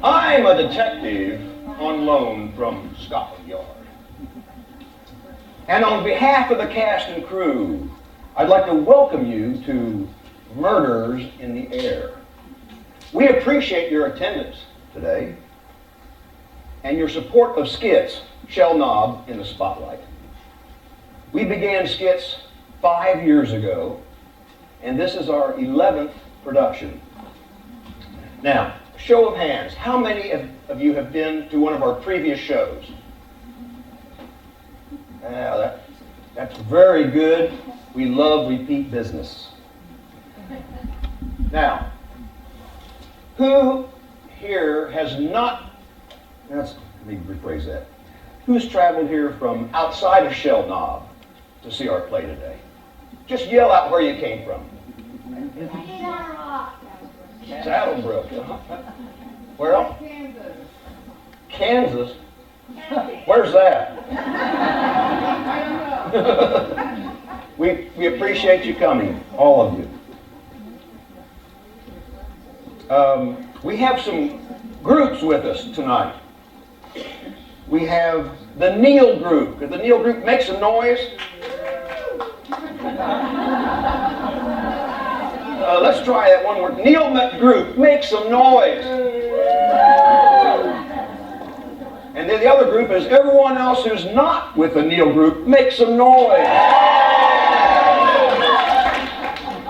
I'm a detective on loan from Scotland Yard. And on behalf of the cast and crew, I'd like to welcome you to Murders in the Air. We appreciate your attendance today and your support of skits, Shell Knob in the Spotlight. We began skits 5 years ago, and this is our 11th production. Now, show of hands, how many of you have been to one of our previous shows? That's very good. We love repeat business. Now, who here has not, let me rephrase that. Who's traveled here from outside of Shell Knob to see our play today? Just yell out where you came from. Saddlebrook. Where else? Kansas. Where's that? We appreciate you coming, all of you. We have some groups with us tonight. We have the Neil group. Could the Neil group make some noise? Let's try that one more. Neil group, make some noise. And then the other group is everyone else who's not with the Neil group, make some noise.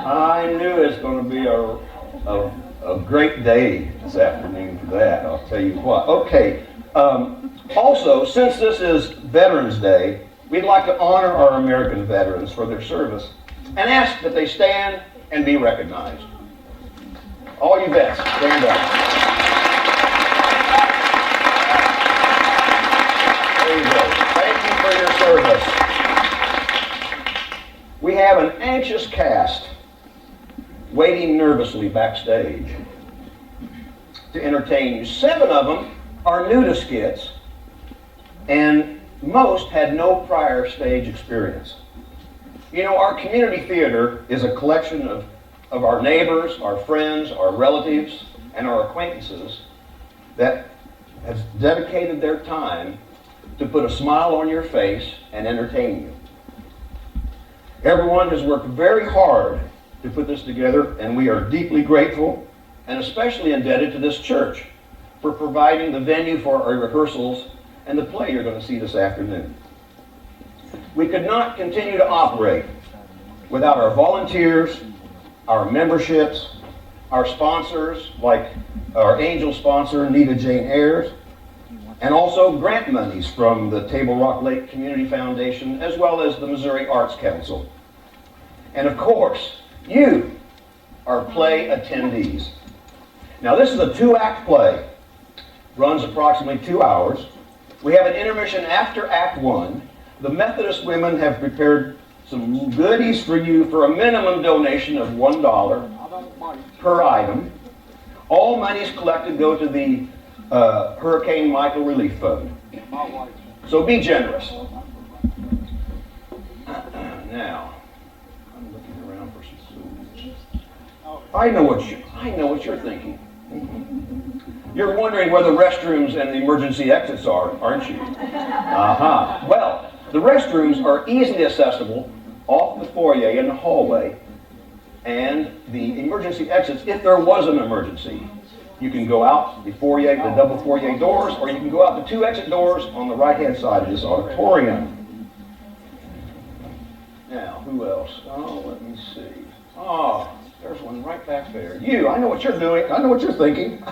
I knew it's going to be a great day this afternoon for that, I'll tell you what. Okay, also, since this is Veterans Day, we'd like to honor our American veterans for their service and ask that they stand and be recognized. All you vets, stand up. There you go. Thank you for your service. We have an anxious cast waiting nervously backstage to entertain you. 7 of them are new to skits, and most had no prior stage experience. You know, our community theater is a collection of our neighbors, our friends, our relatives, and our acquaintances that has dedicated their time to put a smile on your face and entertain you. Everyone has worked very hard to put this together, and we are deeply grateful and especially indebted to this church for providing the venue for our rehearsals and the play you're going to see this afternoon. We could not continue to operate without our volunteers, our memberships, our sponsors, like our angel sponsor, Nita Jane Heirs, and also grant monies from the Table Rock Lake Community Foundation, as well as the Missouri Arts Council. And of course, you, our play attendees. Now, this is a 2-act play, runs approximately 2 hours. We have an intermission after Act 1. The Methodist women have prepared some goodies for you for a minimum donation of $1 per item. All monies collected go to the Hurricane Michael Relief Fund. So be generous. Now, I'm looking around for some food. I know what you're thinking. You're wondering where the restrooms and the emergency exits are, aren't you? Aha. Well, the restrooms are easily accessible off the foyer in the hallway, and the emergency exits, if there was an emergency, you can go out the foyer, the double foyer doors, or you can go out the 2 exit doors on the right-hand side of this auditorium. Now, who else? Oh, let me see. Oh, there's one right back there. You, I know what you're doing. I know what you're thinking.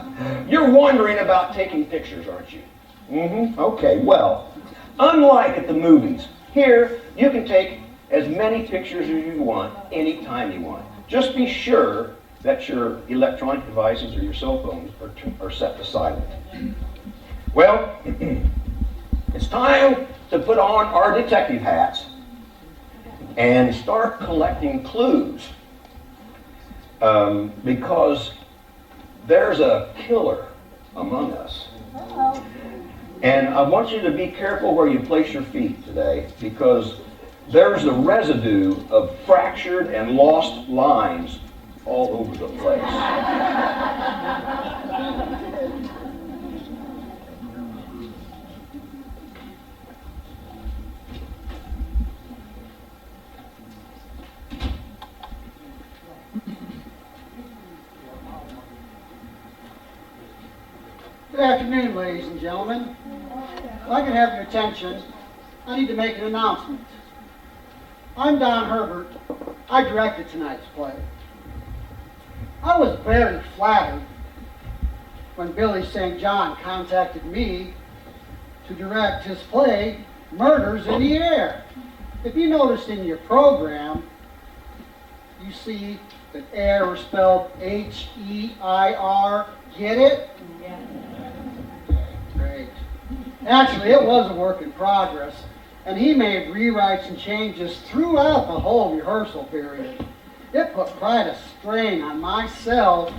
You're wondering about taking pictures, aren't you? Okay, well, unlike at the movies, here you can take as many pictures as you want, anytime you want. Just be sure that your electronic devices or your cell phones are set to silent. Well, it's time to put on our detective hats and start collecting clues, because there's a killer among us. And I want you to be careful where you place your feet today, because there's a residue of fractured and lost lines all over the place. Good afternoon, ladies and gentlemen. If I can have your attention, I need to make an announcement. I'm Don Herbert. I directed tonight's play. I was very flattered when Billy St. John contacted me to direct his play, Murders in the Air. If you noticed in your program, you see that Heir is spelled H-E-I-R. Get it? Yeah. Great. Actually, it was a work in progress, and he made rewrites and changes throughout the whole rehearsal period. It put quite a strain on myself,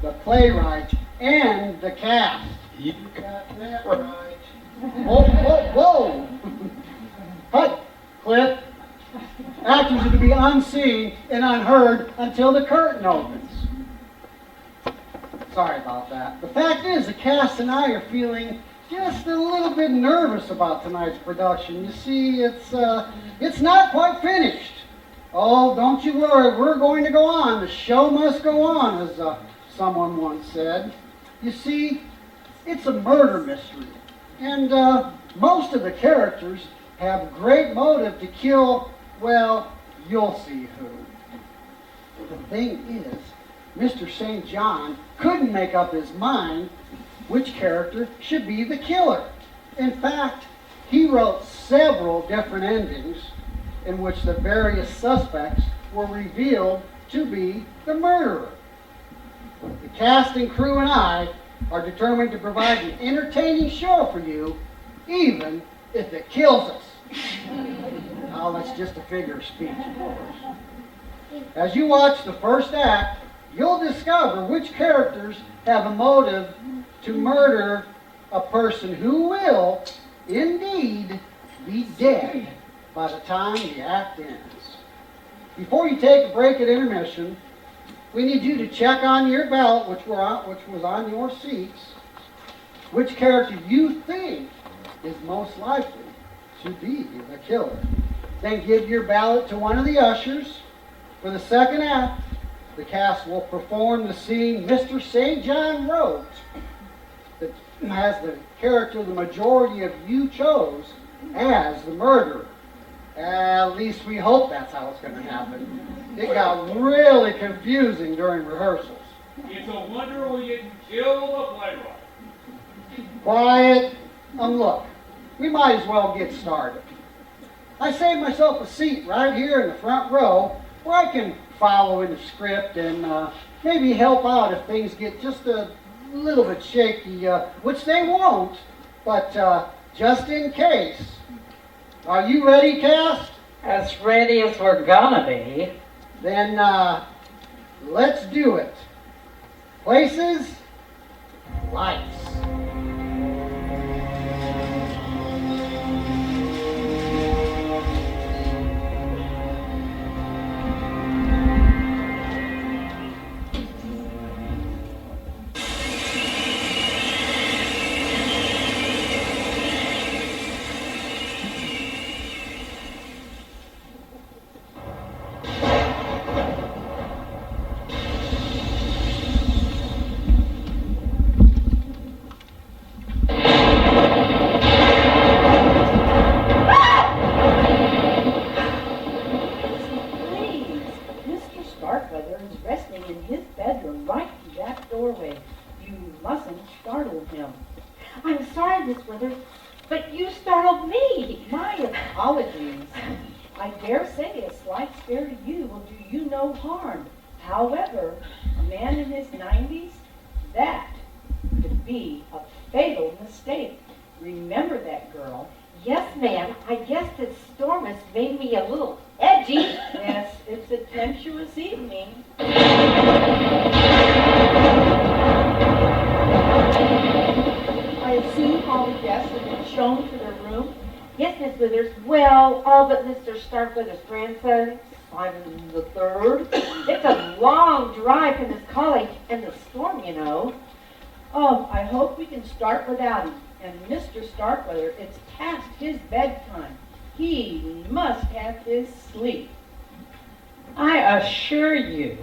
the playwright, and the cast. You got that right. Whoa, whoa, whoa! Hut, Cliff. Actors are to be unseen and unheard until the curtain opens. Sorry about that. The fact is, the cast and I are feeling just a little bit nervous about tonight's production. You see, it's not quite finished. Oh, don't you worry, we're going to go on. The show must go on, as someone once said. You see, it's a murder mystery, and most of the characters have great motive to kill, well, you'll see who. The thing is, Mr. St. John couldn't make up his mind which character should be the killer. In fact, he wrote several different endings in which the various suspects were revealed to be the murderer. The cast and crew and I are determined to provide an entertaining show for you, even if it kills us. Now, that's just a figure of speech, of course. As you watch the first act, you'll discover which characters have a motive to murder a person who will, indeed, be dead by the time the act ends. Before you take a break at intermission, we need you to check on your ballot, which was on your seats, which character you think is most likely to be the killer. Then give your ballot to one of the ushers. For the second act, the cast will perform the scene Mr. St. John wrote that has the character the majority of you chose as the murderer. At least we hope that's how it's going to happen. It got really confusing during rehearsals. It's a wonder we didn't kill the playwright. Quiet. Look, we might as well get started. I saved myself a seat right here in the front row where I can follow in the script and maybe help out if things get just a little bit shaky, which they won't, but just in case. Are you ready, cast? As ready as we're gonna be. Then let's do it. Places, lights. Starkweather is resting in his bedroom right through that doorway. You mustn't startle him. I'm sorry, Miss Withers, but you startled me. My apologies. I dare say a slight scare to you will do you no harm. However, a man in his 90s, that could be a fatal mistake. Remember that, girl. Yes, ma'am. I guess this storm has made me a little edgy. Yes, it's a tempestuous evening. I have seen all the guests have been shown to their room. Yes, Miss Withers. Well, all but Mr. Starkweather's grandson. Simon the Third. It's a long drive from this college and the storm, you know. Oh, I hope we can start without him. And Mr. Starkweather, it's past his bedtime. He must have his sleep. I assure you,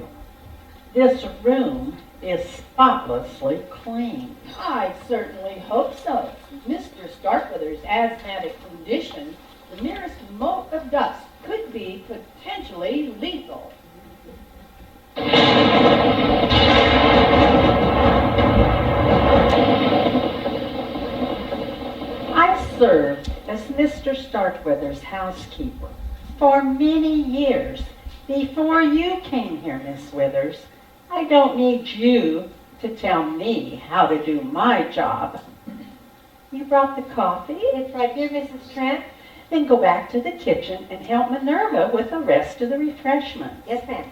this room is spotlessly clean. I certainly hope so. Mr. Starkweather's asthmatic condition, the merest mote of dust could be potentially lethal. I served as Mr. Starkweather's housekeeper for many years before you came here, Miss Withers. I don't need you to tell me how to do my job. You brought the coffee? It's right here, Mrs. Trent. Then go back to the kitchen and help Minerva with the rest of the refreshments. Yes, ma'am.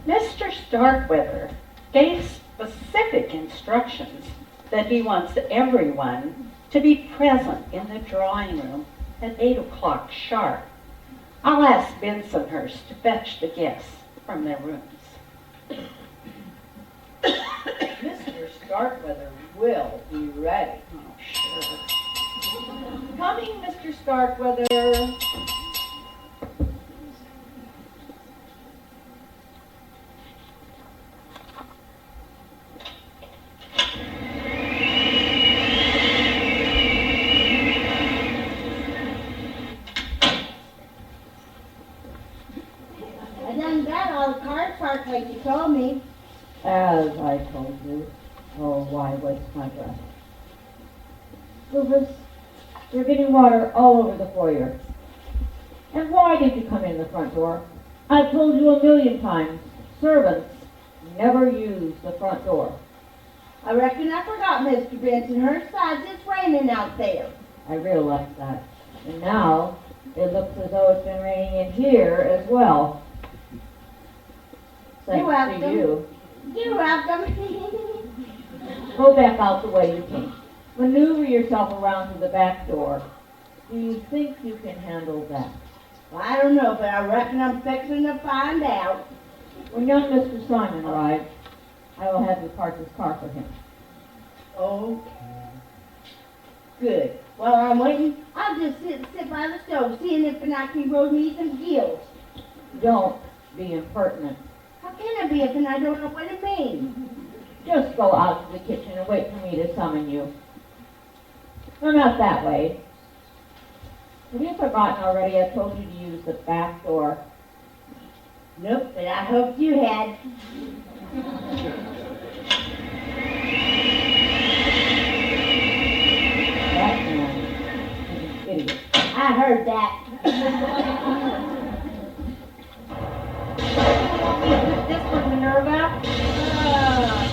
Mr. Starkweather gave specific instructions that he wants everyone to be present in the drawing room at 8 o'clock sharp. I'll ask Bensonhurst to fetch the guests from their rooms. Mr. Starkweather will be ready. Oh, sure. Coming, Mr. Starkweather. I done got all the cars parked like you told me. As I told you. Oh, why waste my breath? Rufus, you're getting water all over the foyer. And why did you come in the front door? I've told you a million times, servants never use the front door. I reckon I forgot, Mr. Bensonhurst. Besides, it's raining out there. I realize that. And now, it looks as though it's been raining in here as well. You're Thanks welcome. to you. You're welcome. Go back out the way you came. Maneuver yourself around to the back door. Do you think you can handle that? Well, I don't know, but I reckon I'm fixing to find out. When young Mr. Simon arrives, I will have you park his car for him. Okay. Good. While I'm waiting, I'll just sit by the stove, seeing if I can grow me some gills. Don't be impertinent. How can I be if I don't know what it means? Just go out to the kitchen and wait for me to summon you. No, not that way. Have you forgotten already? I told you to use the back door. Nope, but I hoped you had. That man is an idiot. I heard that. This one, Minerva.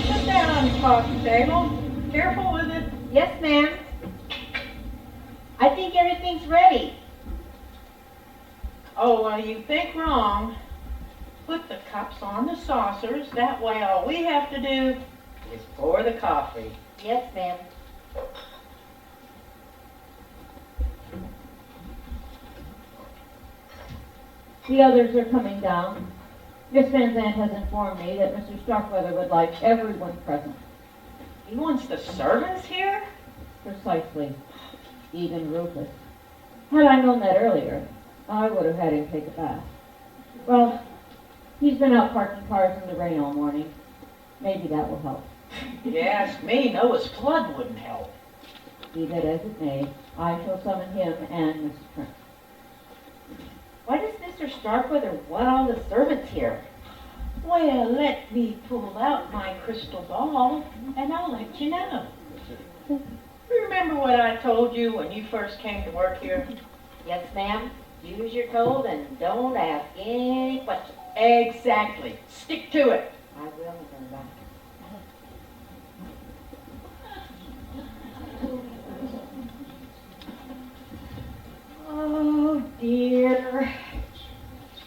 Put that on the coffee table. Careful with it. Yes, ma'am. I think everything's ready. Oh, well, you think wrong. Put the cups on the saucers. That way all we have to do is pour the coffee. Yes, ma'am. The others are coming down. Miss Van Zandt has informed me that Mr. Starkweather would like everyone present. He wants the servants here? Precisely. Even Rufus. Had I known that earlier, I would have had him take a bath. Well, he's been out parking cars in the rain all morning. Maybe that will help. If you ask me, Noah's flood wouldn't help. Be that as it may, I shall summon him and Mrs. Trent. Why does Mr. Starkweather want all the servants here? Well, let me pull out my crystal ball, and I'll let you know. Remember what I told you when you first came to work here? Yes, ma'am. Use your told and don't ask any questions. Exactly. Stick to it. I will, Minerva. Oh dear.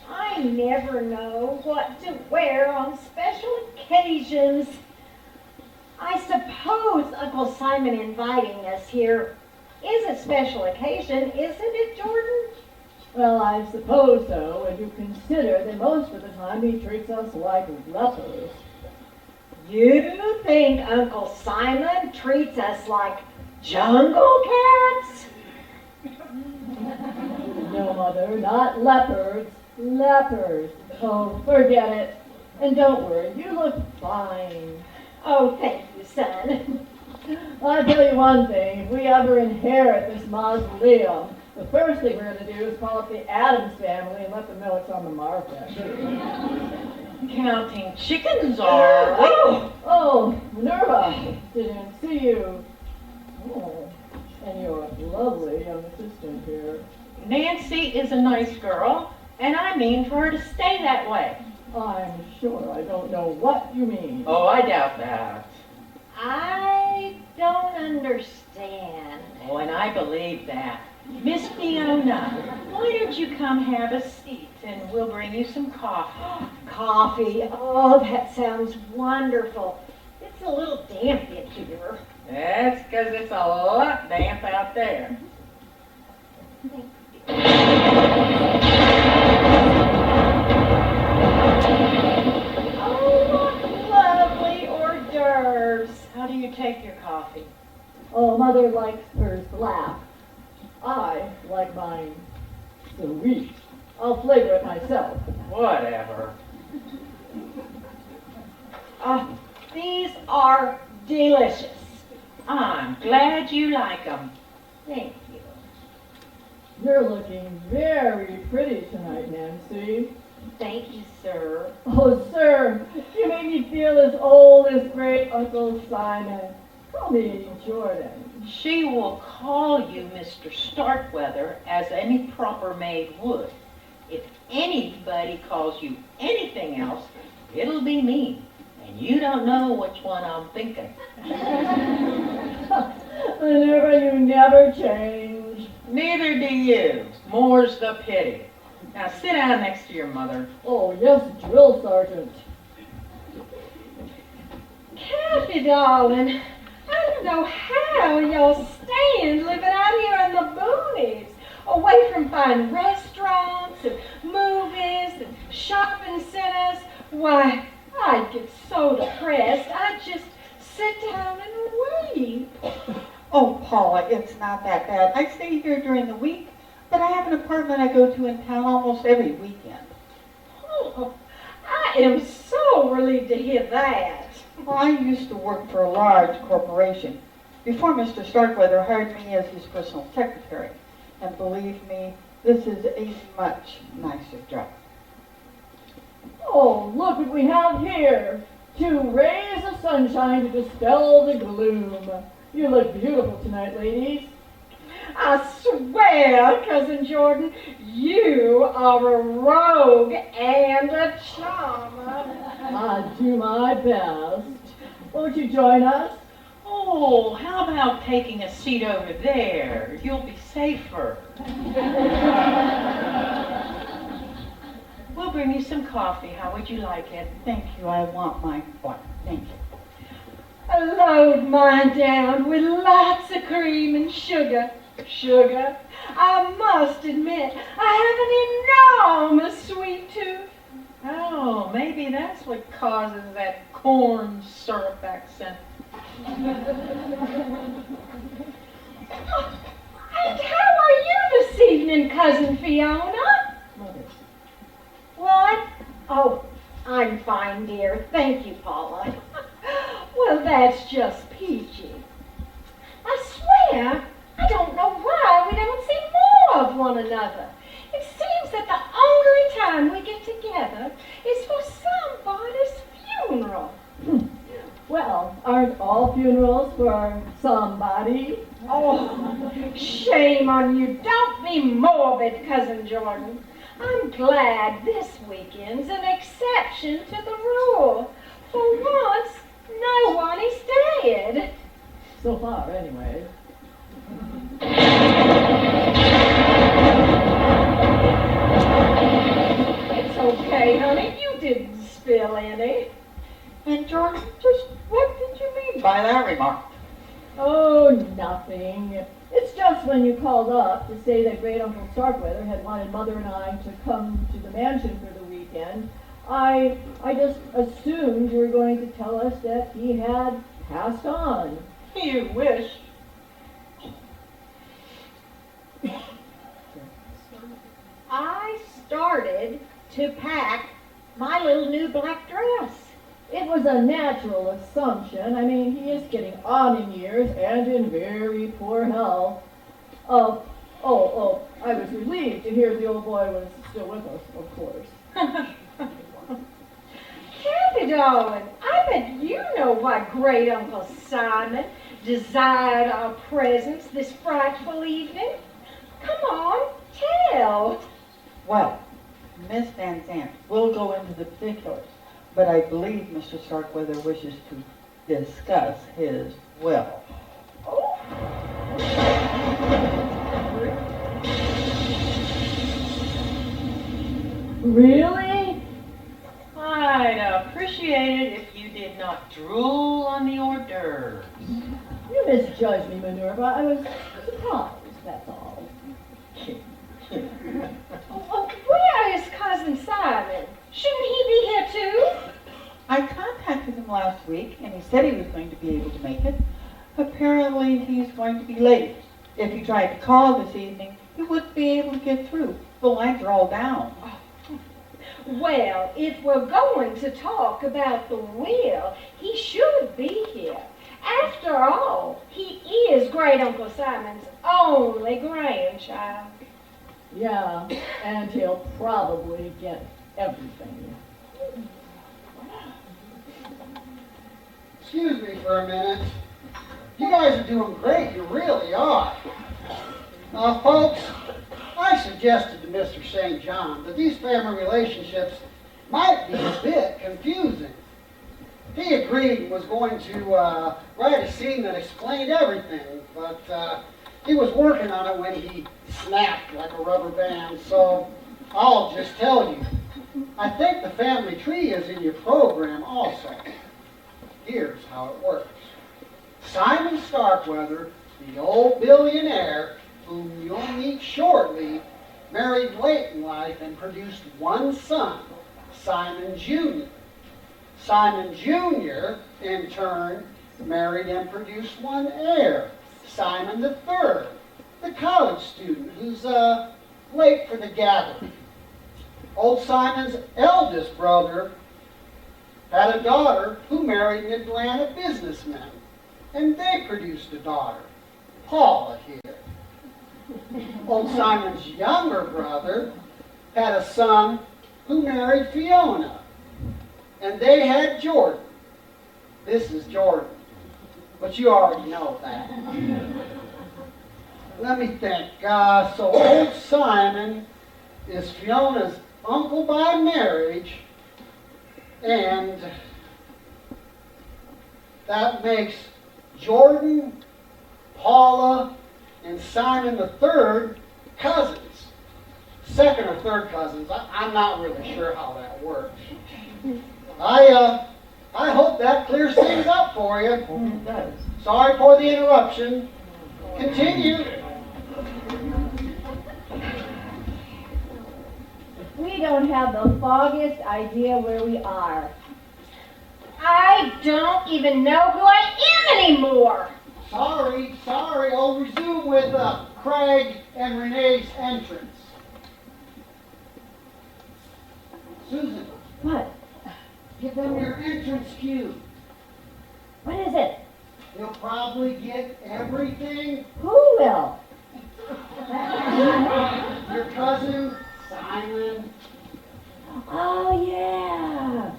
I never know what to wear on special occasions. I suppose Uncle Simon inviting us here is a special occasion, isn't it, Jordan? Well, I suppose so, when you consider that most of the time he treats us like lepers. You think Uncle Simon treats us like jungle cats? No, Mother, not leopards, lepers. Oh, forget it. And don't worry, you look fine. Oh, thank you, son. I'll tell you one thing, if we ever inherit this mausoleum, the first thing we're going to do is call up the Addams family and let them know it's on the market. Counting chickens, are we? Oh, Minerva, didn't see you. Oh, and your lovely young assistant here. Nancy is a nice girl, and I mean for her to stay that way. I'm sure I don't know what you mean. Oh, I doubt that. I don't understand. Oh, and I believe that. Miss Fiona, why don't you come have a seat and we'll bring you some coffee. Coffee. Oh, that sounds wonderful. It's a little damp in here. That's because it's a lot damp out there. Oh, what lovely hors d'oeuvres. How do you take your coffee? Oh, Mother likes hers black. I like mine sweet. I'll flavor it myself. Whatever. These are delicious. I'm glad you like them. Thank you. You're looking very pretty tonight, Nancy. Thank you, sir. Oh, sir, you make me feel as old as great Uncle Simon. Call me Jordan. She will call you Mr. Starkweather as any proper maid would. If anybody calls you anything else, it'll be me. And you don't know which one I'm thinking. Minerva, you never change. Neither do you. More's the pity. Now sit down next to your mother. Oh, yes, drill sergeant. Kathy, darling, I don't know how y'all stand living out here in the boonies, away from fine restaurants and movies and shopping centers. Why, I'd get so depressed, I'd just sit down and weep. Oh, Paula, it's not that bad. I stay here during the week, but I have an apartment I go to in town almost every weekend. Oh, I am so relieved to hear that. Well, I used to work for a large corporation before Mr. Starkweather hired me as his personal secretary. And believe me, this is a much nicer job. Oh, look what we have here. 2 rays of sunshine to dispel the gloom. You look beautiful tonight, ladies. I swear, Cousin Jordan, you are a rogue and a charmer. I'll do my best. Won't you join us? Oh, how about taking a seat over there? You'll be safer. We'll bring you some coffee. How would you like it? Thank you. I want my one. Thank you. I load mine down with lots of cream and sugar. Sugar, I must admit, I have an enormous sweet tooth. Oh, maybe that's what causes that corn syrup accent. And how are you this evening, Cousin Fiona? Mother. What? Oh, I'm fine, dear. Thank you, Paula. Well, that's just peachy. I swear, I don't know why we don't see more of one another. It seems that the only time we get together is for somebody's funeral. Well, aren't all funerals for somebody? Oh, shame on you. Don't be morbid, Cousin Jordan. I'm glad this weekend's an exception to the rule. For once, no one is dead. So far, anyway. It's okay, honey. You didn't spill any. And Jordan, just what did you mean by that remark? Oh, nothing. It's just when you called up to say that Great Uncle Starkweather had wanted Mother and I to come to the mansion for the weekend, I just assumed you were going to tell us that he had passed on. You wish. I started to pack my little new black dress. It was a natural assumption. I mean, he is getting on in years and in very poor health. I was relieved to hear the old boy was still with us, of course. Kathy, darling, I bet you know why Great Uncle Simon desired our presence this frightful evening. Come on, tell. Well, Miss Van Zandt will go into the particulars, but I believe Mr. Starkweather wishes to discuss his will. Really? I'd appreciate it if you did not drool on the hors d'oeuvres. You misjudged me, Minerva. I was surprised, that's all. Where is Cousin Simon? Shouldn't he be here too? I contacted him last week, and he said he was going to be able to make it. Apparently, he's going to be late. If he tried to call this evening, he wouldn't be able to get through. The lines are all down. Well, if we're going to talk about the will, he should be here. After all, he is Great Uncle Simon's only grandchild. Yeah, and he'll probably get everything. Excuse me for a minute. You guys are doing great, you really are. Folks, I suggested to Mr. St. John that these family relationships might be a bit confusing. He agreed and was going to write a scene that explained everything, but he was working on it when he snapped like a rubber band, so I'll just tell you. I think the family tree is in your program also. Here's how it works. Simon Starkweather, the old billionaire, whom you'll meet shortly, married late in life and produced one son, Simon Jr. Simon Jr., in turn, married and produced one heir, Simon III, the college student who's late for the gathering. Old Simon's eldest brother had a daughter who married an Atlanta businessman, and they produced a daughter, Paula here. Old Simon's younger brother had a son who married Fiona, and they had Jordan. This is Jordan, but you already know that. Let me think. So old Simon is Fiona's uncle by marriage, and that makes Jordan, Paula, and Simon III cousins. Second or third cousins. I'm not really sure how that works. I hope that clears things up for you. It does. Sorry for the interruption. Continue. We don't have the foggiest idea where we are. I don't even know who I am anymore. Sorry. I'll resume with Craig and Renee's entrance. Susan, What? give them your entrance cue. What is it? You'll probably get everything. Who will? Your cousin, Simon. Oh, yeah.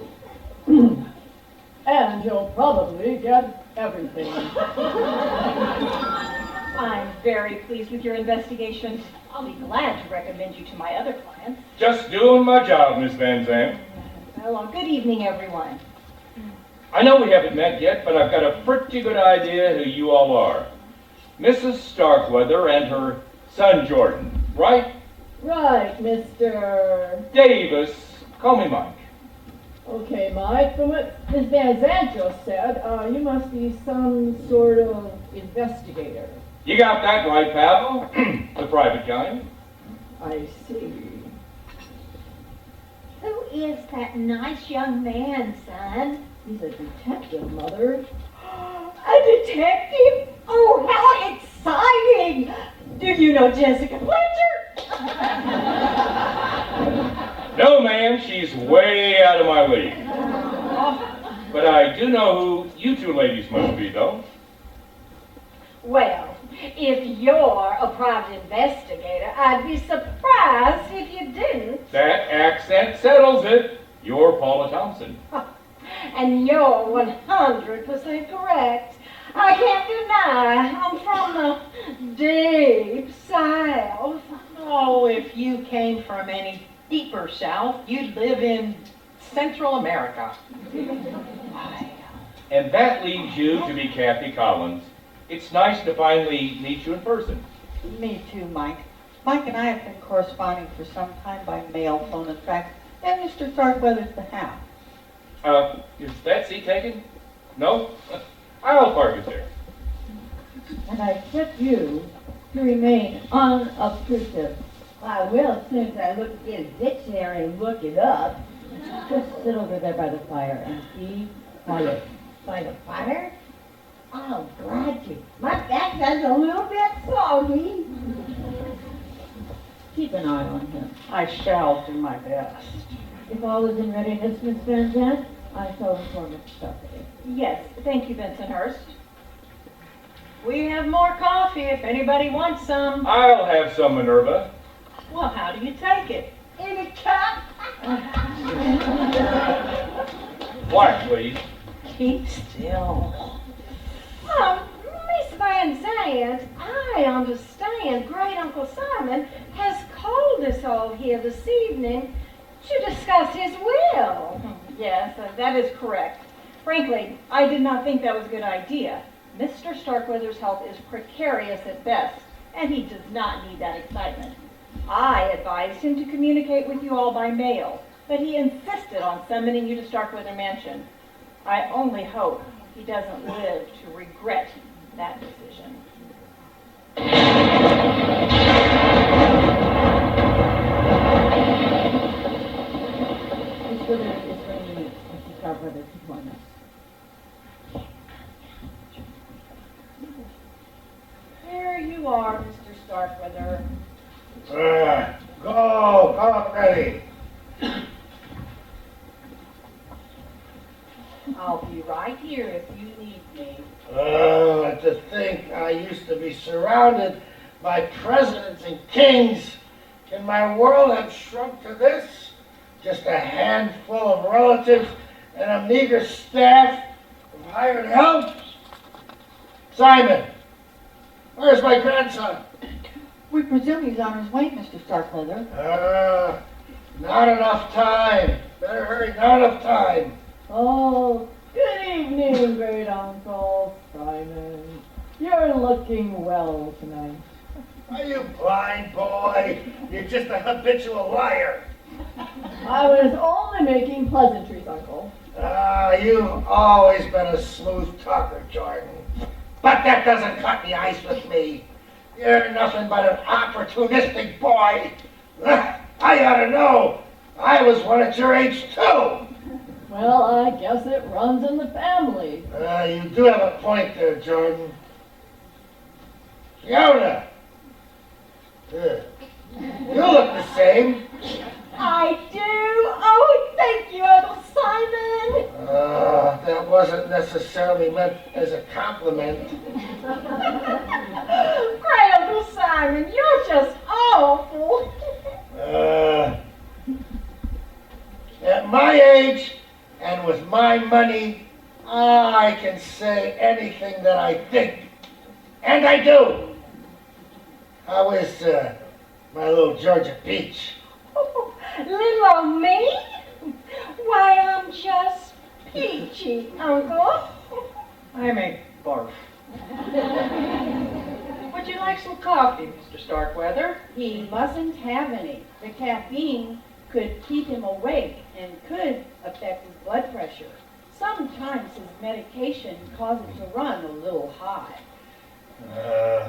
And you'll probably get everything. I'm very pleased with your investigation. I'll be glad to recommend you to my other clients. Just doing my job, Miss Van Zandt. Well, good evening, everyone. I know we haven't met yet, but I've got a pretty good idea who you all are. Mrs. Starkweather and her son Jordan, right? Right, Mr. Davis. Call me Mike. Okay, Mike, from what Ms. Van Zandt just said, you must be some sort of investigator. You got that right, Pavel. The private kind. I see. Who is that nice young man, son? He's a detective, Mother. A detective? Oh, how exciting! Do you know Jessica Fletcher? No, ma'am, she's way out of my league. But I do know who you two ladies must be, though. Well, if you're a private investigator, I'd be surprised if you didn't. That accent settles it. You're Paula Thompson. And you're 100% correct. I can't deny I'm from the deep south. Oh, if you came from any deeper south, you'd live in Central America. And that leads you to be Kathy Collins. It's nice to finally meet you in person. Me too, Mike. Mike and I have been corresponding for some time by mail, phone, and fax, and Mr. Starkweather's behalf. Is that seat taken? No? I'll park it there. And I expect you to remain unobtrusive. I will as soon as I look at the dictionary and look it up. Just sit over there by the fire and be quiet. By the fire? Oh, glad to. My backside a little bit soggy. Keep an eye on him. I shall do my best. If all is in readiness, Miss Van Zandt, I shall inform Mr. Starkweather. Yes, thank you, Bensonhurst. We have more coffee if anybody wants some. I'll have some, Minerva. Well, how do you take it? In a cup? Quiet, please. Keep still. Oh, Miss Van Zandt, I understand Great Uncle Simon has called us all here this evening to discuss his will. Yes, that is correct. Frankly, I did not think that was a good idea. Mr. Starkweather's health is precarious at best, and he does not need that excitement. I advised him to communicate with you all by mail, but he insisted on summoning you to Starkweather Mansion. I only hope he doesn't live to regret that decision. Miss Willard is bringing Mr. Starkweather to join us. Here you are, Mr. Starkweather. Go, Freddy. I'll be right here if you need me. To think I used to be surrounded by presidents and kings. Can my world have shrunk to this? Just a handful of relatives and a meager staff of hired help? Simon, where's my grandson? We presume he's on his way, Mr. Starkweather. Not enough time. Better hurry, not enough time. Oh, good evening, great uncle Simon. You're looking well tonight. Are you blind, boy? You're just a habitual liar. I was only making pleasantries, uncle. You've always been a smooth talker, Jordan. But that doesn't cut the ice with me. You're nothing but an opportunistic boy. I ought to know. I was one at your age, too. Well, I guess it runs in the family. You do have a point there, Jordan. Fiona. You look the same. I do. Oh, thank you, Uncle Simon. That wasn't necessarily meant as a compliment. Great Uncle Simon, you're just awful. At my age and with my money, I can say anything that I think. And I do. How is my little Georgia Peach? Little old me? Why, I'm just peachy, Uncle. I may barf. Would you like some coffee, Mr. Starkweather? He mustn't have any. The caffeine could keep him awake and could affect his blood pressure. Sometimes his medication causes him to run a little high.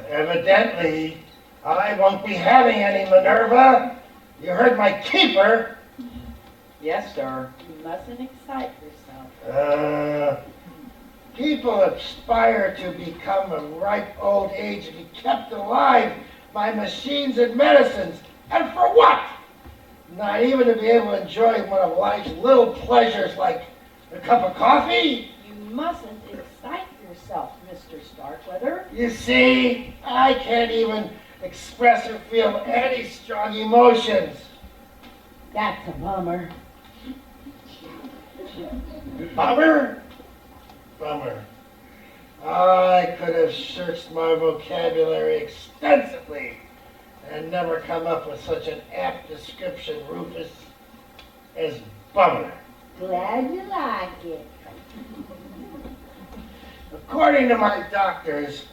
Evidently, I won't be having any Minerva. You heard my keeper. Yes, sir. You mustn't excite yourself. People aspire to become a ripe old age and be kept alive by machines and medicines. And for what? Not even to be able to enjoy one of life's little pleasures like a cup of coffee? You mustn't excite yourself, Mr. Starkweather. You see, I can't even express or feel any strong emotions. That's a bummer. Bummer? Bummer. I could have searched my vocabulary extensively and never come up with such an apt description, Rufus, as bummer. Glad you like it. According to my doctors,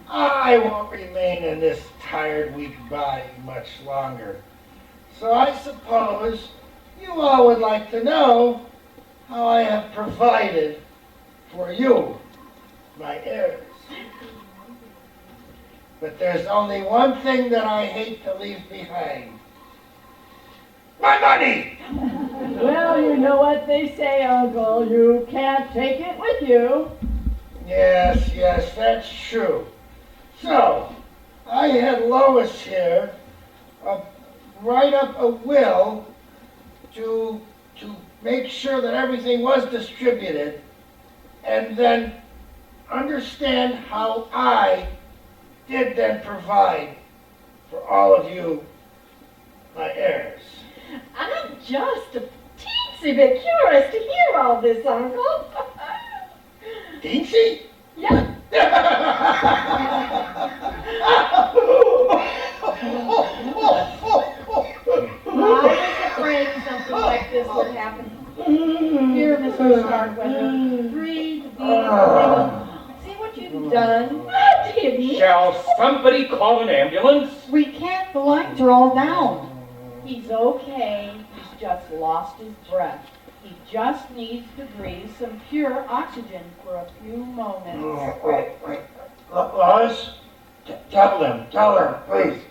I won't remain in this tired, weak body much longer. So I suppose you all would like to know how I have provided for you, my heirs. But there's only one thing that I hate to leave behind. My money! Well, you know what they say, Uncle. You can't take it with you. Yes, that's true. So, I had Lois here write up a will to make sure that everything was distributed, and then understand how I did then provide for all of you, my heirs. I'm just a teensy bit curious to hear all this, Uncle. Teensy? Yeah. I was afraid something like this would happen. Here, Mr. Starkweather, breathe deep. See what you've done? I didn't. Shall somebody call an ambulance? We can't, the lights are all down. He's okay. He's just lost his breath. He just needs to breathe some pure oxygen for a few moments. Wait. Lois, tell them, please.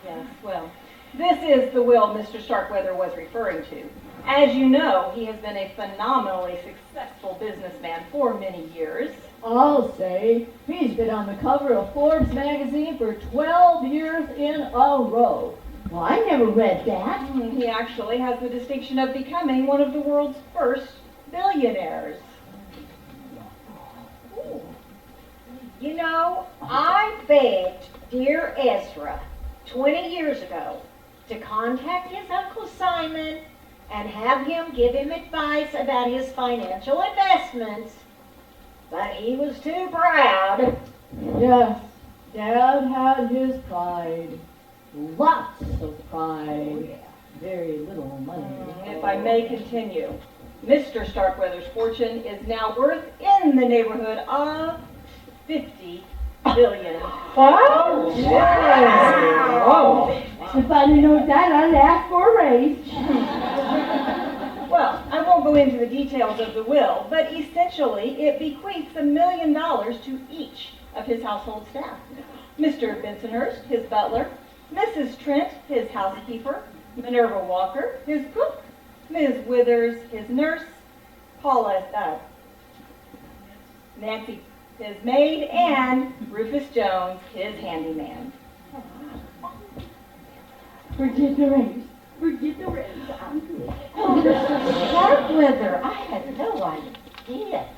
Yes, well, this is the will Mr. Starkweather was referring to. As you know, he has been a phenomenally successful businessman for many years. I'll say he's been on the cover of Forbes magazine for 12 years in a row. Well, I never read that. He actually has the distinction of becoming one of the world's first billionaires. You know, I begged dear Ezra 20 years ago to contact his Uncle Simon and have him give him advice about his financial investments, but he was too proud. Yes, Dad had his pride. Lots of pride. Very little money. If I may continue, Mr. Starkweather's fortune is now worth in the neighborhood of 50 billion. Wow! Whoa! If I didn't know that, I'd ask for a raise. Well, I won't go into the details of the will, but essentially it bequeaths $1 million to each of his household staff. Mr. Bensonhurst, his butler, Mrs. Trent, his housekeeper, Minerva Walker, his cook, Ms. Withers, his nurse, Paula, Nancy, his maid, and Rufus Jones, his handyman. Forget the raise. Forget the raise. I'm good. Oh, Mr. Starkweather, I had no idea.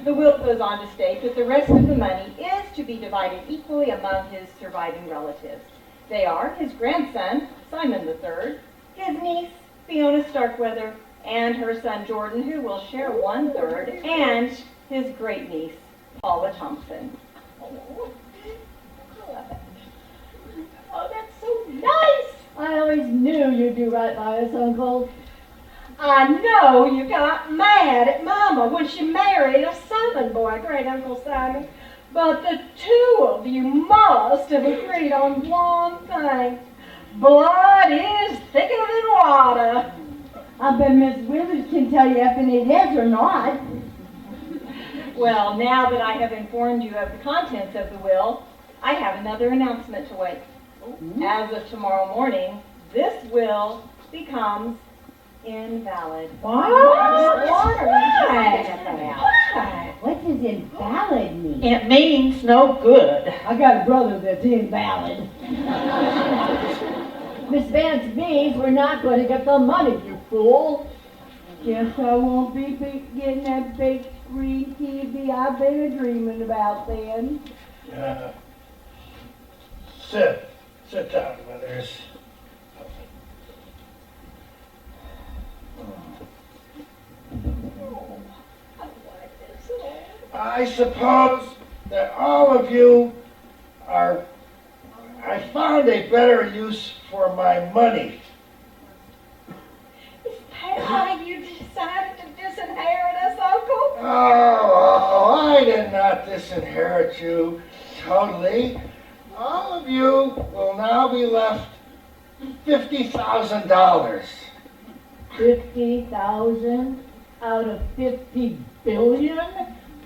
The will goes on to state that the rest of the money is to be divided equally among his surviving relatives. They are his grandson, Simon III, his niece, Fiona Starkweather, and her son, Jordan, who will share 1/3, and his great niece, Paula Thompson. Oh, that's so nice. I always knew you'd do right by us, Uncle. I know you got mad at Mama when she married a Simon boy, Great Uncle Simon. But the two of you must have agreed on one thing. Blood is thicker than water. I bet Miss Withers can tell you if it is or not. Well, now that I have informed you of the contents of the will, I have another announcement to make. As of tomorrow morning, this will becomes invalid. What? What does invalid mean? It means no good. I got a brother that's invalid. Miss Vance means we're not going to get the money, you fool. Guess I won't be getting that big screen TV I've been dreaming about then. Sit down, Withers. I suppose that all of you I found a better use for my money. Is that why you decided to disinherit us, Uncle? Oh, I did not disinherit you totally. All of you will now be left $50,000. 50,000 out of 50 billion?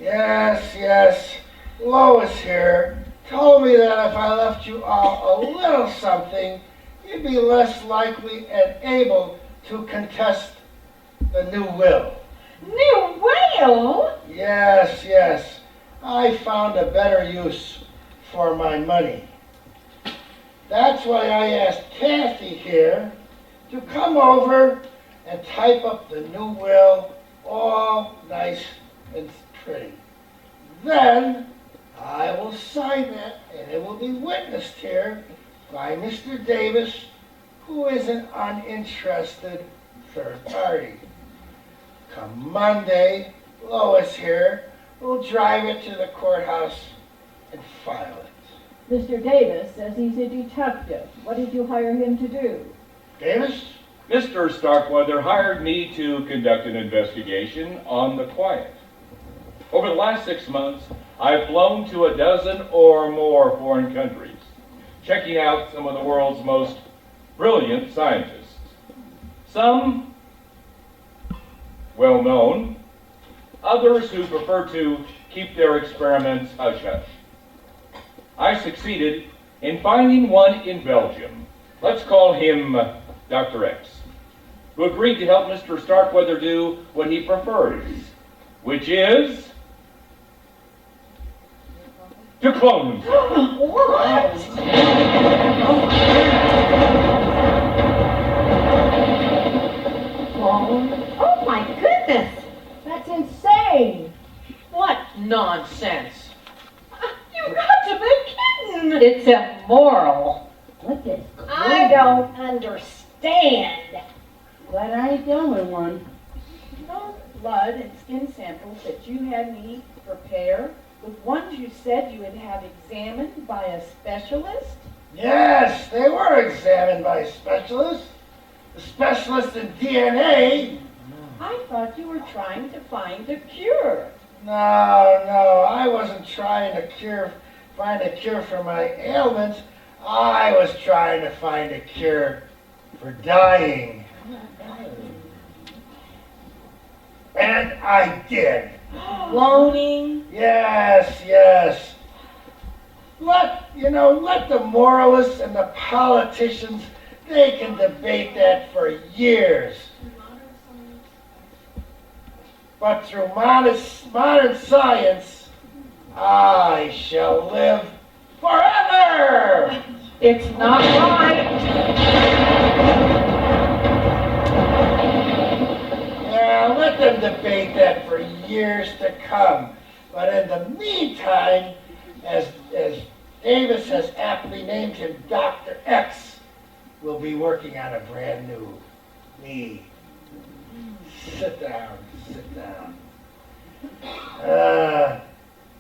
Yes. Lois here told me that if I left you all a little something, you'd be less likely and able to contest the new will. New will? Yes. I found a better use for my money. That's why I asked Kathy here to come over and type up the new will all nice and pretty. Then I will sign it, and it will be witnessed here by Mr. Davis, who is an uninterested third party. Come Monday, Lois here will drive it to the courthouse and file it. Mr. Davis says he's a detective. What did you hire him to do? Davis? Mr. Starkweather hired me to conduct an investigation on the quiet. Over the last 6 months, I've flown to a dozen or more foreign countries, checking out some of the world's most brilliant scientists. Some well-known, others who prefer to keep their experiments hush-hush. I succeeded in finding one in Belgium. Let's call him Dr. X, who agreed to help Mr. Starkweather do what he prefers, which is to clone himself. What? Oh my goodness! That's insane! What nonsense. You got to be kidding! It's immoral. What does I don't understand. Glad I ain't the only one. Those blood and skin samples that you had me prepare, the ones you said you would have examined by a specialist? Yes, they were examined by specialists. The specialist in DNA. I thought you were trying to find a cure. No, I wasn't trying to find a cure for my ailments. I was trying to find a cure for dying. And I did. Cloning? Yes. Let the moralists and the politicians, they can debate that for years. But through modern science, I shall live forever! It's not right. Yeah, let them debate that for years to come. But in the meantime, as Davis has aptly named him Dr. X, we'll be working on a brand new me. Sit down.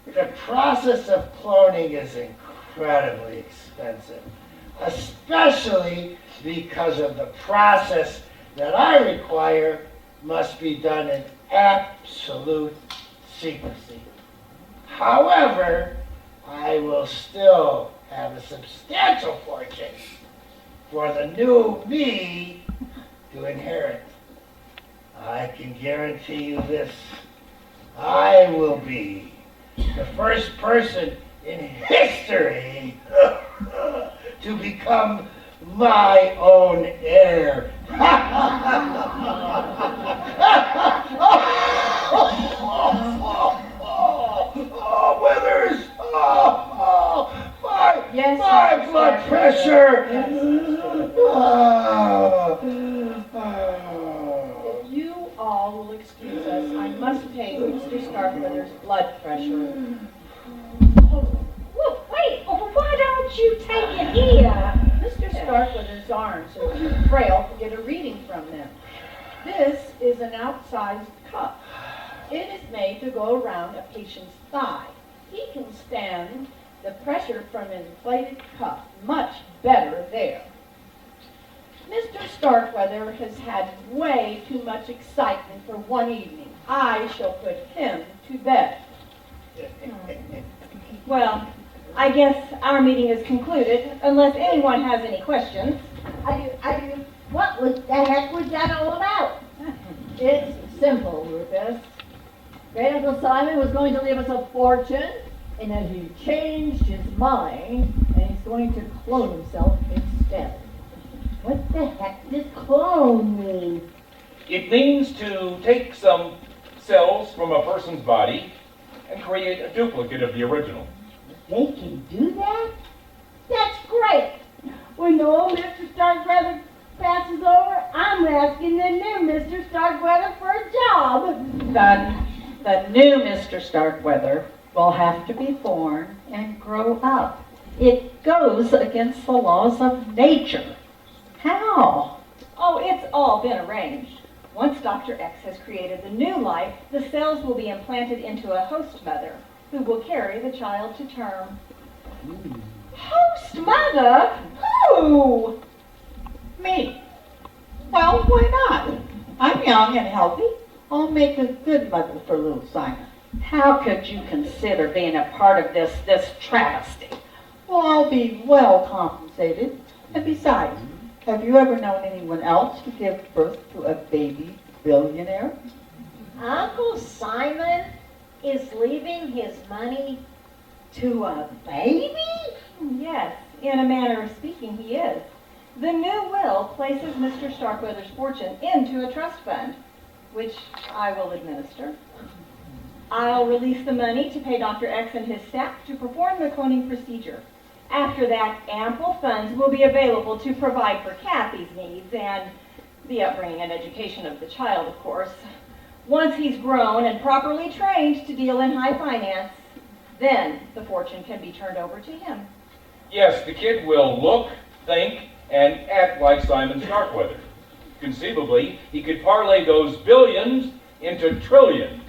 The process of cloning is incredibly expensive, especially because of the process that I require must be done in absolute secrecy. However, I will still have a substantial fortune for the new me to inherit. I can guarantee you this. I will be the first person in history to become my own heir. Oh, Withers! Yes, My Mr. blood Starkweather. pressure! If you all will excuse us, I must take Mr. Starkweather's blood pressure. Well, wait, why don't you take it here? Mr. Starkweather's arms are too frail to get a reading from them. This is an outsized cup. It is made to go around a patient's thigh. He can stand the pressure from an inflated cup much better there. Mr. Starkweather has had way too much excitement for one evening. I shall put him to bed. Well, I guess our meeting is concluded, unless anyone has any questions. I do. What the heck was that all about? It's simple, Rufus. Great Uncle Simon was going to leave us a fortune, and then he changed his mind, and he's going to clone himself instead. What the heck does clone mean? It means to take some cells from a person's body and create a duplicate of the original. They can do that? That's great. When the old Mr. Starkweather passes over, I'm asking the new Mr. Starkweather for a job. The new Mr. Starkweather will have to be born and grow up. It goes against the laws of nature. How? Oh, it's all been arranged. Once Dr. X has created the new life, the cells will be implanted into a host mother who will carry the child to term. Host mother? Who? Me. Well, why not? I'm young and healthy. I'll make a good mother for little Simon. How could you consider being a part of this travesty? Well, I'll be well compensated. And besides, have you ever known anyone else to give birth to a baby billionaire? Uncle Simon is leaving his money to a baby? Yes, in a manner of speaking, he is. The new will places Mr. Starkweather's fortune into a trust fund, which I will administer. I'll release the money to pay Dr. X and his staff to perform the cloning procedure. After that, ample funds will be available to provide for Kathy's needs and the upbringing and education of the child, of course. Once he's grown and properly trained to deal in high finance, then the fortune can be turned over to him. Yes, the kid will look, think, and act like Simon Starkweather. Conceivably, he could parlay those billions into trillions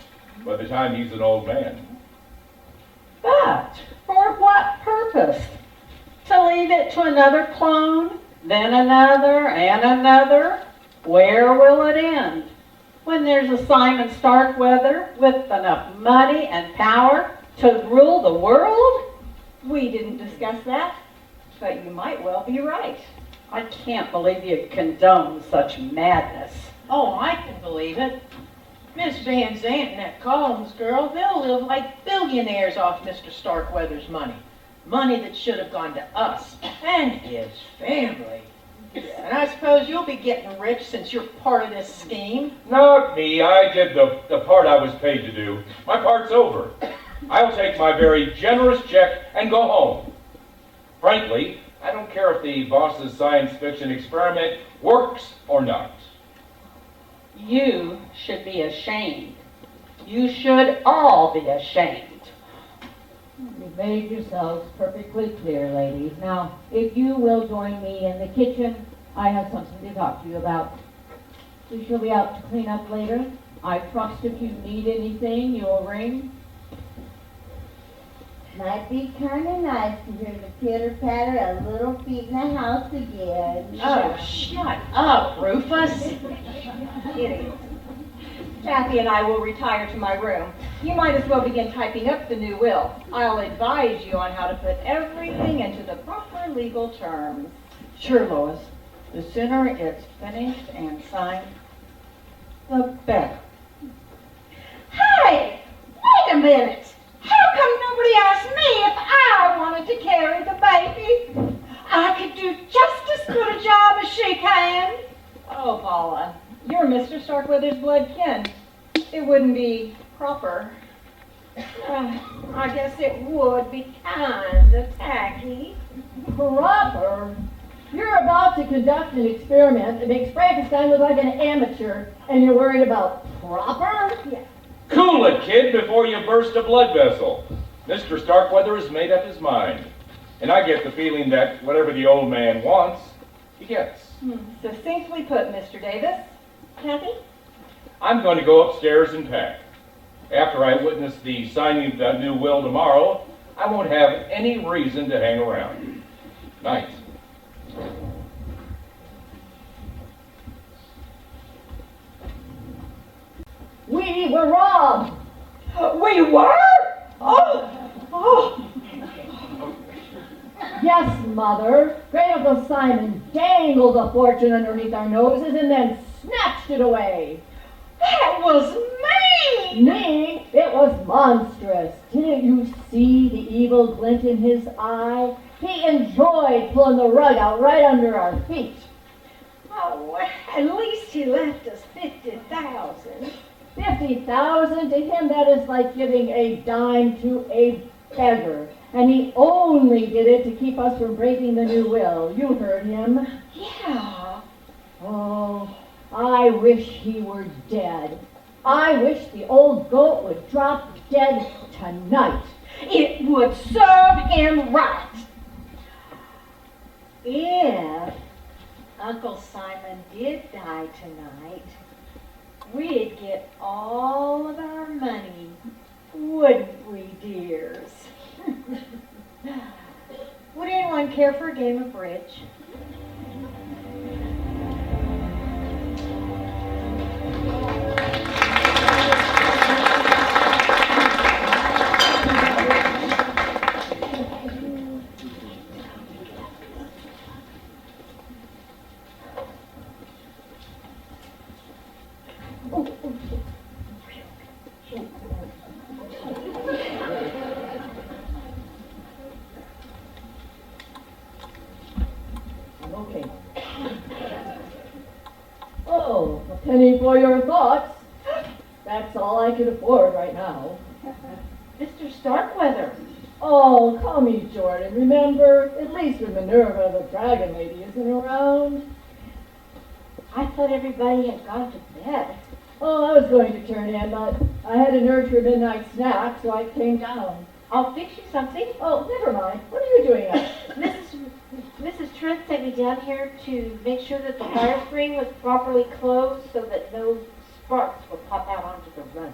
by the time he's an old man. But for what purpose? To leave it to another clone, then another, and another? Where will it end? When there's a Simon Starkweather with enough money and power to rule the world? We didn't discuss that, but you might well be right. I can't believe you condone such madness. Oh, I can believe it. Miss Van Zandt and that Collins girl, they'll live like billionaires off Mr. Starkweather's money. Money that should have gone to us and his family. And I suppose you'll be getting rich since you're part of this scheme. Not me. I did the part I was paid to do. My part's over. I'll take my very generous check and go home. Frankly, I don't care if the boss's science fiction experiment works or not. You should be ashamed. You should all be ashamed. You've made yourselves perfectly clear, ladies. Now, if you will join me in the kitchen, I have something to talk to you about. We shall be out to clean up later. I trust if you need anything, you'll ring. Might be kind of nice to hear the pitter-patter of little feet in the house again. Oh, shut up, Rufus. Idiot. Kathy and I will retire to my room. You might as well begin typing up the new will. I'll advise you on how to put everything into the proper legal terms. Sure, Lois. The sooner it's finished and signed, the better. Hey, wait a minute. How come nobody asked me if I Starkweather's blood kin. It wouldn't be proper. I guess it would be kind of tacky. Proper? You're about to conduct an experiment that makes Frankenstein look like an amateur, and you're worried about proper? Yeah. Cool it, kid, before you burst a blood vessel. Mr. Starkweather has made up his mind. And I get the feeling that whatever the old man wants, he gets. Succinctly put, Mr. Davis. Kathy? I'm going to go upstairs and pack. After I witness the signing of that new will tomorrow, I won't have any reason to hang around. Night. We were robbed! We were? Oh! Yes, Mother. Great Uncle Simon dangled a fortune underneath our noses and then snatched it away. That was mean! Me? It was monstrous. Didn't you see the evil glint in his eye? He enjoyed pulling the rug out right under our feet. Oh, at least he left us 50,000. 50,000 to him, that is like giving a dime to a beggar. And he only did it to keep us from breaking the new will. You heard him. Yeah. Oh, I wish he were dead. I wish the old goat would drop dead tonight. It would serve him right. If Uncle Simon did die tonight, we'd get all of our money, wouldn't we, dears? Would anyone care for a game of bridge? Okay. Oh, a penny for your thoughts. That's all I can afford right now. Mr. Starkweather. Oh, call me Jordan. Remember, at least when Minerva, the dragon lady, isn't around. I thought everybody had gone to bed. Oh, I was going to turn in, but I had an urge for a midnight snack, so I came down. I'll fix you something. Oh, never mind. What are you doing up? Mrs. Trent sent me down here to make sure that the fire spring was properly closed so that no sparks would pop out onto the run.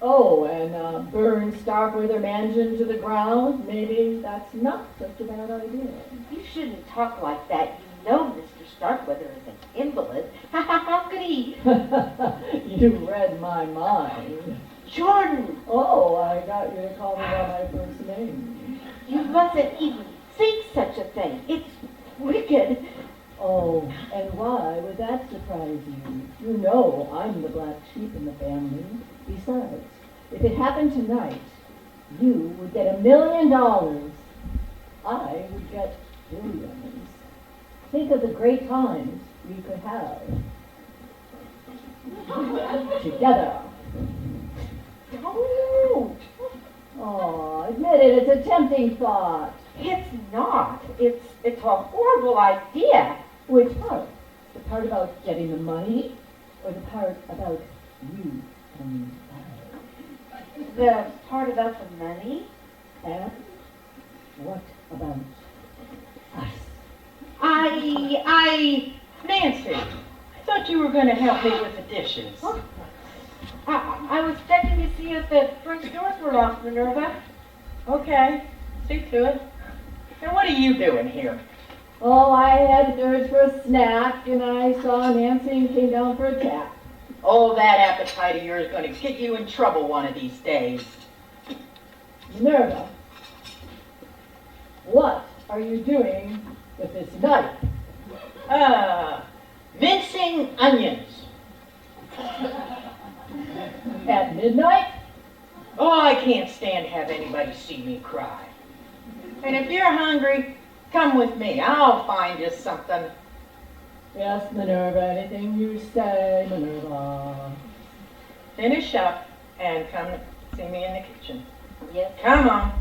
Oh, and burn Starkweather Mansion to the ground? Maybe that's not such a bad idea. You shouldn't talk like that. You know Mr. Starkweather is an invalid. How could he? You read my mind. Jordan! Oh, I got you to call me by my first name. You mustn't even think such a thing. It's wicked. Oh, and why would that surprise you? You know I'm the black sheep in the family. Besides, if it happened tonight, you would get $1 million. I would get billions. Think of the great times we could have together. Don't. Oh, admit it, it's a tempting thought. It's not. It's a horrible idea. Which part? The part about getting the money, or the part about you coming back? The part about the money? And what about us? Nancy, I thought you were going to help me with the dishes. I was checking to see if the front doors were locked, Minerva. Okay, see to it. And what are you doing here? Oh, I had an urge for a snack, and I saw Nancy and came down for a chat. Oh, that appetite of yours is going to get you in trouble one of these days. Minerva, what are you doing with this knife? Mincing onions. At midnight? Oh, I can't stand to have anybody see me cry. And if you're hungry, come with me. I'll find you something. Yes, Minerva, anything you say, Minerva. Finish up and come see me in the kitchen. Yes. Come on.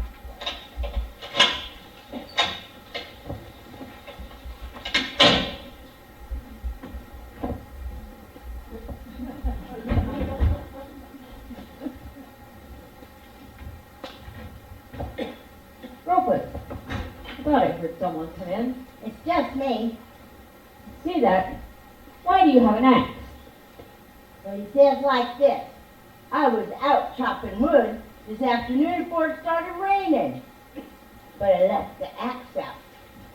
Rufus, I thought I heard someone come in. It's just me. See that? Why do you have an axe? But he says like this. I was out chopping wood this afternoon before it started raining. But I left the axe out.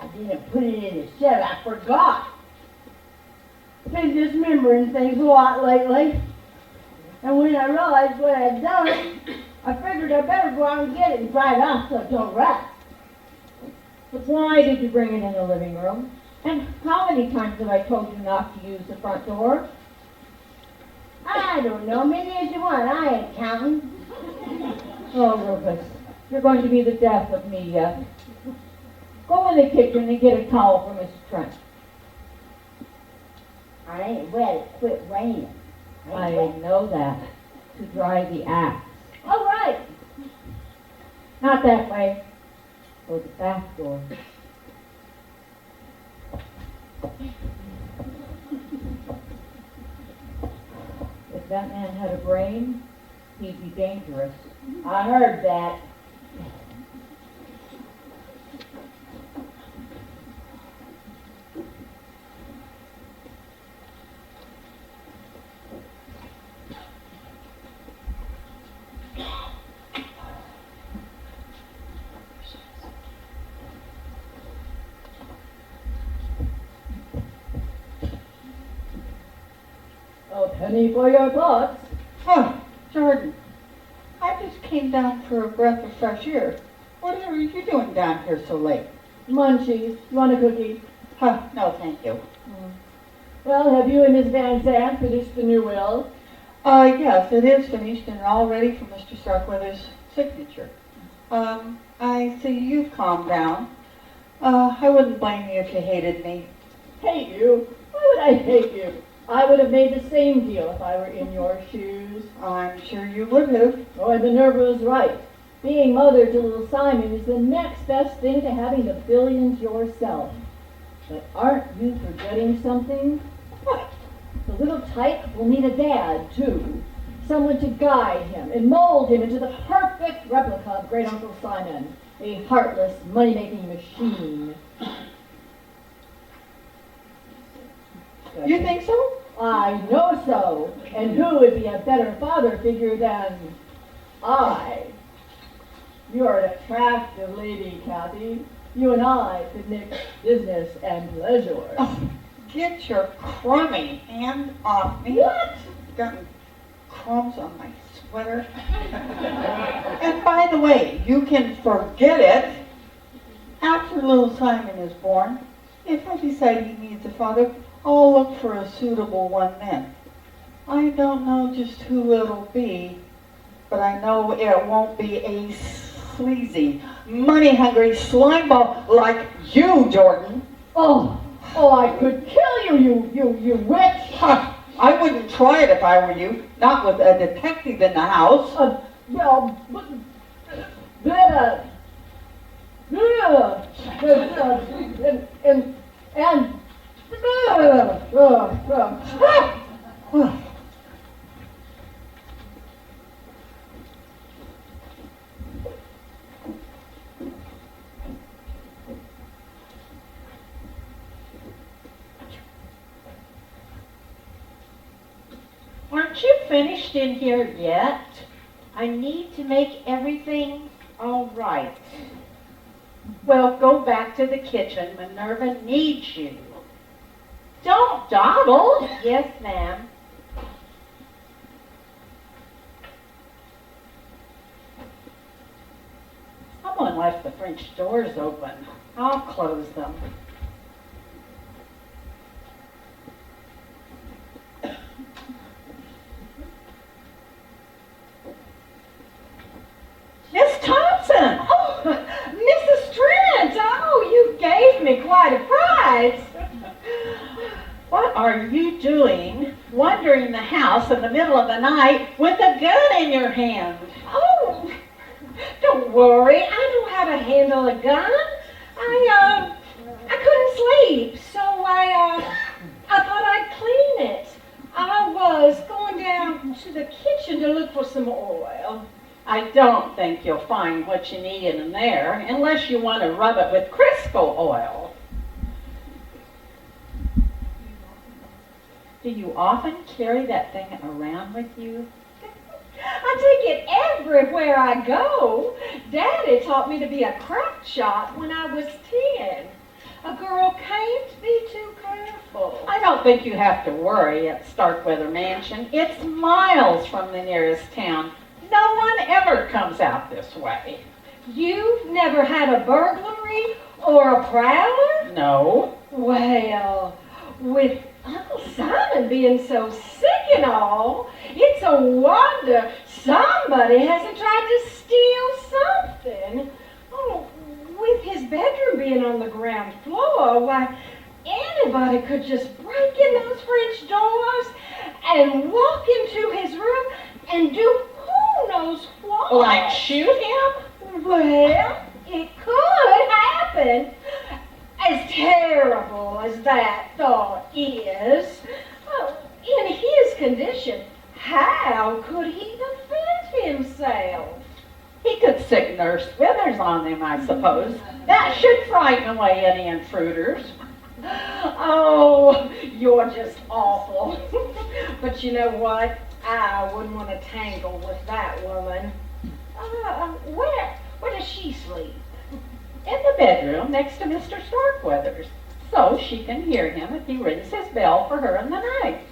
I didn't put it in the shed. I forgot. Been dismembering things a lot lately. And when I realized what I'd done, I figured I better go out and get it and dry it off so it don't rust. But why did you bring it in the living room? And how many times have I told you not to use the front door? I don't know, many as you want. I ain't counting. Oh, Rufus, you're going to be the death of me yet. Go in the kitchen and get a towel for Mr. Trent. I ain't wet. It quit raining. I know that. To dry the axe. All right. Not that way. Go the back door. If that man had a brain, he'd be dangerous. I heard that. A penny for your thoughts. Oh, Jordan, I just came down for a breath of fresh air. What are you doing down here so late? Munchies. You want a cookie? Huh, no, thank you. Well, have you and Miss Van Zandt finished the new will? Yes, it is finished and all ready for Mr. Starkweather's signature. I see you've calmed down. I wouldn't blame you if you hated me. Hate you? Why would I hate you? I would have made the same deal if I were in your shoes. I'm sure you would have. Oh, and Minerva was right. Being mother to little Simon is the next best thing to having the billions yourself. But aren't you forgetting something? What? The little tyke will need a dad, too. Someone to guide him and mold him into the perfect replica of Great Uncle Simon. A heartless, money-making machine. You think so? I know so. And who would be a better father figure than I? You're an attractive lady, Kathy. You and I could mix business and pleasure. Oh, get your crummy hand off me. What? Gotten crumbs on my sweater. And by the way, you can forget it. After little Simon is born, if I decide he needs a father, I'll look for a suitable one then. I don't know just who it'll be, but I know it won't be a sleazy, money-hungry slimeball like you, Jordan. Oh, I could kill you witch. Huh, I wouldn't try it if I were you, not with a detective in the house. Aren't you finished in here yet? I need to make everything all right. Well, go back to the kitchen. Minerva needs you. Don't dawdle. Yes, ma'am. Someone left the French doors open. I'll close them. Miss Thompson! Oh, Mrs. Trent! Oh, you gave me quite a prize. Why, What are you doing wandering the house in the middle of the night with a gun in your hand? Oh, don't worry. I know how to handle a gun. I couldn't sleep, so I thought I'd clean it. I was going down to the kitchen to look for some oil. I don't think you'll find what you need in there unless you want to rub it with Crisco oil. Do you often carry that thing around with you? I take it everywhere I go. Daddy taught me to be a crack shot when I was 10. A girl can't be too careful. I don't think you have to worry at Starkweather Mansion. It's miles from the nearest town. No one ever comes out this way. You've never had a burglary or a prowler? No. Well, with Uncle Simon being so sick and all, it's a wonder somebody hasn't tried to steal something. Oh, with his bedroom being on the ground floor, why, anybody could just break in those French doors and walk into his room and do who knows what. Like shoot him? Well, it could happen. As terrible as that thought is, in his condition, how could he defend himself? He could sick Nurse Withers on him, I suppose. That should frighten away any intruders. Oh, you're just awful. But you know what? I wouldn't want to tangle with that woman. Where does she sleep? In the bedroom next to Mr. Starkweather's, so she can hear him if he rings his bell for her in the night.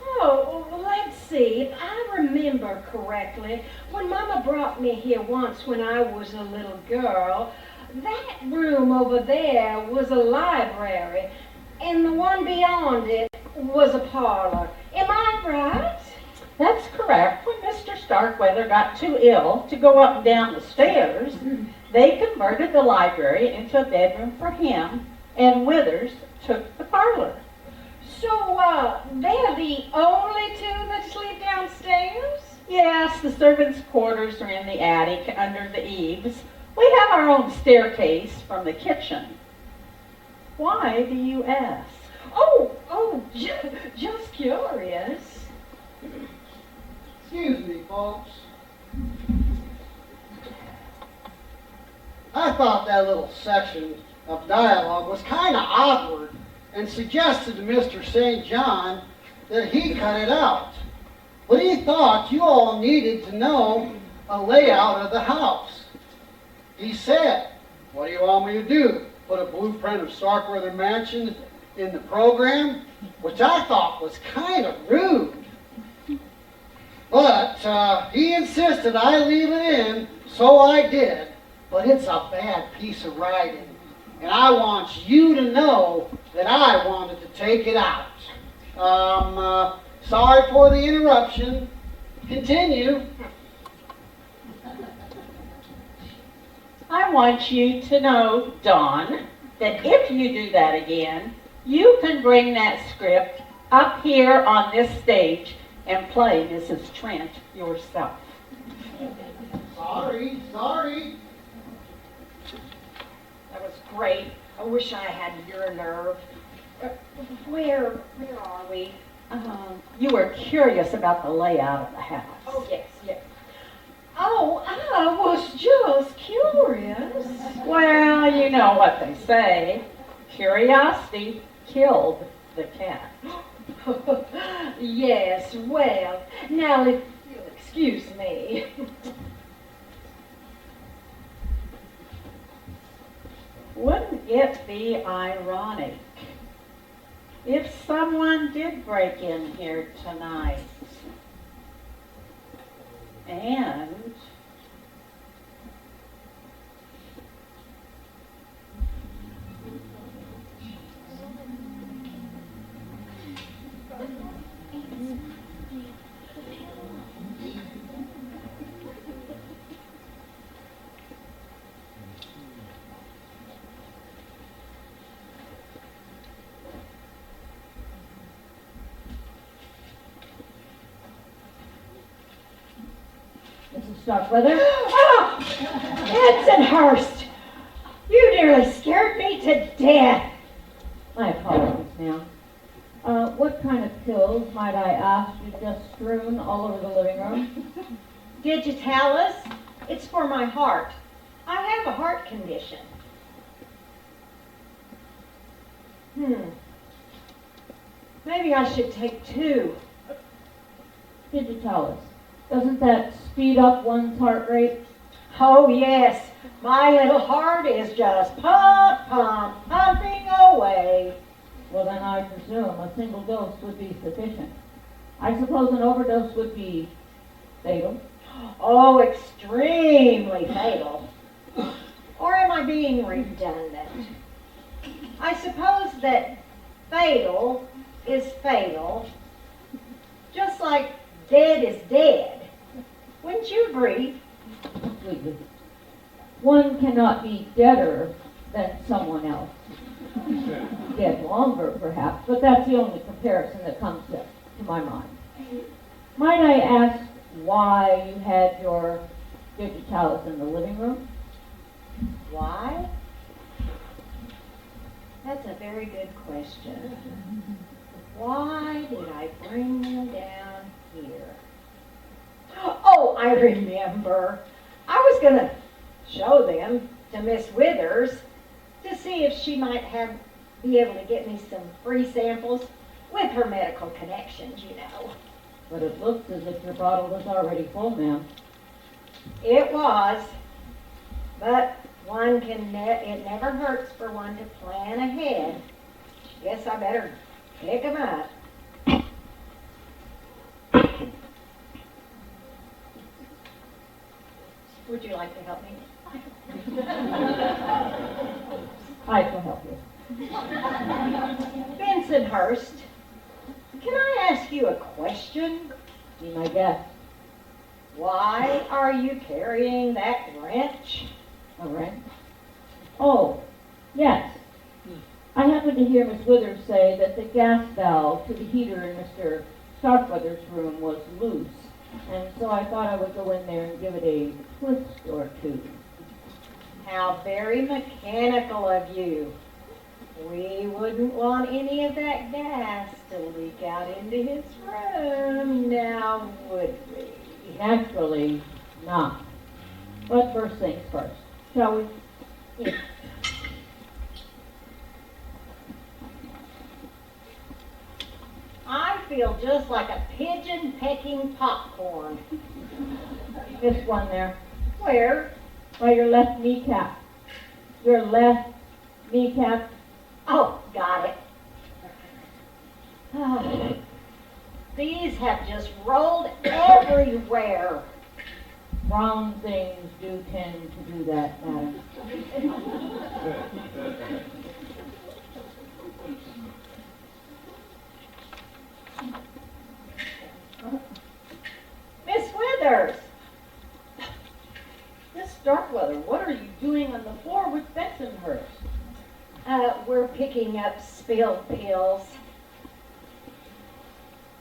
Oh, let's see. If I remember correctly, when Mama brought me here once when I was a little girl, that room over there was a library, and the one beyond it was a parlor. Am I right? That's correct. When Mr. Starkweather got too ill to go up and down the stairs, they converted the library into a bedroom for him, and Withers took the parlor. So, they're the only two that sleep downstairs? Yes, the servants' quarters are in the attic under the eaves. We have our own staircase from the kitchen. Why do you ask? Just curious. Excuse me, folks. I thought that little section of dialogue was kind of awkward and suggested to Mr. St. John that he cut it out. But he thought you all needed to know a layout of the house. He said, "What do you want me to do? Put a blueprint of Starkweather Mansion in the program?" Which I thought was kind of rude. But he insisted I leave it in, so I did. But it's a bad piece of writing, and I want you to know that I wanted to take it out. Sorry for the interruption. Continue. I want you to know, Dawn, that if you do that again, you can bring that script up here on this stage and play Mrs. Trent yourself. Sorry. That was great. I wish I had your nerve. Where are we? You were curious about the layout of the house. Oh, yes. Oh, I was just curious. Well, you know what they say. Curiosity killed the cat. Yes, well, now if you'll excuse me. Wouldn't it be ironic if someone did break in here tonight and Starkweather. Oh, Bensonhurst! You nearly scared me to death. My apologies, ma'am. What kind of pills, might I ask, you just strewn all over the living room? Digitalis? It's for my heart. I have a heart condition. Maybe I should take 2. Digitalis. Doesn't that speed up one's heart rate? Oh, yes. My little heart is just pump, pump, pumping away. Well, then I presume a single dose would be sufficient. I suppose an overdose would be fatal. Oh, extremely fatal. Or am I being redundant? I suppose that fatal is fatal, just like dead is dead. Wouldn't you agree? Completely. One cannot be deader than someone else. Dead longer, perhaps, but that's the only comparison that comes to my mind. Might I ask why you had your digitalis in the living room? Why? That's a very good question. Why did I bring them down here? Oh, I remember. I was going to show them to Miss Withers to see if she might be able to get me some free samples with her medical connections, you know. But it looks as if your bottle was already full, ma'am. It was, but it never hurts for one to plan ahead. Guess I better pick 'em up. Would you like to help me? I shall help you. Bensonhurst, can I ask you a question? Be my guest. Why are you carrying that wrench? A wrench? Oh, yes. I happened to hear Miss Withers say that the gas valve to the heater in Mr. Starkweather's room was loose, and so I thought I would go in there and give it a twist or two. How very mechanical of you. We wouldn't want any of that gas to leak out into his room, now would we? Naturally not. But first things first, shall we? Yes. I feel just like a pigeon pecking popcorn. This one there, Where? by your left kneecap. Your left kneecap. Oh, got it. These have just rolled everywhere. Brown things do tend to do that, madam. Miss Withers! Miss Starkweather, what are you doing on the floor with Bensonhurst? We're picking up spilled pills.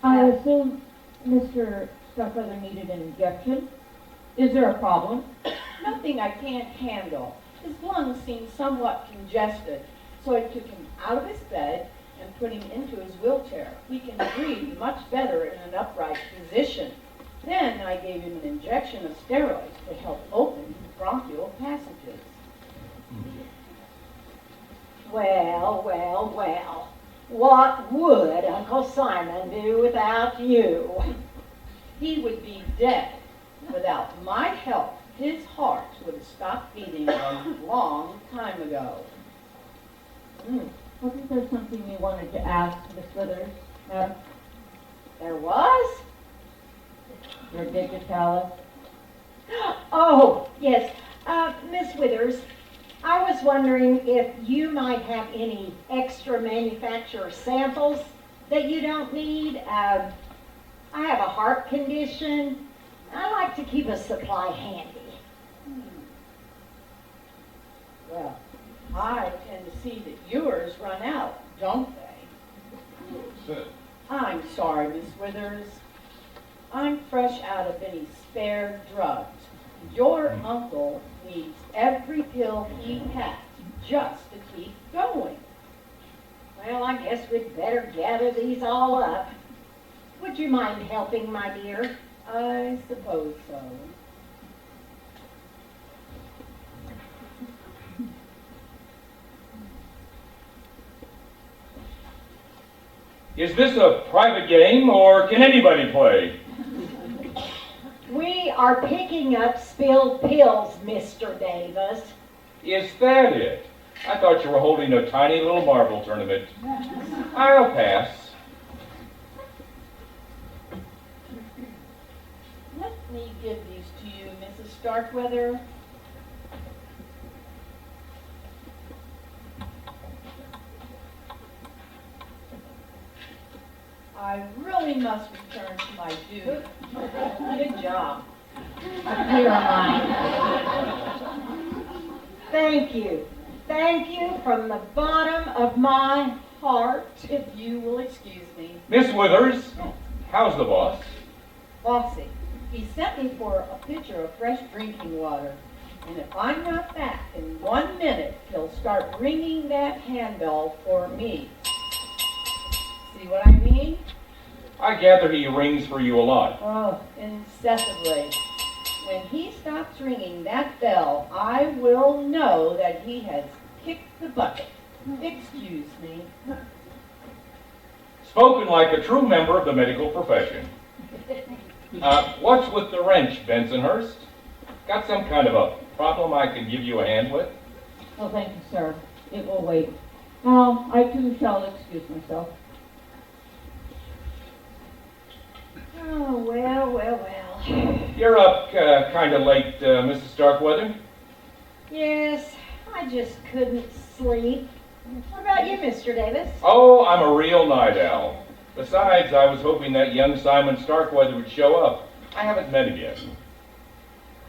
I assume Mr. Starkweather needed an injection. Is there a problem? Nothing I can't handle. His lungs seem somewhat congested, so I took him out of his bed and put him into his wheelchair. He can breathe much better in an upright position. Then I gave him an injection of steroids to help open his bronchial passages. Well, well, well. What would Uncle Simon do without you? He would be dead. Without my help, his heart would have stopped beating a long time ago. Wasn't there something you wanted to ask, Miss Withers, madam? There was? Your digitalis? Oh, yes. Miss Withers, I was wondering if you might have any extra manufacturer samples that you don't need. I have a heart condition. I like to keep a supply handy. Well, I tend to see that yours run out, don't they? I'm sorry, Miss Withers. I'm fresh out of any spare drugs. Your uncle needs every pill he has just to keep going. Well, I guess we'd better gather these all up. Would you mind helping, my dear? I suppose so. Is this a private game, or can anybody play? We are picking up spilled pills, Mr. Davis. Is that it? I thought you were holding a tiny little marble tournament. I'll pass. Let me give these to you, Mrs. Starkweather. I really must return to my duty. Good job. Here am I. Thank you. Thank you from the bottom of my heart. If you will excuse me. Miss Withers, how's the boss? Bossy, he sent me for a pitcher of fresh drinking water. And if I'm not back in 1 minute, he'll start ringing that handbell for me. See what I mean? I gather he rings for you a lot. Oh, incessantly. When he stops ringing that bell, I will know that he has kicked the bucket. Excuse me. Spoken like a true member of the medical profession. What's with the wrench, Bensonhurst? Got some kind of a problem I can give you a hand with? Oh, thank you, sir. It will wait. Now, I too shall excuse myself. Oh, well, well, well. You're up kind of late, Mrs. Starkweather. Yes, I just couldn't sleep. What about you, Mr. Davis? Oh, I'm a real night owl. Besides, I was hoping that young Simon Starkweather would show up. I haven't met him yet.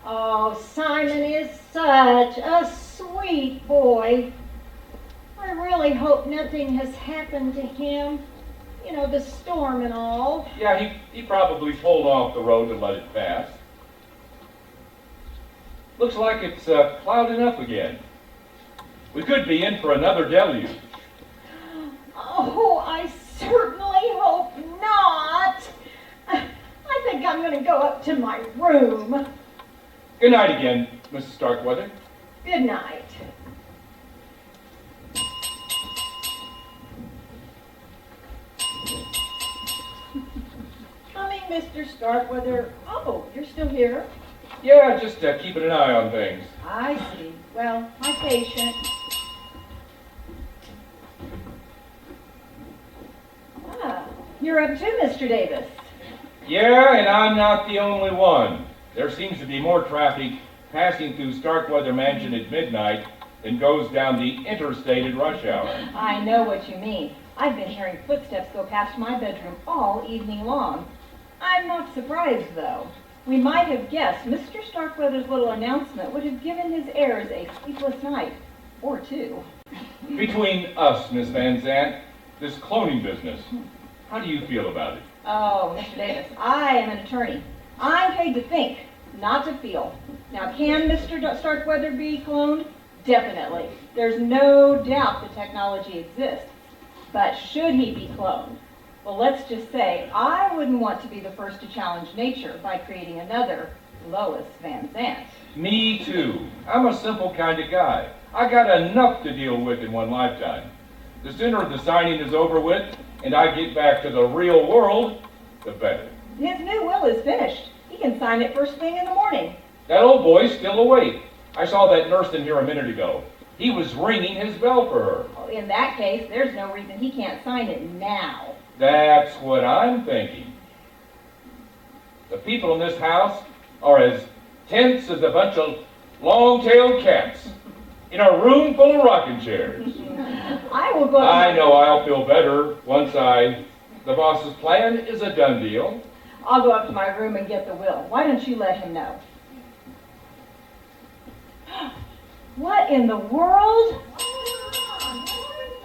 Oh, Simon is such a sweet boy. I really hope nothing has happened to him. You know, the storm and all. Yeah, he probably pulled off the road to let it pass. Looks like it's clouding up again. We could be in for another deluge. Oh, I certainly hope not. I think I'm going to go up to my room. Good night again, Mrs. Starkweather. Good night. Coming, Mr. Starkweather. Oh, you're still here? Yeah, just keeping an eye on things. I see. Well, my patient. Ah, you're up too, Mr. Davis. Yeah, and I'm not the only one. There seems to be more traffic passing through Starkweather Mansion at midnight than goes down the interstate at rush hour. I know what you mean. I've been hearing footsteps go past my bedroom all evening long. I'm not surprised, though. We might have guessed Mr. Starkweather's little announcement would have given his heirs a sleepless night, or two. Between us, Miss Van Zandt, this cloning business, how do you feel about it? Oh, Mr. Davis, I am an attorney. I'm paid to think, not to feel. Now, can Mr. Starkweather be cloned? Definitely. There's no doubt the technology exists. But should he be cloned? Well, let's just say I wouldn't want to be the first to challenge nature by creating another Lois van Zandt. Me too. I'm a simple kind of guy. I got enough to deal with in one lifetime. The sooner the signing is over with and I get back to the real world, the better. His new will is finished. He can sign it first thing in the morning. That old boy's still awake. I saw that nurse in here a minute ago. He was ringing his bell for her. Well, in that case, there's no reason he can't sign it now. That's what I'm thinking. The people in this house are as tense as a bunch of long-tailed cats in a room full of rocking chairs. I will go. I know I'll feel better once the boss's plan is a done deal. I'll go up to my room and get the will. Why don't you let him know? What in the world?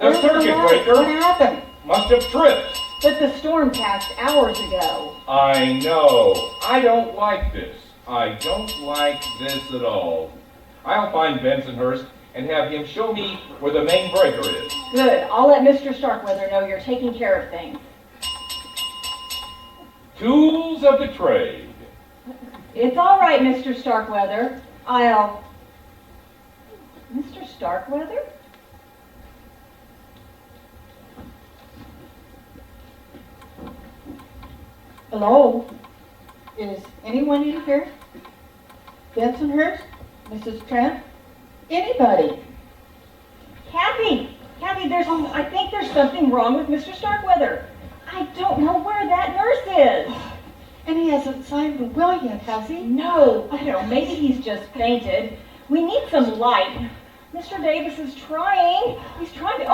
The circuit What breaker happened? must have tripped. But the storm passed hours ago. I know. I don't like this. I don't like this at all. I'll find Bensonhurst and have him show me where the main breaker is. Good. I'll let Mr. Starkweather know you're taking care of things. Tools of the trade. It's all right, Mr. Starkweather. Mr. Starkweather? Hello? Is anyone in here? Bensonhurst? Mrs. Trent? Anybody? Kathy, I think there's something wrong with Mr. Starkweather. I don't know where that nurse is. And he hasn't signed the will yet, has he? No, I don't know, maybe he's just fainted. We need some light. Mr. Davis is trying. He's trying to,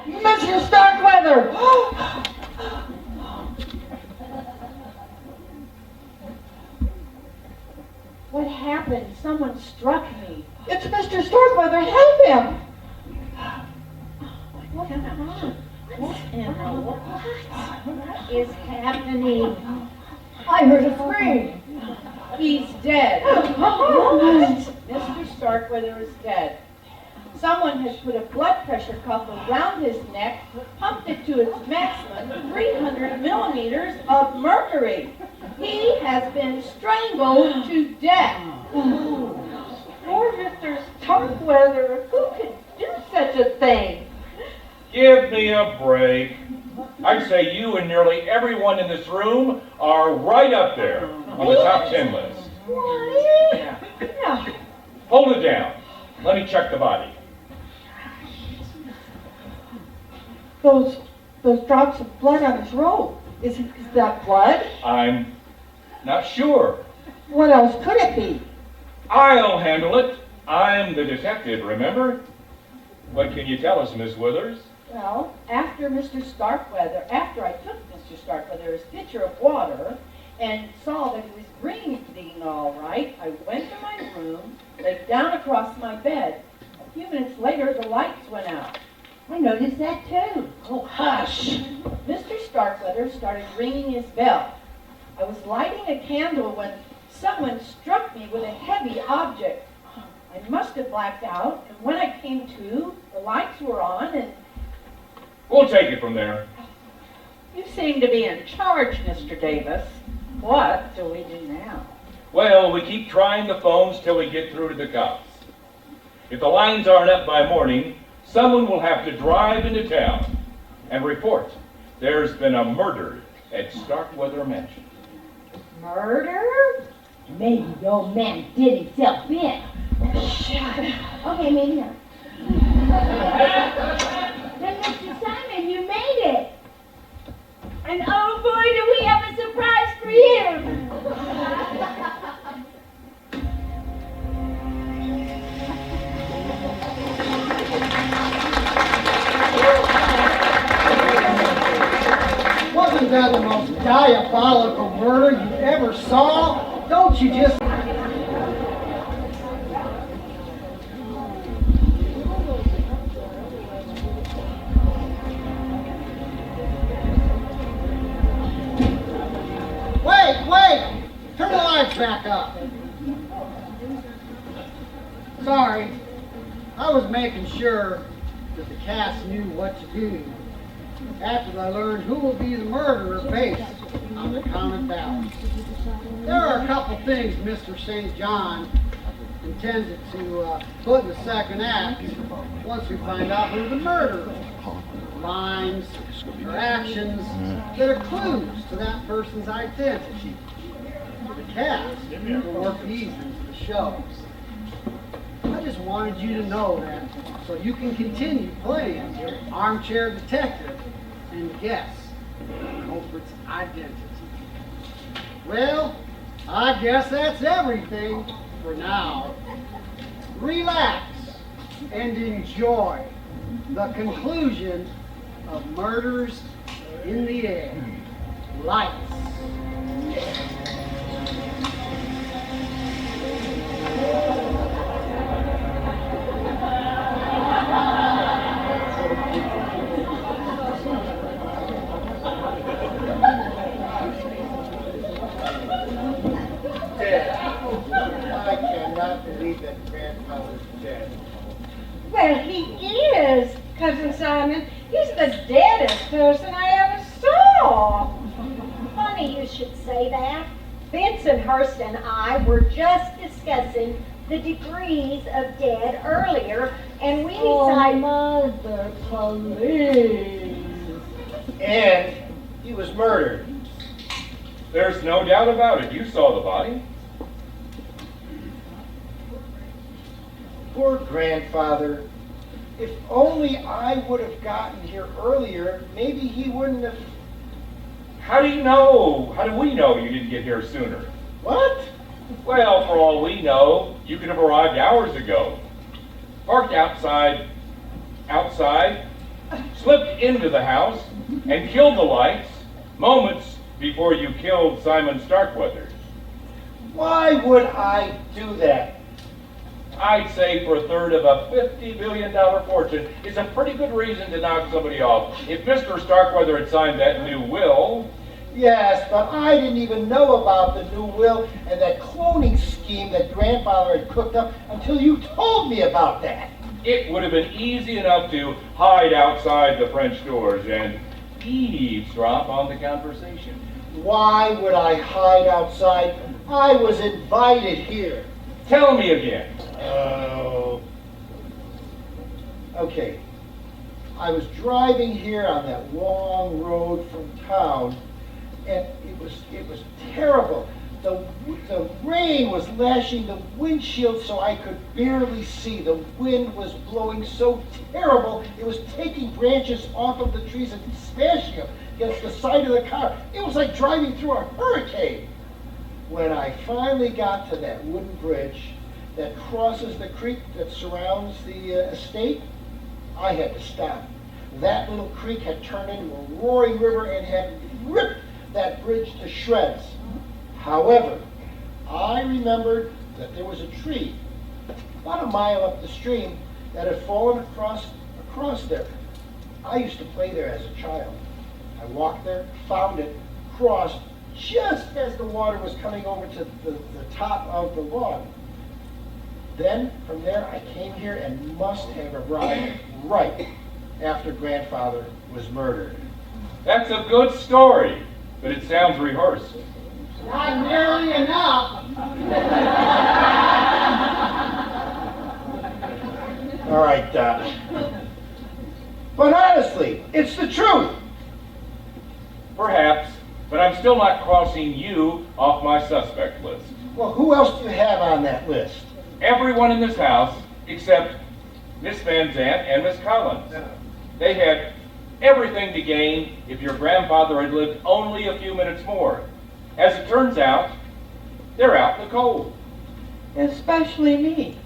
Mr. Starkweather! What happened? Someone struck me. It's Mr. Starkweather, help him! What is happening? I heard a scream. He's dead. Mr. Starkweather is dead. Someone has put a blood pressure cuff around his neck, pumped it to its maximum, 300 millimeters of mercury. He has been strangled to death. Poor Mr. Starkweather. Who could do such a thing? Give me a break. I'd say you and nearly everyone in this room are right up there on the top 10 list. What? Hold it down. Let me check the body. Those drops of blood on his robe. Is that blood? I'm not sure. What else could it be? I'll handle it. I'm the detective, remember? What can you tell us, Miss Withers? Well, after I took Mr. Starkweather's pitcher of water and saw that he was breathing all right, I went to my room, laid down across my bed. A few minutes later, the lights went out. I noticed that too. Oh, hush! Mr. Starkweather started ringing his bell. I was lighting a candle when someone struck me with a heavy object. I must have blacked out, and when I came to, the lights were on, and We'll take it from there. You seem to be in charge, Mr. Davis. What do we do now? Well, we keep trying the phones till we get through to the cops. If the lines aren't up by morning, someone will have to drive into town and report there's been a murder at Starkweather Mansion. Murder? Maybe the old man did himself in. Shut up. Okay, maybe not. Then, Mr. Simon, you made it. And oh boy, do we have a surprise for you. Wasn't that the most diabolical murder you ever saw? Don't you just... Wait! Turn the lights back up. Sorry, I was making sure that the cast knew what to do after I learned who will be the murderer based on the counted ballots. There are a couple things Mr. St. John intended to put in the second act once we find out who the murderer is. Lines or actions that are clues to that person's identity. The cast will work these into the show. I just wanted you to know that so you can continue playing your armchair detective and guess the culprit's identity. Well, I guess that's everything for now. Relax and enjoy the conclusion of Murders in the Air. Lights. Well, he is, Cousin Simon. He's the deadest person I ever saw. Funny you should say that. Vincent Hurst and I were just discussing the degrees of dead earlier, and we decided... Mother, please. And he was murdered. There's no doubt about it. You saw the body. Poor grandfather. If only I would have gotten here earlier, maybe he wouldn't have... How do you know? How do we know you didn't get here sooner? What? Well, for all we know, you could have arrived hours ago. Parked outside, slipped into the house, and killed the lights moments before you killed Simon Starkweather. Why would I do that? I'd say for a third of a $50 billion fortune is a pretty good reason to knock somebody off. If Mr. Starkweather had signed that new will... Yes, but I didn't even know about the new will and that cloning scheme that grandfather had cooked up until you told me about that. It would have been easy enough to hide outside the French doors and eavesdrop on the conversation. Why would I hide outside? I was invited here. Tell me again. Oh. Okay. I was driving here on that long road from town, and it was terrible. The rain was lashing the windshield so I could barely see. The wind was blowing so terrible, it was taking branches off of the trees and smashing them against the side of the car. It was like driving through a hurricane. When I finally got to that wooden bridge that crosses the creek that surrounds the estate, I had to stop. That little creek had turned into a roaring river and had ripped that bridge to shreds. However, I remembered that there was a tree about a mile up the stream that had fallen across there. I used to play there as a child. I walked there, found it, crossed just as the water was coming over to the top of the log. Then, from there, I came here and must have arrived right after grandfather was murdered. That's a good story, but it sounds rehearsed. Not nearly enough. All right, but honestly, it's the truth. Perhaps, but I'm still not crossing you off my suspect list. Well, who else do you have on that list? Everyone in this house except Miss Van Zandt and Miss Collins. They had everything to gain if your grandfather had lived only a few minutes more. As it turns out, they're out in the cold. Especially me.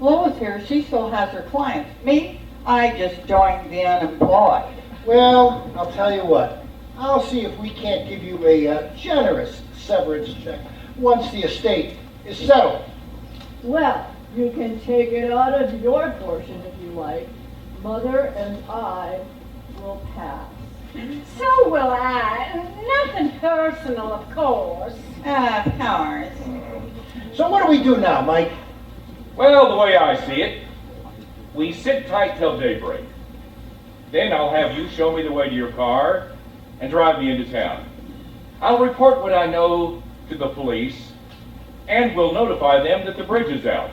Lois here, she still has her clients. Me, I just joined the unemployed. Well, I'll tell you what. I'll see if we can't give you a generous severance check once the estate is settled. Well, you can take it out of your portion if you like. Mother and I will pass. So will I. Nothing personal, of course. Of course. So what do we do now, Mike? Well, the way I see it, we sit tight till daybreak. Then I'll have you show me the way to your car and drive me into town. I'll report what I know to the police, and we'll notify them that the bridge is out.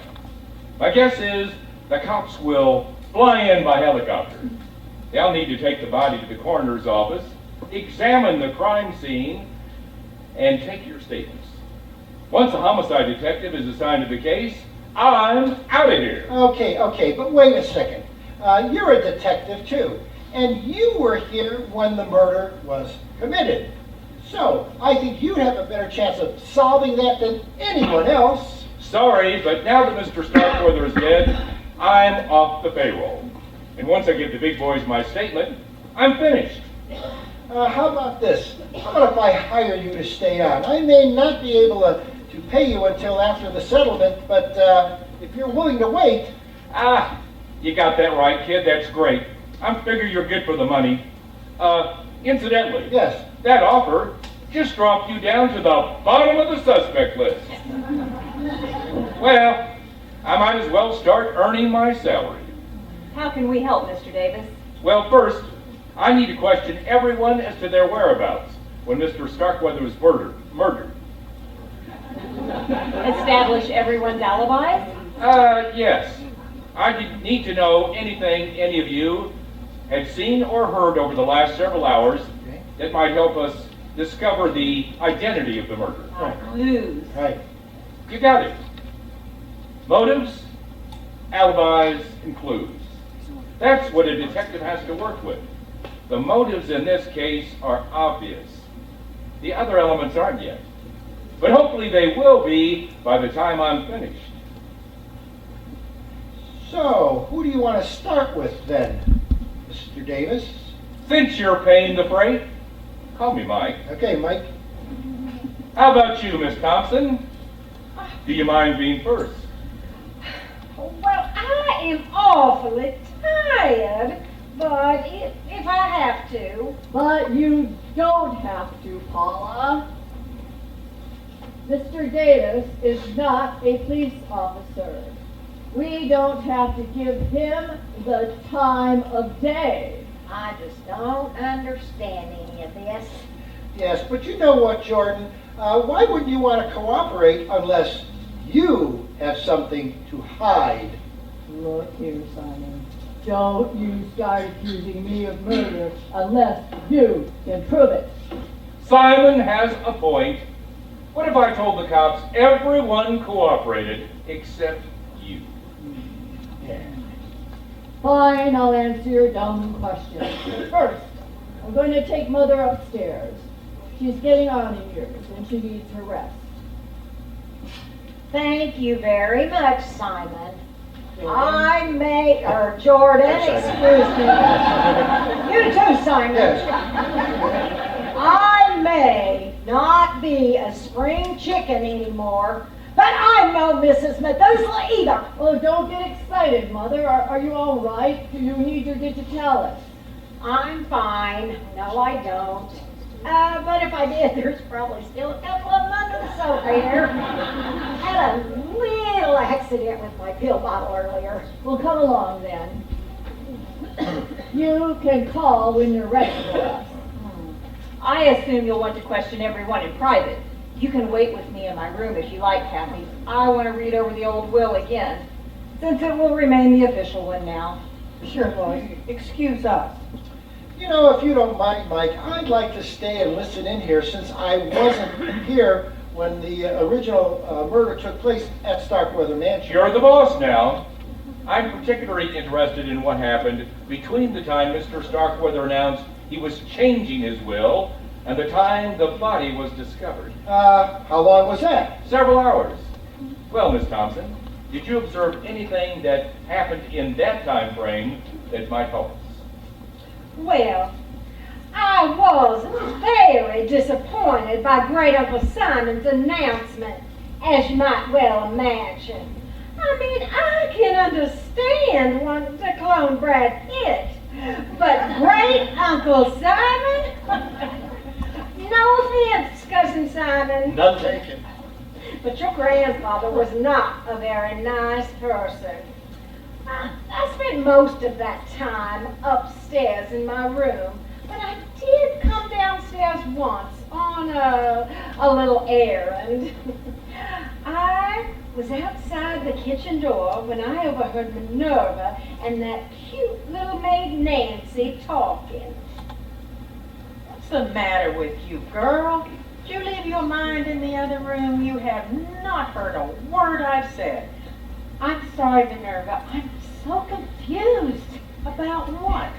My guess is the cops will fly in by helicopter. They'll need to take the body to the coroner's office, examine the crime scene, and take your statements. Once a homicide detective is assigned to the case, I'm out of here. Okay, but wait a second. You're a detective too, and you were here when the murder was committed. So, I think you'd have a better chance of solving that than anyone else. Sorry, but now that Mr. Starkweather is dead, I'm off the payroll. And once I give the big boys my statement, I'm finished. How about this? How about if I hire you to stay on? I may not be able to pay you until after the settlement, but if you're willing to wait... You got that right, kid. That's great. I figure you're good for the money. Incidentally, Yes. that offer just dropped you down to the bottom of the suspect list. Well, I might as well start earning my salary. How can we help, Mr. Davis? Well, first, I need to question everyone as to their whereabouts when Mr. Starkweather was murdered. Establish everyone's alibis? Yes. I need to know anything any of you had seen or heard over the last several hours that might help us discover the identity of the murderer. Clues. Right. You got it. Motives, alibis, and clues. That's what a detective has to work with. The motives in this case are obvious. The other elements aren't yet. But hopefully they will be by the time I'm finished. So, who do you want to start with then, Mr. Davis? Since you're paying the freight, call me Mike. Okay, Mike. How about you, Miss Thompson? Do you mind being first? Well, I am awfully tired, but if I have to. But you don't have to, Paula. Mr. Davis is not a police officer. We don't have to give him the time of day. I just don't understand any of this. Yes, but you know what, Jordan? Why wouldn't you want to cooperate unless you have something to hide? Look here, Simon. Don't you start accusing me of murder unless you can prove it. Simon has a point. What if I told the cops everyone cooperated except you? Fine, I'll answer your dumb question. First, I'm going to take Mother upstairs. She's getting on in years and she needs her rest. Thank you very much, Simon. I may, or Jordan, excuse me. You too, Simon. Yes. I may not be a spring chicken anymore, but I'm no Mrs. Methuselah either. Oh, don't get excited, Mother. Are you all right? Do you need your digitalis? I'm fine. No, I don't. But if I did, there's probably still a couple of them under the sofa here. Had a little accident with my pill bottle earlier. Well, come along then. You can call when you're ready for us. I assume you'll want to question everyone in private. You can wait with me in my room if you like, Kathy. I want to read over the old will again, since it will remain the official one now. Sure, Lois. Excuse us. You know, if you don't mind, Mike, I'd like to stay and listen in here since I wasn't here when the original murder took place at Starkweather Mansion. You're the boss now. I'm particularly interested in what happened between the time Mr. Starkweather announced he was changing his will and the time the body was discovered. How long was that? Several hours. Well, Miss Thompson, did you observe anything that happened in that time frame that might help us? Well, I was very disappointed by Great Uncle Simon's announcement, as you might well imagine. I mean, I can understand wanting to clone Brad Pitt, but Great Uncle Simon? No offense, Cousin Simon. None taken. But your grandfather was not a very nice person. I spent most of that time upstairs in my room, but I did come downstairs once on a little errand. I was outside the kitchen door when I overheard Minerva and that cute little maid Nancy talking. What's the matter with you, girl? Did you leave your mind in the other room? You have not heard a word I've said. I'm sorry, Minerva. I'm so confused. About what?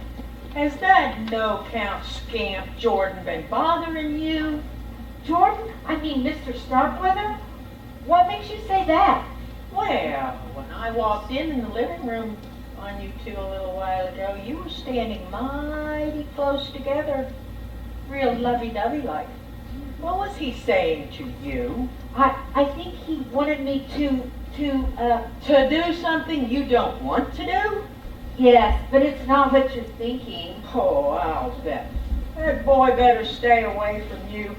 Has that no-count scamp Jordan been bothering you? Jordan? I mean, Mr. Starkweather? What makes you say that? Well, when I walked in the living room on you two a little while ago, you were standing mighty close together, real lovey-dovey like. What was he saying to you? I think he wanted me to do something you don't want to do? Yes, but it's not what you're thinking. Oh, I'll bet. That boy better stay away from you.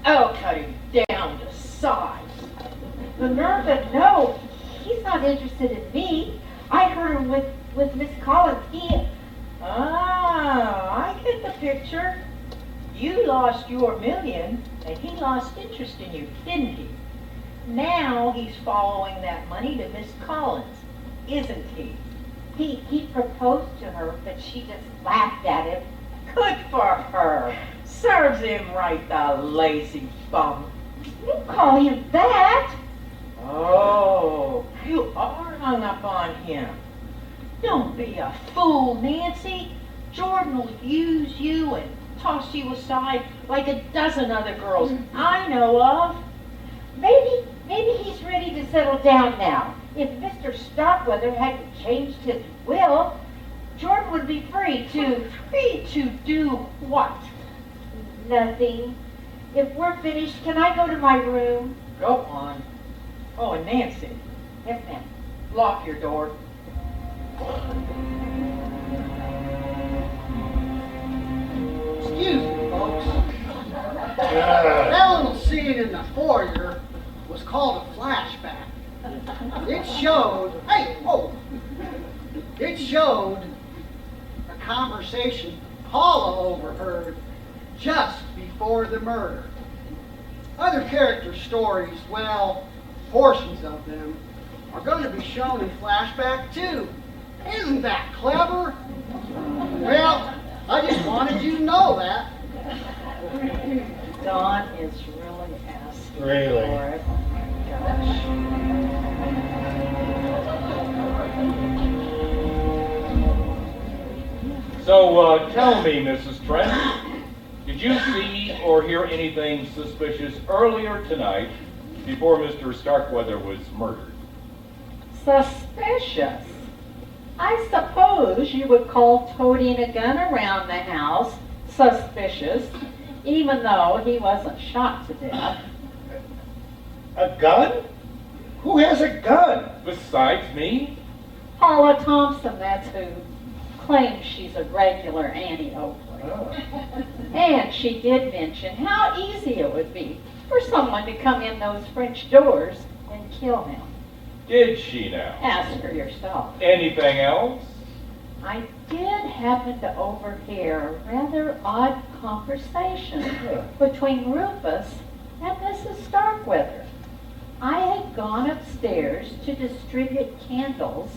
I'll cut him down to size. Minerva, no. He's not interested in me. I heard him with Miss Collins You lost your million, and he lost interest in you, didn't he? Now he's following that money to Miss Collins, isn't he? He proposed to her, but she just laughed at him. Good for her. Serves him right, the lazy bum. You call him that? Oh, you are hung up on him. Don't be a fool, Nancy. Jordan will use you and toss you aside like a dozen other girls I know of. Maybe he's ready to settle down now. If Mr. Starkweather hadn't changed his will, Jordan would be free to... Free to do what? Nothing. If we're finished, can I go to my room? Go on. Oh, and Nancy, Yes, ma'am. lock your door. Excuse me, folks. That little scene in the foyer was called a flashback. It showed, hey, whoa! It showed a conversation Paula overheard just before the murder. Other character stories, well, portions of them, are going to be shown in flashback too. Isn't that clever? Well, I just wanted you to know that. Don is really asking Really? for it. Oh my gosh. So tell me, Mrs. Trent, did you see or hear anything suspicious earlier tonight before Mr. Starkweather was murdered? Suspicious. I suppose you would call toting a gun around the house suspicious, even though he wasn't shot to death. A gun? Who has a gun? Besides me? Paula Thompson, that's who, claims she's a regular Annie Oakley. Oh. And she did mention how easy it would be for someone to come in those French doors and kill him. Did she now? Ask her yourself. Anything else? I did happen to overhear a rather odd conversation between Rufus and Mrs. Starkweather. I had gone upstairs to distribute candles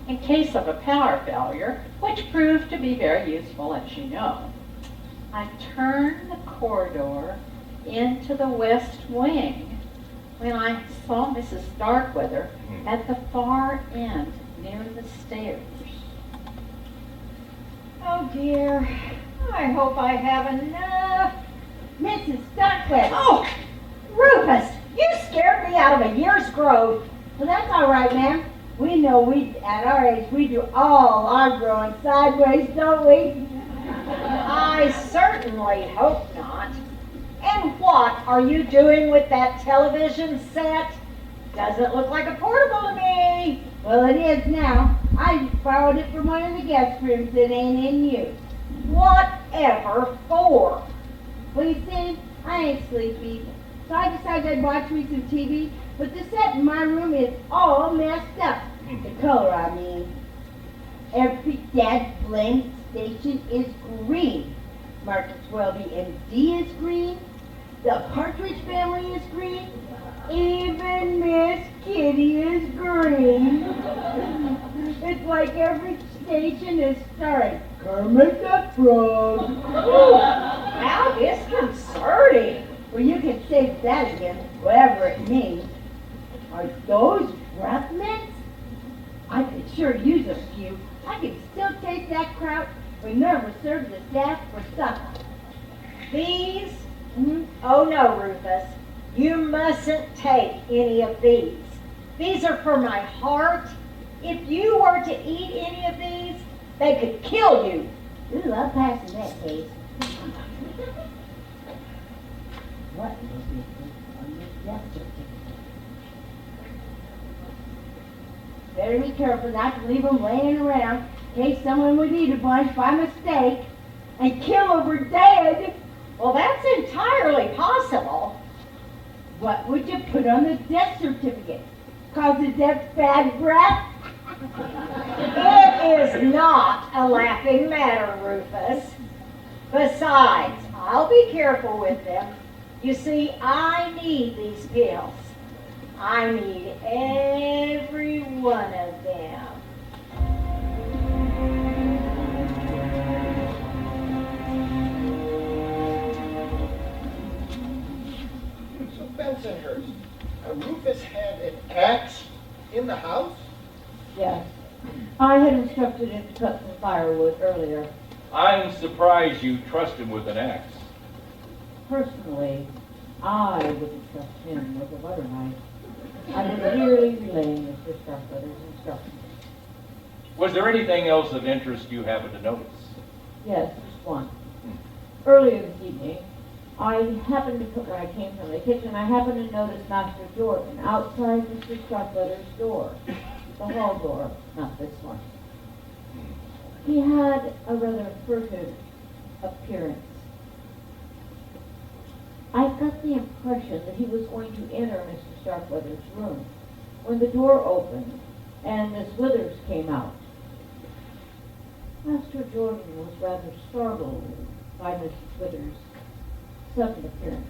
in case of a power failure, which proved to be very useful, as you know. I turned the corridor into the west wing when I saw Mrs. Starkweather at the far end near the stairs. Oh dear. I hope I have enough. Mrs. Starkweather. Oh, Rufus, you scared me out of a year's growth. Well, that's all right, ma'am. We know at our age, we do all our growing sideways, don't we? I certainly hope not. And what are you doing with that television set? Doesn't look like a portable to me. Well, it is now. I borrowed it from one of the guest rooms that ain't in use. Whatever for? Well, you see, I ain't sleepy. So I decided I'd watch me some TV, but the set in my room is all messed up. The color, I mean. Every dead blank station is green. Marcus Welby MD is green. The Partridge Family is green. Even Miss Kitty is green. It's like every station is starring Kermit the Frog. How disconcerting. Well, you can say that again, whatever it means. Are those breath mints? I could sure use a few. I can still taste that kraut when Nerva serves the staff for supper. These? Oh no, Rufus. You mustn't take any of these. These are for my heart. If you were to eat any of these, they could kill you. Ooh, I'll pass in that case. What will be on this death certificate? Better be careful not to leave them laying around in case someone would eat a bunch by mistake and kill over dead. Well, that's entirely possible. What would you put on the death certificate? Cause of death bad breath? It is not a laughing matter, Rufus. Besides, I'll be careful with them. You see, I need these pills. I need every one of them. So Bensonhurst, Rufus had an axe in the house? Yes. I had instructed him to cut some firewood earlier. I'm surprised you trust him with an axe. Personally, I wouldn't trust him with a butter knife. I was merely relaying Mr. Starkweather's instructions. Was there anything else of interest you happened to notice? Yes, just one. Earlier this evening, I happened to when I came from the kitchen, I happened to notice Master Jordan outside Mr. Starkweather's door. The hall door, not this one. He had a rather furtive appearance. I got the impression that he was going to enter Mr. Starkweather's room when the door opened and Miss Withers came out. Master Jordan was rather startled by Miss Withers' sudden appearance.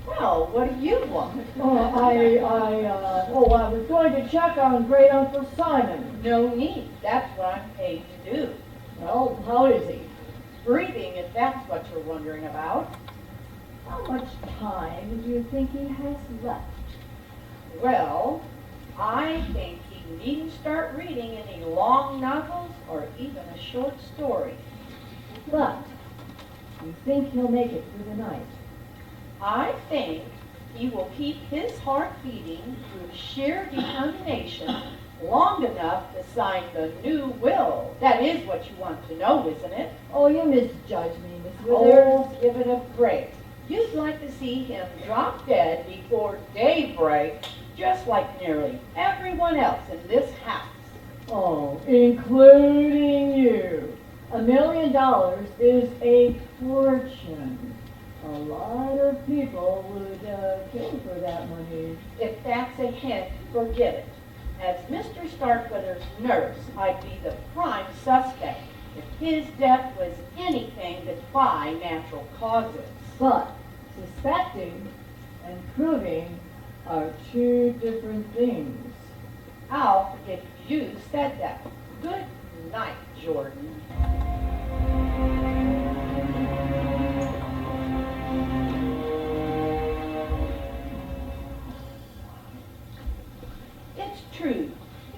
Well, what do you want? I was going to check on great Uncle Simon. No need. That's what I'm paid to do. Well, how is he? Breathing, if that's what you're wondering about. How much time do you think he has left? Well, I think he needn't start reading any long novels or even a short story. But you think he'll make it through the night? I think he will keep his heart beating through sheer determination long enough to sign the new will. That is what you want to know, isn't it? Oh, you misjudge me, Miss Withers. Oh, give it a break. You'd like to see him drop dead before daybreak, just like nearly everyone else in this house. Oh, including you. $1 million is a fortune. A lot of people would kill for that money. If that's a hint, forget it. As Mr. Starkweather's nurse, I'd be the prime suspect if his death was anything but by natural causes. But suspecting and proving are two different things. I'll forget you said that. Good night, Jordan. It's true.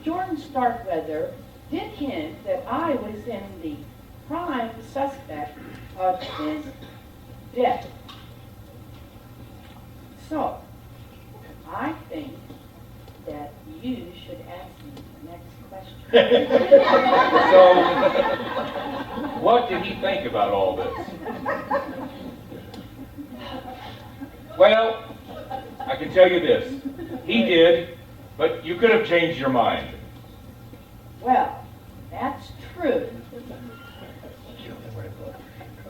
Jordan Starkweather did hint that I was in the prime suspect of his death. So, I think that you should ask me the next question. So, what did he think about all this? Well, I can tell you this. He did, but you could have changed your mind. Well, that's true.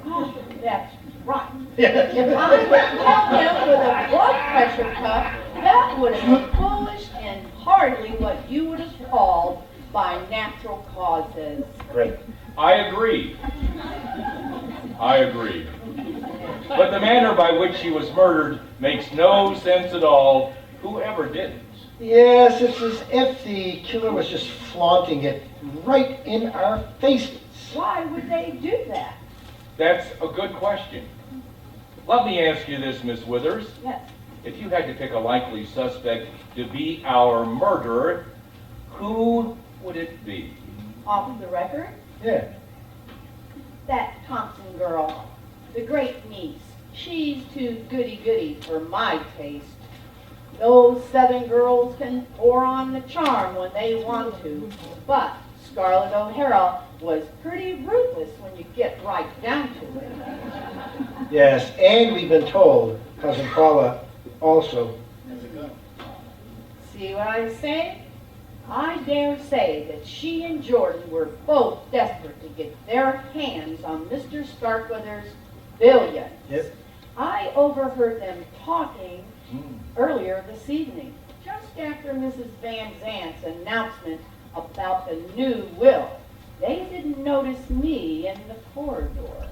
Oh, that's right. If I would tell him with a blood pressure cuff, that would have been foolish and hardly what you would have called by natural causes. Great. I agree. But the manner by which she was murdered makes no sense at all, whoever did it. Yes, it's as if the killer was just flaunting it right in our faces. Why would they do that? That's a good question. Let me ask you this, Miss Withers. Yes. If you had to pick a likely suspect to be our murderer, who would it be? Off the record, Yeah. that Thompson girl, the great niece. She's too goody-goody for my taste. Those Southern girls can pour on the charm when they want to, but Scarlett O'Hara was pretty ruthless when you get right down to it. Yes, and we've been told Cousin Paula also. See what I say? I dare say that she and Jordan were both desperate to get their hands on Mr. Starkweather's billions. Yep. I overheard them talking earlier this evening, just after Mrs. Van Zandt's announcement about the new will. They didn't notice me in the corridor.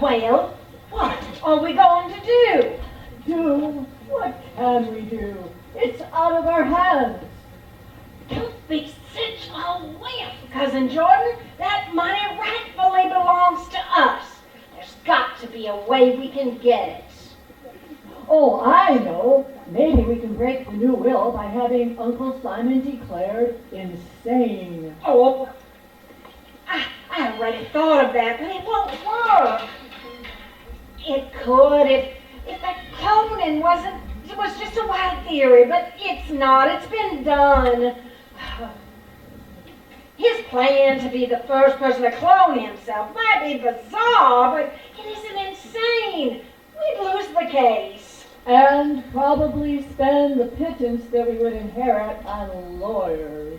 Well, what are we going to do? Do? What can we do? It's out of our hands. Don't be such a whiff, Cousin Jordan. That money rightfully belongs to us. There's got to be a way we can get it. Oh, I know. Maybe we can break the new will by having Uncle Simon declared insane. Oh, I already thought of that, but it won't work. It could if that cloning was just a wild theory, but it's not. It's been done. His plan to be the first person to clone himself might be bizarre, but it isn't insane. We'd lose the case. And probably spend the pittance that we would inherit on lawyers.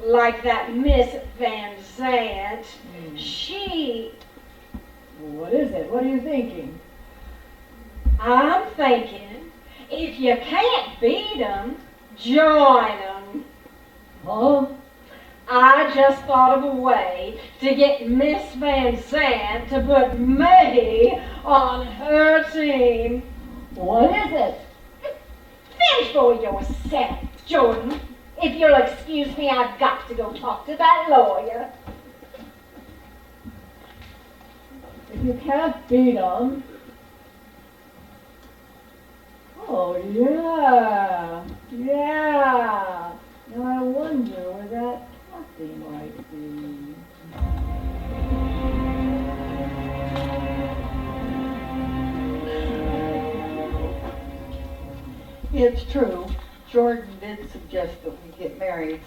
Like that Miss Van Zandt. She... What is it? What are you thinking? I'm thinking, if you can't beat them, join them. Huh? I just thought of a way to get Miss Van Zandt to put me on her team. What is it? Finish for yourself, Jordan. If you'll excuse me, I've got to go talk to that lawyer. If you can't beat them... Oh, yeah. Yeah. Now I wonder where that Kathy might be. It's true. Jordan did suggest that we get married,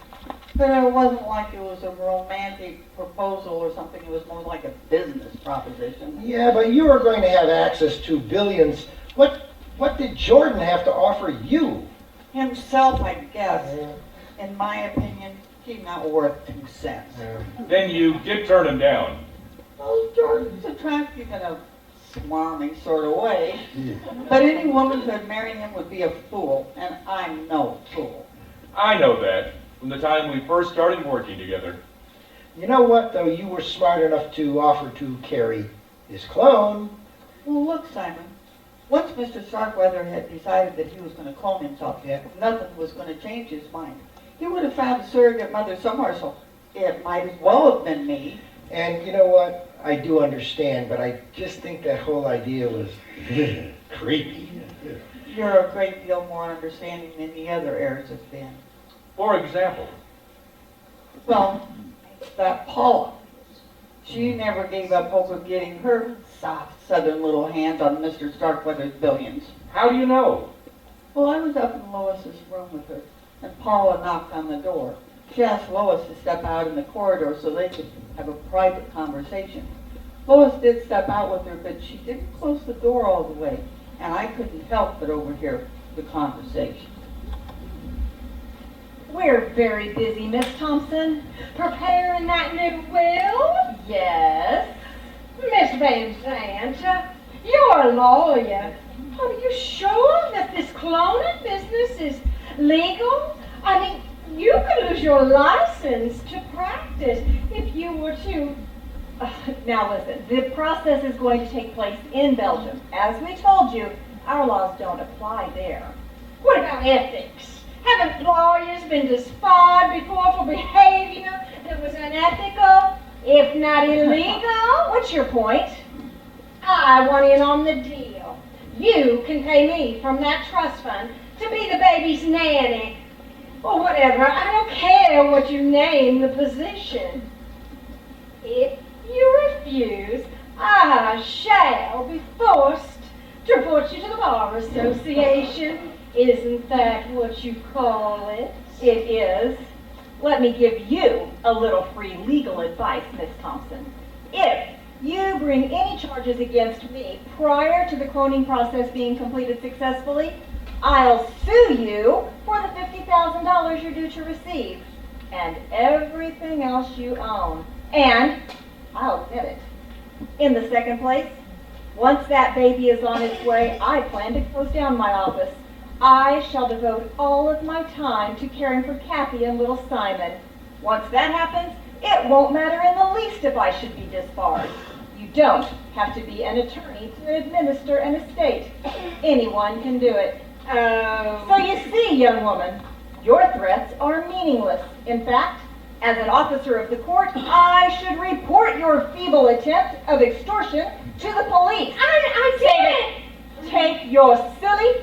but it wasn't like it was a romantic proposal or something. It was more like a business proposition. Yeah, but you were going to have access to billions. What did Jordan have to offer you? Himself, I guess. In my opinion, he's not worth 2 cents. Then you did turn him down. Well, Jordan's attractive in a smarmy sort of way, but any woman who'd marry him would be a fool, and I'm no fool. I know that from the time we first started working together. You know what, though? You were smart enough to offer to carry his clone. Well, look, Simon. Once Mr. Starkweather had decided that he was going to clone himself, nothing was going to change his mind. He would have found a surrogate mother somewhere, so it might as well have been me. And you know what? I do understand, but I just think that whole idea was creepy. You're a great deal more understanding than the other heirs have been. For example, Well, that Paula. She never gave up hope of getting her soft southern little hands on Mr. Starkweather's billions. how do you know? Well, I was up in Lois's room with her, and Paula knocked on the door. She asked Lois to step out in the corridor so they could have a private conversation. Lois did step out with her, but she didn't close the door all the way, and I couldn't help but overhear the conversation. We're very busy, Miss Thompson. Preparing that new will? Yes. Miss Van Zandt, you're a lawyer. Are you sure that this cloning business is legal? I mean, you could lose your license to practice if you were to... Now listen, the process is going to take place in Belgium. As we told you, our laws don't apply there. What about ethics? Haven't lawyers been disbarred before for behavior that was unethical, if not illegal? What's your point? I want in on the deal. You can pay me from that trust fund to be the baby's nanny. Or whatever, I don't care what you name the position. If you refuse, I shall be forced to report you to the Bar Association. Isn't that what you call it? It is. Let me give you a little free legal advice, Miss Thompson. If you bring any charges against me prior to the cloning process being completed successfully, I'll sue you for the $50,000 you're due to receive and everything else you own. And I'll admit it. In the second place, once that baby is on its way, I plan to close down my office. I shall devote all of my time to caring for Kathy and little Simon. Once that happens, It won't matter in the least if I should be disbarred. You don't have to be an attorney to administer an estate. Anyone can do it. So you see, young woman, your threats are meaningless. In fact, as an officer of the court, I should report your feeble attempt of extortion to the police. I did it! Take your silly,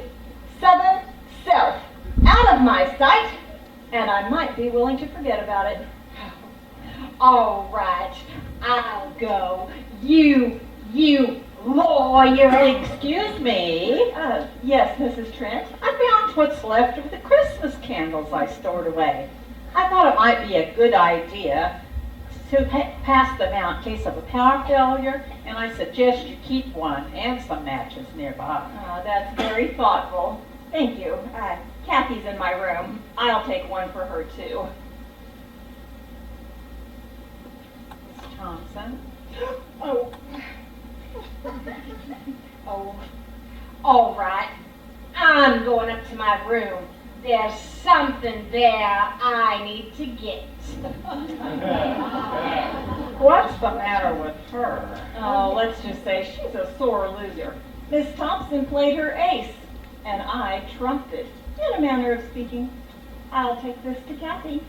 southern self out of my sight, and I might be willing to forget about it. All right, I'll go. You lawyer. Excuse me. Yes, Mrs. Trent. I found what's left of the Christmas candles I stored away. I thought it might be a good idea to pass them out in case of a power failure, and I suggest you keep one and some matches nearby. That's very thoughtful. Thank you. Kathy's in my room. I'll take one for her, too. Miss Thompson? Oh. All right. I'm going up to my room. There's something there I need to get. What's the matter with her? Oh, let's just say she's a sore loser. Miss Thompson played her ace, and I trumped it, in a manner of speaking. I'll take this to Kathy.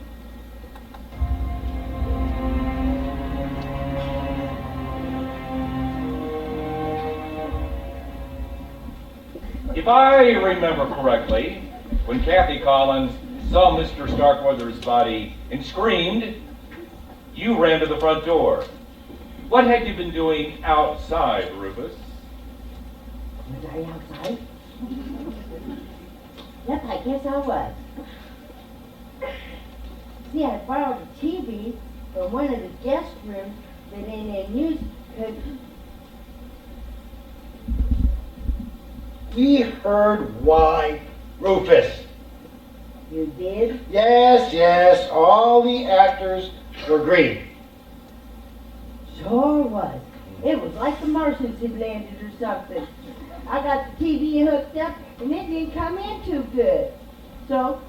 If I remember correctly, when Kathy Collins saw Mr. Starkweather's body and screamed, you ran to the front door. What had you been doing outside, Rufus? Was I outside? Yep, I guess I was. See, I borrowed a TV from one of the guest rooms that ain't in use because We heard why, Rufus. you did. Yes, all the actors were green. Sure was. It was like the Martians had landed or something. I got the TV hooked up and it didn't come in too good. So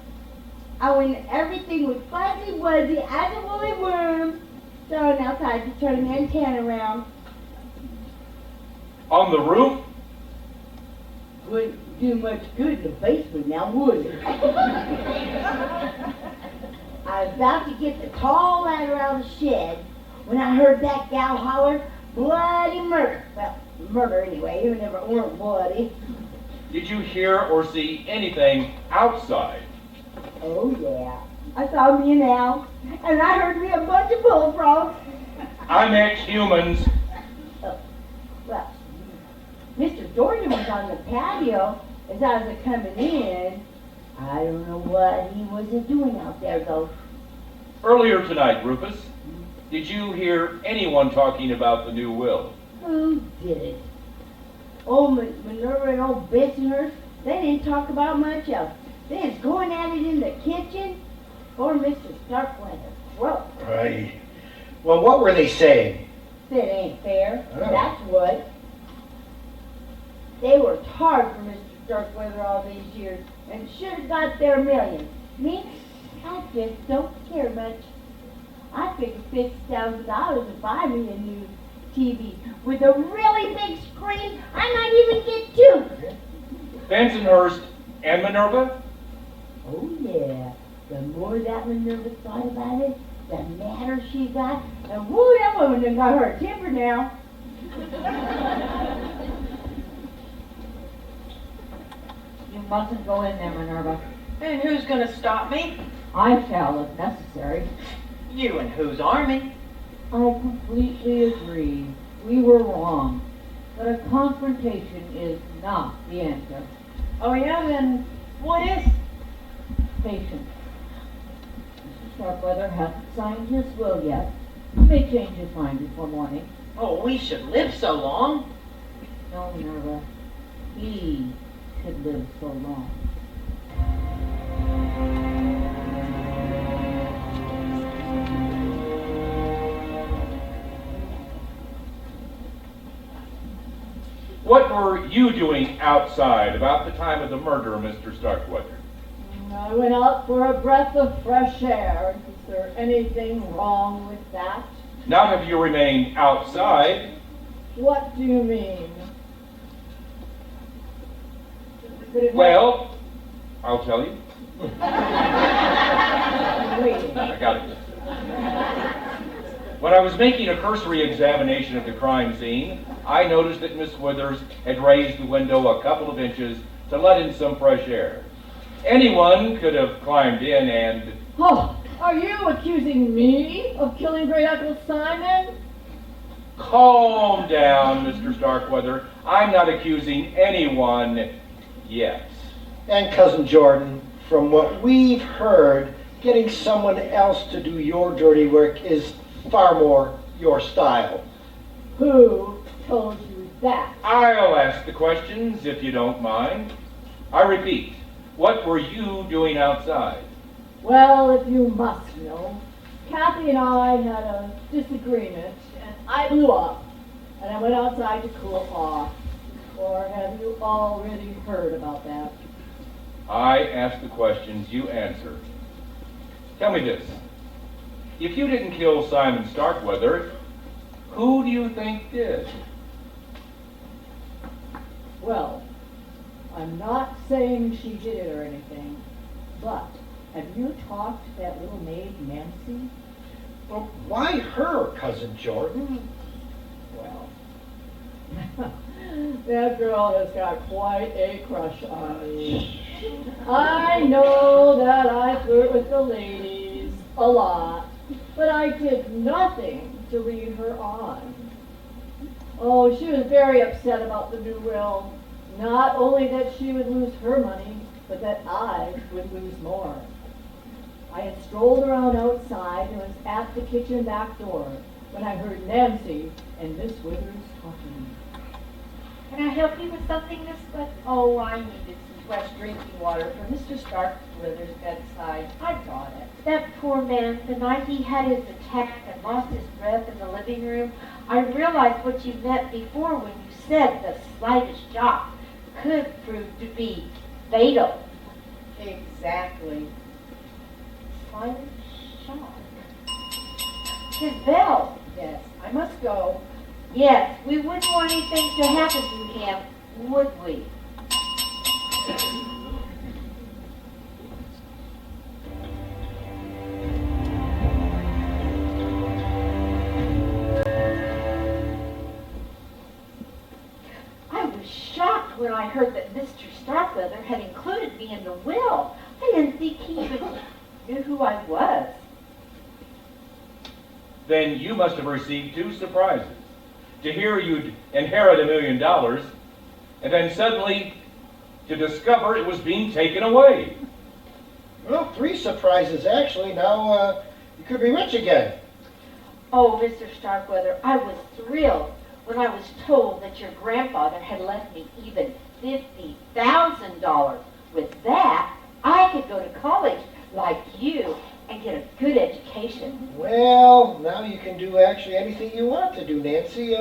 I went everything was fuzzy wuzzy as a woolly worm. So now I had to turn the antenna around. On the roof? Wouldn't do much good in the basement now, would it? I was about to get the tall ladder out of the shed when I heard that gal holler, bloody murder. Well, murder anyway, even if it weren't bloody. Did you hear or see anything outside? Oh yeah, I saw me an owl, and I heard me a bunch of bullfrogs. I meant humans. Well, Mr. Dorian was on the patio as I was coming in. I don't know what he was doing out there though. Earlier tonight, Rufus, did you hear anyone talking about the new will? Who did it? Old Minerva and old Bensonhurst, they didn't talk about much else. They was going at it in the kitchen. Poor Mr. Starkweather. Well, Right. Well, what were they saying? that ain't fair. Oh. That's what. They worked hard for Mr. Starkweather all these years and should have got their millions. Me, I just don't care much. I figured $50,000 would buy me a new TV with a really big screen. I might even get two. Bensonhurst and Minerva? Oh yeah, the more that Minerva thought about it, the madder she got. And woo, that woman done got her a temper now. You mustn't go in there, Minerva. And who's going to stop me? I shall if necessary. You and whose army? I completely agree. We were wrong. But a confrontation is not the answer. Oh yeah, then what is? Patience. Mr. Starkweather hasn't signed his will yet. He may change his mind before morning. Oh, we should live so long. No, Minerva. He should live so long. What were you doing outside about the time of the murder, Mr. Starkweather? I went out for a breath of fresh air. there anything wrong with that? Not if you remain outside. What do you mean? Could it Well, I'll tell you. waiting? I got it. When I was making a cursory examination of the crime scene, I noticed that Miss Withers had raised the window a couple of inches to let in some fresh air. Anyone could have climbed in and... Oh, are you accusing me of killing Great Uncle Simon? Calm down, Mr. Starkweather. I'm not accusing anyone yet. And Cousin Jordan, from what we've heard, getting someone else to do your dirty work is far more your style. Who told you that? I'll ask the questions if you don't mind. I repeat, what were you doing outside? Well, if you must know, Kathy and I had a disagreement, and I blew up, and I went outside to cool off. Or have you already heard about that? I ask the questions, you answer. Tell me this. If you didn't kill Simon Starkweather, who do you think did? Well, I'm not saying she did it or anything, but have you talked to that little maid, Nancy? Well, why her, Cousin Jordan? Well, that girl has got quite a crush on me. I know that I flirt with the ladies a lot, but I did nothing to lead her on. Oh, she was very upset about the new will. Not only that she would lose her money, but that I would lose more. I had strolled around outside and was at the kitchen back door when I heard Nancy and Miss Withers talking. Can I help you with something, Miss West? Oh, I needed some fresh drinking water for Mr. Starkweather's bedside. I brought it. That poor man, the night he had his attack and lost his breath in the living room, I realized what you meant before when you said the slightest shock could prove to be fatal. Exactly. Slightest shock. His bell. Yes, I must go. Yes, we wouldn't want anything to happen to him, would we? I was shocked when I heard that Mr. Starkweather had included me in the will. I didn't think he even knew who I was. Then you must have received two surprises. To hear you'd inherit $1 million, and then suddenly to discover it was being taken away. Well, 3 surprises, actually. Now, you could be rich again. Oh, Mr. Starkweather, I was thrilled when I was told that your grandfather had left me even $50,000. With that, I could go to college like you and get a good education. Well, now you can do actually anything you want to do, Nancy.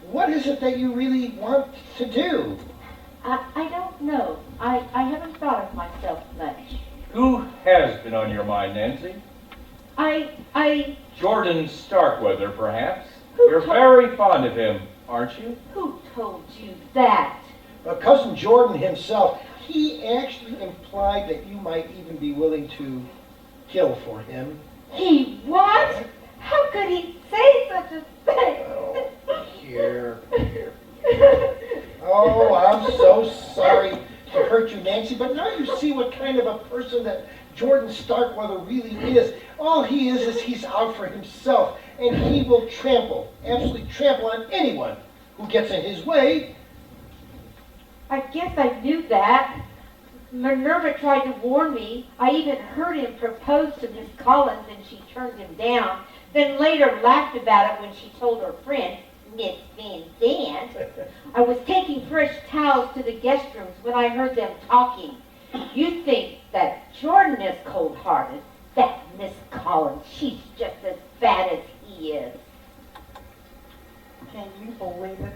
What is it that you really want to do? I don't know. I haven't thought of myself much. Who has been on your mind, Nancy? Jordan Starkweather, perhaps. You're very fond of him, aren't you? Who told you that? Cousin Jordan himself, he actually implied that you might even be willing to kill for him. He what? How could he say such a thing? Oh, here. Oh, I'm so sorry to hurt you, Nancy, but now you see what kind of a person that Jordan Starkweather really is. All he is he's out for himself, and he will absolutely trample on anyone who gets in his way. I guess I knew that. Minerva tried to warn me. I even heard him propose to Miss Collins and she turned him down. Then later laughed about it when she told her friend, Miss Van Zandt. I was taking fresh towels to the guest rooms when I heard them talking. You think that Jordan is cold-hearted. That Miss Collins, she's just as bad as he is. Can you believe it?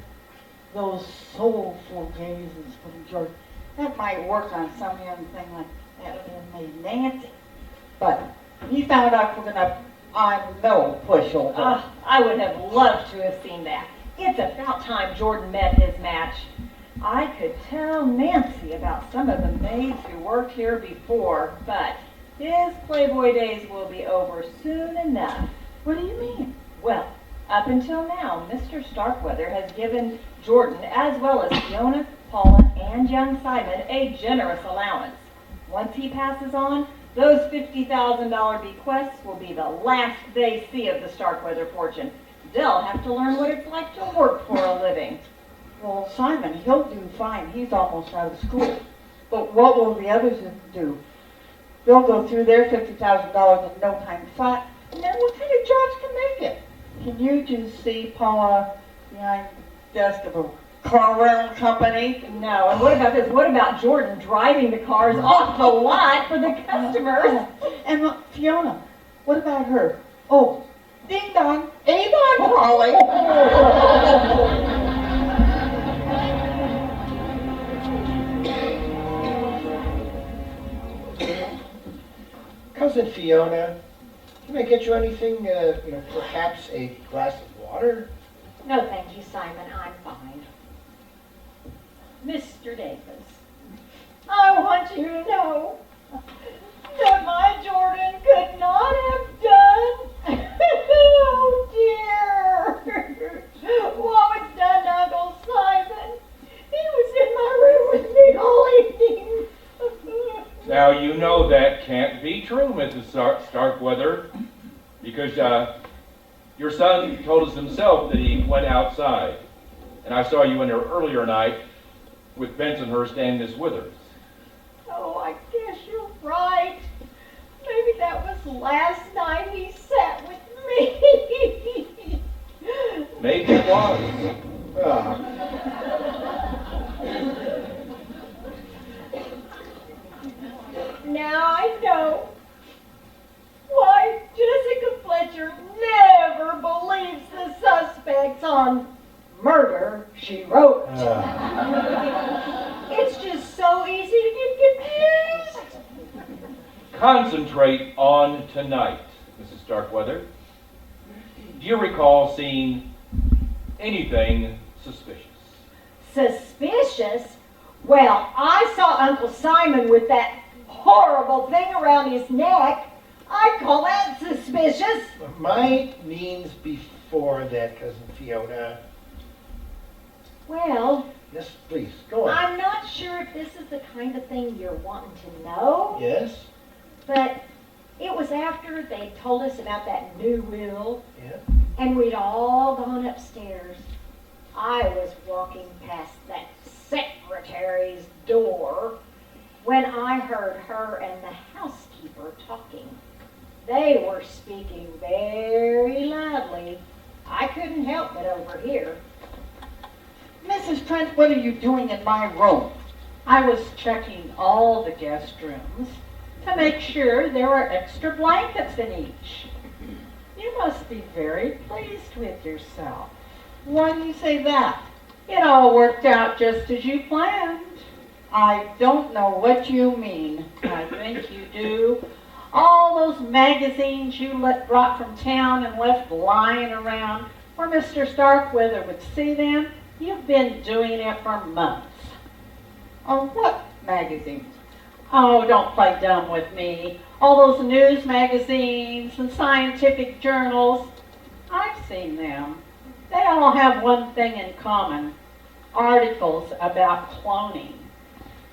Those soulful gazes from Jordan. That might work on some young thing like that with Nancy. But he found out we're gonna, I'm no pushover. I would have loved to have seen that. It's about time Jordan met his match. I could tell Nancy about some of the maids who worked here before, but his Playboy days will be over soon enough. What do you mean? Well, up until now, Mr. Starkweather has given Jordan, as well as Fiona, Paula, and young Simon, a generous allowance. Once he passes on, those $50,000 bequests will be the last they see of the Starkweather fortune. They'll have to learn what it's like to work for a living. Well, Simon, he'll do fine. He's almost out of school. But what will the others do? They'll go through their $50,000 in no time flat. And then what kind of jobs can they get? Can you just see Paula behind the desk of a car rental company? No, and what about this? What about Jordan driving the cars off the lot for the customers? And look, Fiona, what about her? Oh, ding dong, Avon Polly. Cousin Fiona, can I get you anything, perhaps a glass of water? No, thank you, Simon. I'm fine. Mr. Davis. I want you to know that my Jordan could not have done. Oh dear. What was done to Uncle Simon? He was in my room with me all evening. Now, you know that can't be true, Mrs. Starkweather, because your son told us himself that he went outside. And I saw you in there earlier night with Bensonhurst and Miss Withers. Oh, I guess you're right. Maybe that was last night he sat with me. Maybe it was. Now I know why Jessica Fletcher never believes the suspects on Murder, She Wrote. It's just so easy to get confused. Concentrate on tonight, Mrs. Starkweather. Do you recall seeing anything suspicious? Suspicious? Well, I saw Uncle Simon with that horrible thing around his neck. I'd call that suspicious. Might means before that, Cousin Fiona. Well, Yes, please, go on. I'm not sure if this is the kind of thing you're wanting to know, Yes? but it was after they told us about that new will, Yeah? and we'd all gone upstairs. I was walking past that secretary's door when I heard her and the housekeeper talking. They were speaking very loudly. I couldn't help but overhear. Mrs. Trent, what are you doing in my room? I was checking all the guest rooms to make sure there were extra blankets in each. You must be very pleased with yourself. Why do you say that? It all worked out just as you planned. I don't know what you mean. I think you do. All those magazines you brought from town and left lying around where Mr. Starkweather would see them, you've been doing it for months. On what magazines? Oh, don't play dumb with me. All those news magazines and scientific journals, I've seen them. They all have one thing in common: articles about cloning.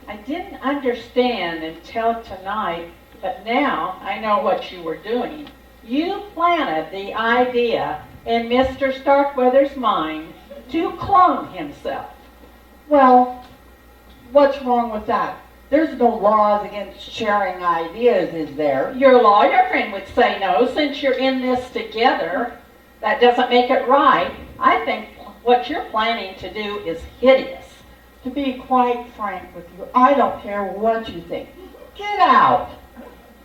I didn't understand until tonight, but now I know what you were doing. You planted the idea in Mr. Starkweather's mind to clone himself. Well, what's wrong with that? There's no laws against sharing ideas, is there? Your lawyer friend would say no, since you're in this together. That doesn't make it right. I think what you're planning to do is hideous. To be quite frank with you, I don't care what you think. Get out!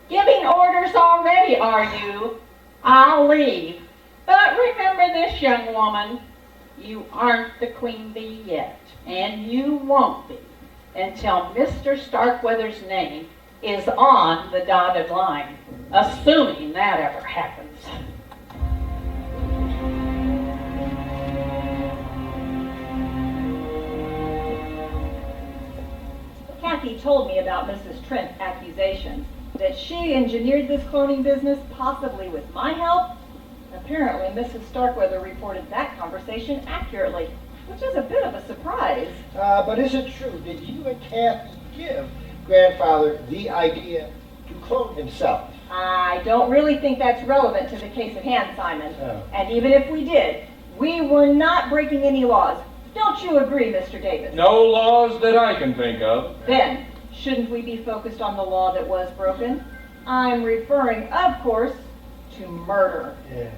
Giving orders already, are you? I'll leave. But remember this, young woman. You aren't the queen bee yet, and you won't be until Mr. Starkweather's name is on the dotted line, assuming that ever happens. Kathy told me about Mrs. Trent's accusations that she engineered this cloning business, possibly with my help. Apparently, Mrs. Starkweather reported that conversation accurately, which is a bit of a surprise. But is it true? Did you and Kathy give grandfather the idea to clone himself? I don't really think that's relevant to the case at hand, Simon. Oh. And even if we did, we were not breaking any laws. Don't you agree, Mr. Davis? No laws that I can think of. Then, shouldn't we be focused on the law that was broken? I'm referring, of course, to murder. Yeah.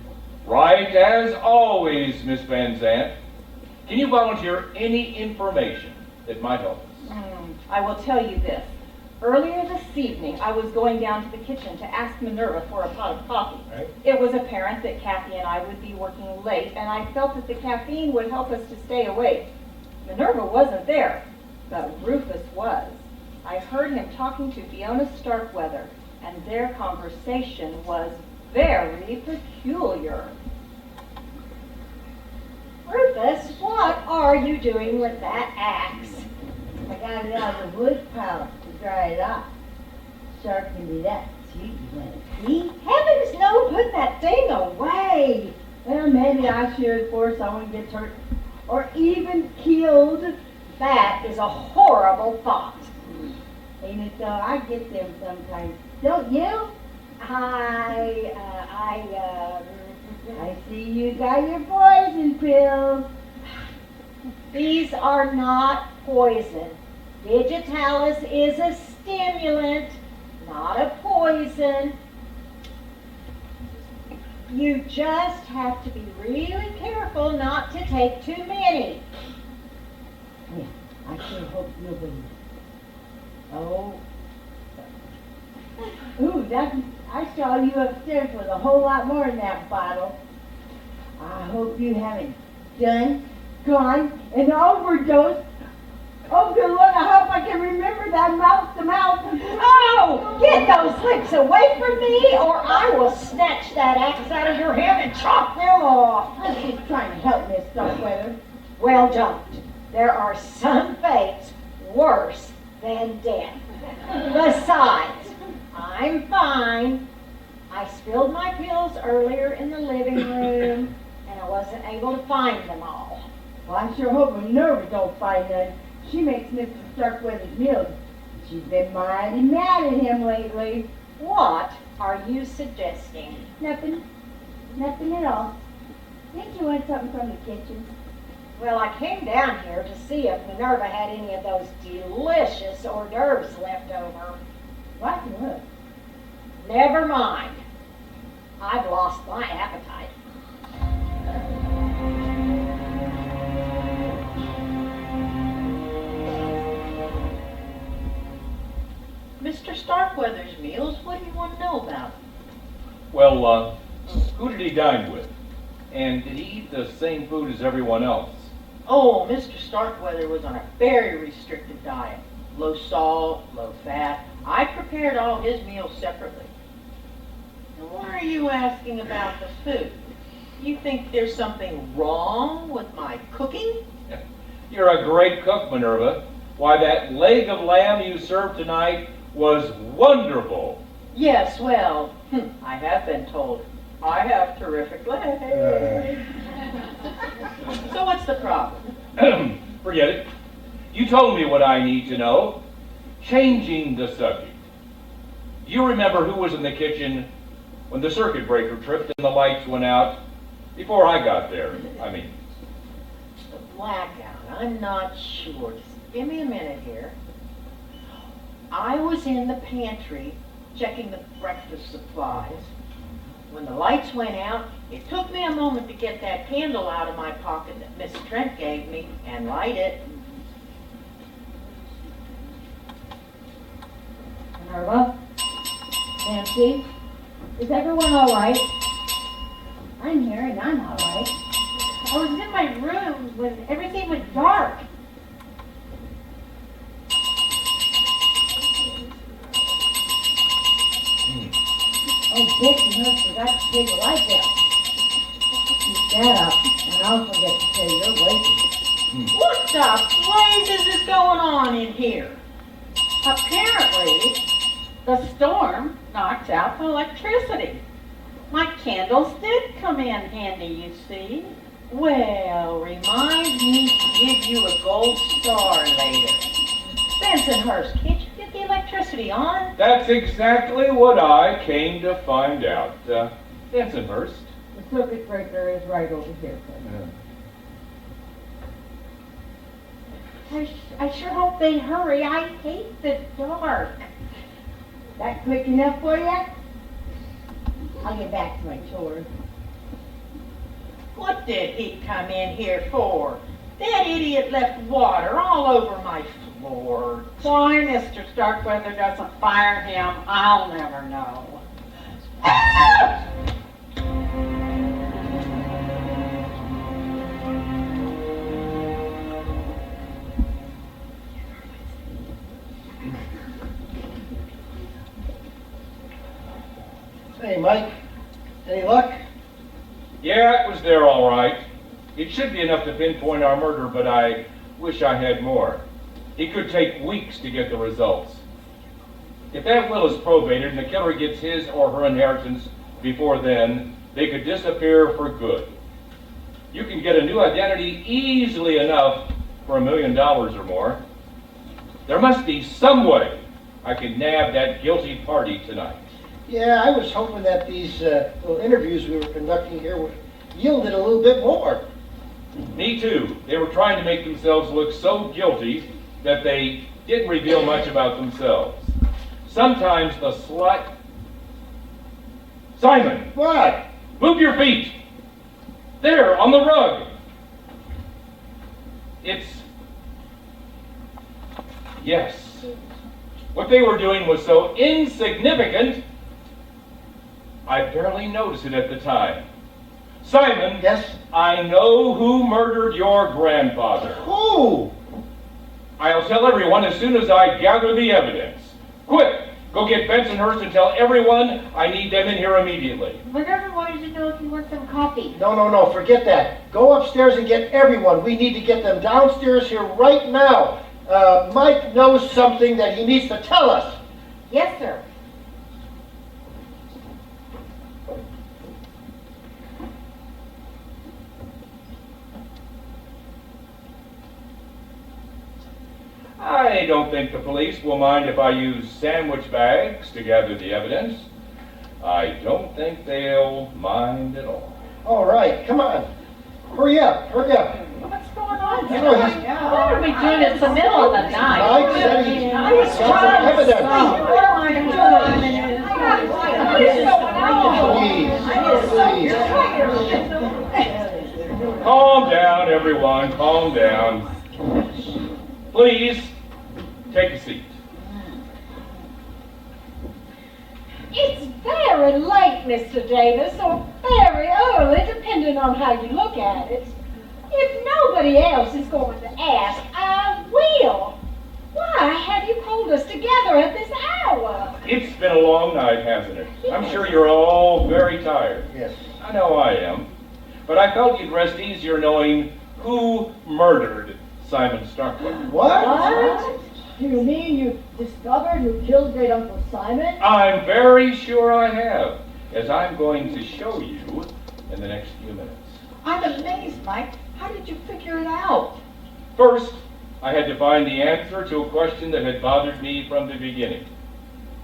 Right as always, Miss Van Zandt. Can you volunteer any information that might help us? I will tell you this. Earlier this evening, I was going down to the kitchen to ask Minerva for a pot of coffee. Right. It was apparent that Kathy and I would be working late, and I felt that the caffeine would help us to stay awake. Minerva wasn't there, but Rufus was. I heard him talking to Fiona Starkweather, and their conversation was very peculiar. Rufus, what are you doing with that axe? I got it out of the wood pile to dry it off. Shark can do that too, you want to see? Heavens no, put that thing away. Well, maybe I should before someone gets hurt or even killed. That is a horrible thought. Ain't it though? I get them sometimes. Don't you? I see you got your poison pills. These are not poison. Digitalis is a stimulant, not a poison. You just have to be really careful not to take too many. Yeah, I sure hope you'll believe it. Oh. Ooh, I saw you upstairs with a whole lot more in that bottle. I hope you haven't gone and overdosed. Oh, good Lord, I hope I can remember that mouth to mouth. Oh, get those lips away from me, or I will snatch that axe out of your hand and chop them off. I was just trying to help Miss Starkweather. Well, don't. There are some fates worse than death. Besides, I'm fine. I spilled my pills earlier in the living room, and I wasn't able to find them all. Well, I sure hope Minerva don't find none. She makes Mr. Starkweather's meals. She's been mighty mad at him lately. What are you suggesting? Nothing. Nothing at all. Think you want something from the kitchen? Well, I came down here to see if Minerva had any of those delicious hors d'oeuvres left over. What? Look. Never mind. I've lost my appetite. Mr. Starkweather's meals, what do you want to know about? Well, who did he dine with? And did he eat the same food as everyone else? Oh, Mr. Starkweather was on a very restricted diet. Low salt, low fat. I prepared all his meals separately. And why are you asking about the food? You think there's something wrong with my cooking? You're a great cook, Minerva. Why, that leg of lamb you served tonight was wonderful. Yes, well, I have been told. I have terrific legs. So what's the problem? Forget it. You told me what I need to know. Changing the subject. Do you remember who was in the kitchen when the circuit breaker tripped and the lights went out? Before I got there, I mean. The blackout, I'm not sure. Just give me a minute here. I was in the pantry checking the breakfast supplies. When the lights went out, it took me a moment to get that candle out of my pocket that Miss Trent gave me and light it. Minerva? Nancy? Is everyone all right? I'm here and I'm all right. I was in my room when everything went dark. Oh, Betsy Hurst forgot to pay the light bill. Keep that up, and I'll forget to pay your wages. What the blazes is going on in here? Apparently, the storm knocked out the electricity. My candles did come in handy, you see. Well, remind me to give you a gold star later. Bensonhurst, can't you get the electricity on? That's exactly what I came to find out. Bensonhurst. The circuit breaker is right over here, Fred. I sure hope they hurry. I hate the dark. That quick enough for you? I'll get back to my chores. What did he come in here for? That idiot left water all over my floor. Why Mr. Starkweather doesn't fire him, I'll never know. Hey, Mike, any luck? Yeah, it was there all right. It should be enough to pinpoint our murder, but I wish I had more. It could take weeks to get the results. If that will is probated and the killer gets his or her inheritance before then, they could disappear for good. You can get a new identity easily enough for $1 million or more. There must be some way I can nab that guilty party tonight. Yeah, I was hoping that these little interviews we were conducting here would yielded a little bit more. Me too. They were trying to make themselves look so guilty that they didn't reveal much about themselves. Sometimes the slight... Simon! What? Move your feet! There, on the rug! It's... Yes. What they were doing was so insignificant, I barely noticed it at the time. Simon, Yes? I know who murdered your grandfather. Who? I'll tell everyone as soon as I gather the evidence. Quick! Go get Bensonhurst and tell everyone I need them in here immediately. Minerva wanted to know if you want some coffee. No, forget that. Go upstairs and get everyone. We need to get them downstairs here right now. Mike knows something that he needs to tell us. Yes, sir. I don't think the police will mind if I use sandwich bags to gather the evidence. I don't think they'll mind at all. All right, come on. Hurry up. What's going on You here? know, he's- What are we doing? It's the middle of the night. Mike said he I was got some trying to evidence. stop. What am I doing? Calm down, everyone. Calm down. Please, take a seat. It's very late, Mr. Davis, or very early, depending on how you look at it. If nobody else is going to ask, I will. Why have you pulled us together at this hour? It's been a long night, hasn't it? I'm sure you're all very tired. Yes. I know I am. But I felt you'd rest easier knowing who murdered Simon Starkweather. What? Do you mean you discovered who killed Great Uncle Simon? I'm very sure I have, as I'm going to show you in the next few minutes. I'm amazed, Mike. How did you figure it out? First, I had to find the answer to a question that had bothered me from the beginning.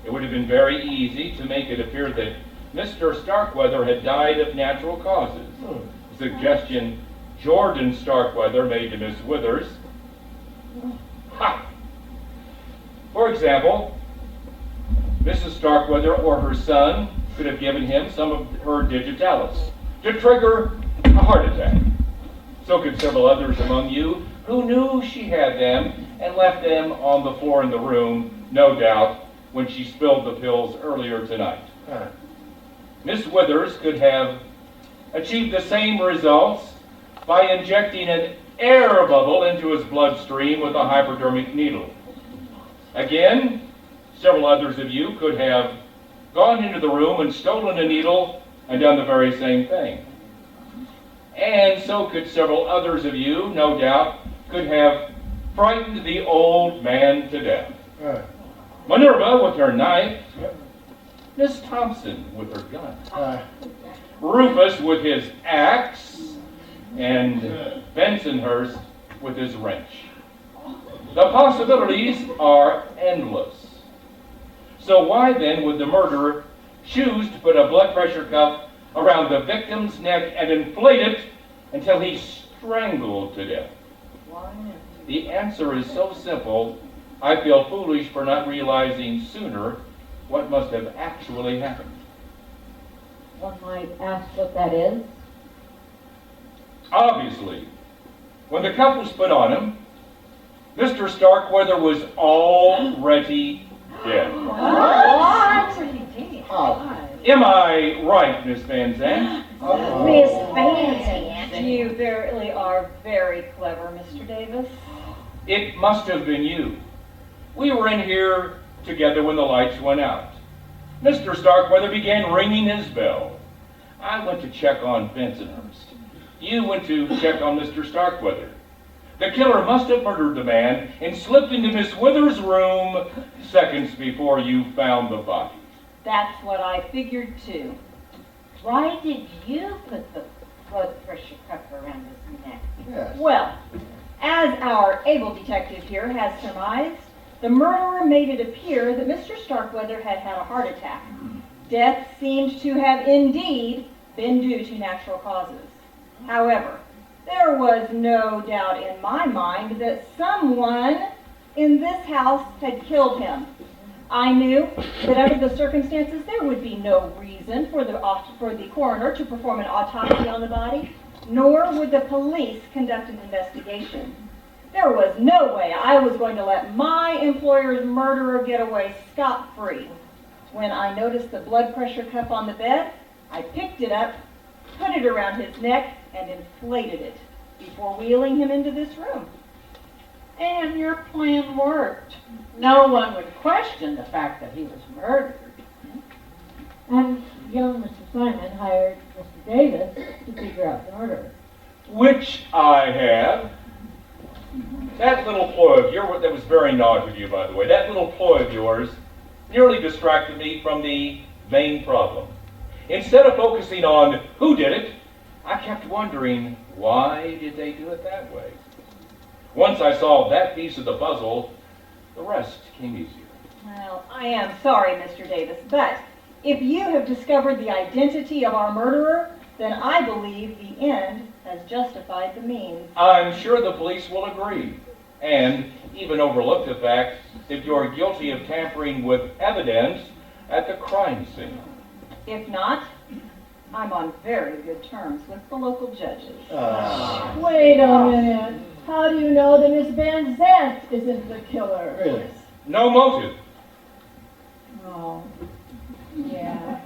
It would have been very easy to make it appear that Mr. Starkweather had died of natural causes. A suggestion Jordan Starkweather made to Miss Withers. Ha! For example, Mrs. Starkweather or her son could have given him some of her digitalis to trigger a heart attack. So could several others among you who knew she had them and left them on the floor in the room, no doubt, when she spilled the pills earlier tonight. Miss Withers could have achieved the same results by injecting an air bubble into his bloodstream with a hypodermic needle. Again, several others of you could have gone into the room and stolen a needle and done the very same thing. And so could several others of you, no doubt, could have frightened the old man to death. Minerva with her knife, Miss Thompson with her gun, Rufus with his axe, and Bensonhurst with his wrench. The possibilities are endless. So why then would the murderer choose to put a blood pressure cuff around the victim's neck and inflate it until he's strangled to death? The answer is so simple, I feel foolish for not realizing sooner what must have actually happened. One might ask what that is. Obviously, when the cuff was put on him, Mr. Starkweather was already dead. Am I right, Miss Van Zandt? Miss Van Zandt, you really are very clever, Mr. Davis. It must have been you. We were in here together when the lights went out. Mr. Starkweather began ringing his bell. I went to check on Bensonhurst. You went to check on Mr. Starkweather. The killer must have murdered the man and slipped into Miss Wither's room seconds before you found the body. That's what I figured too. Why did you put the blood pressure cuff around his neck? Yes. Well, as our able detective here has surmised, the murderer made it appear that Mr. Starkweather had had a heart attack. Death seemed to have indeed been due to natural causes. However, there was no doubt in my mind that someone in this house had killed him. I knew that under the circumstances there would be no reason for the coroner to perform an autopsy on the body, nor would the police conduct an investigation. There was no way I was going to let my employer's murderer get away scot-free. When I noticed the blood pressure cuff on the bed, I picked it up, put it around his neck, and inflated it before wheeling him into this room. And your plan worked. No one would question the fact that he was murdered. And young Mr. Simon hired Mr. Davis to figure out the murder. Which I have. That little ploy of yours, that was very naughty of you, by the way, that little ploy of yours nearly distracted me from the main problem. Instead of focusing on who did it, I kept wondering, why did they do it that way? Once I solved that piece of the puzzle, the rest came easier. Well, I am sorry, Mr. Davis, but if you have discovered the identity of our murderer, then I believe the end has justified the means. I'm sure the police will agree, and even overlook the fact that you're guilty of tampering with evidence at the crime scene. If not, I'm on very good terms with the local judges. Wait a minute. How do you know that Miss Van Zandt isn't the killer? Really? No motive. Oh, yeah.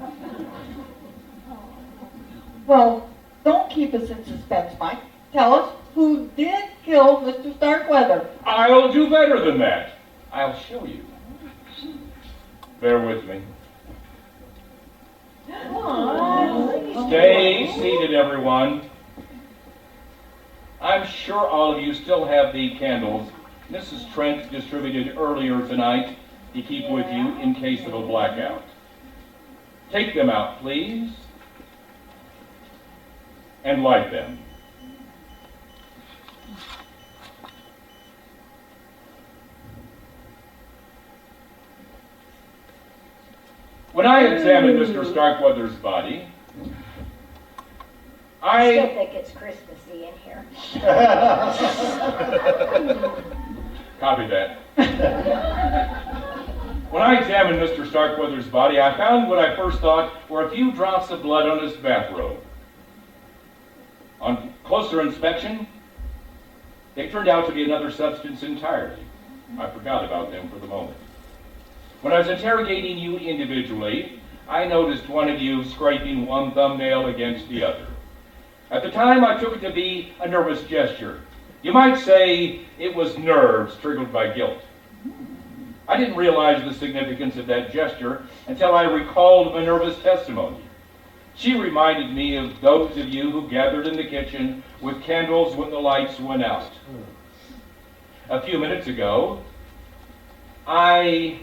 Well, don't keep us in suspense, Mike. Tell us who did kill Mr. Starkweather. I'll do better than that. I'll show you. Bear with me. Stay seated, everyone. I'm sure all of you still have the candles Mrs. Trent distributed earlier tonight to keep with you in case of a blackout. Take them out, please, and light them. When I examined Mr. Starkweather's body, I still think it's Christmassy in here. Copy that. When I examined Mr. Starkweather's body, I found what I first thought were a few drops of blood on his bathrobe. On closer inspection, they turned out to be another substance entirely. I forgot about them for the moment. When I was interrogating you individually, I noticed one of you scraping one thumbnail against the other. At the time, I took it to be a nervous gesture. You might say it was nerves triggered by guilt. I didn't realize the significance of that gesture until I recalled Minerva's testimony. She reminded me of those of you who gathered in the kitchen with candles when the lights went out. A few minutes ago, I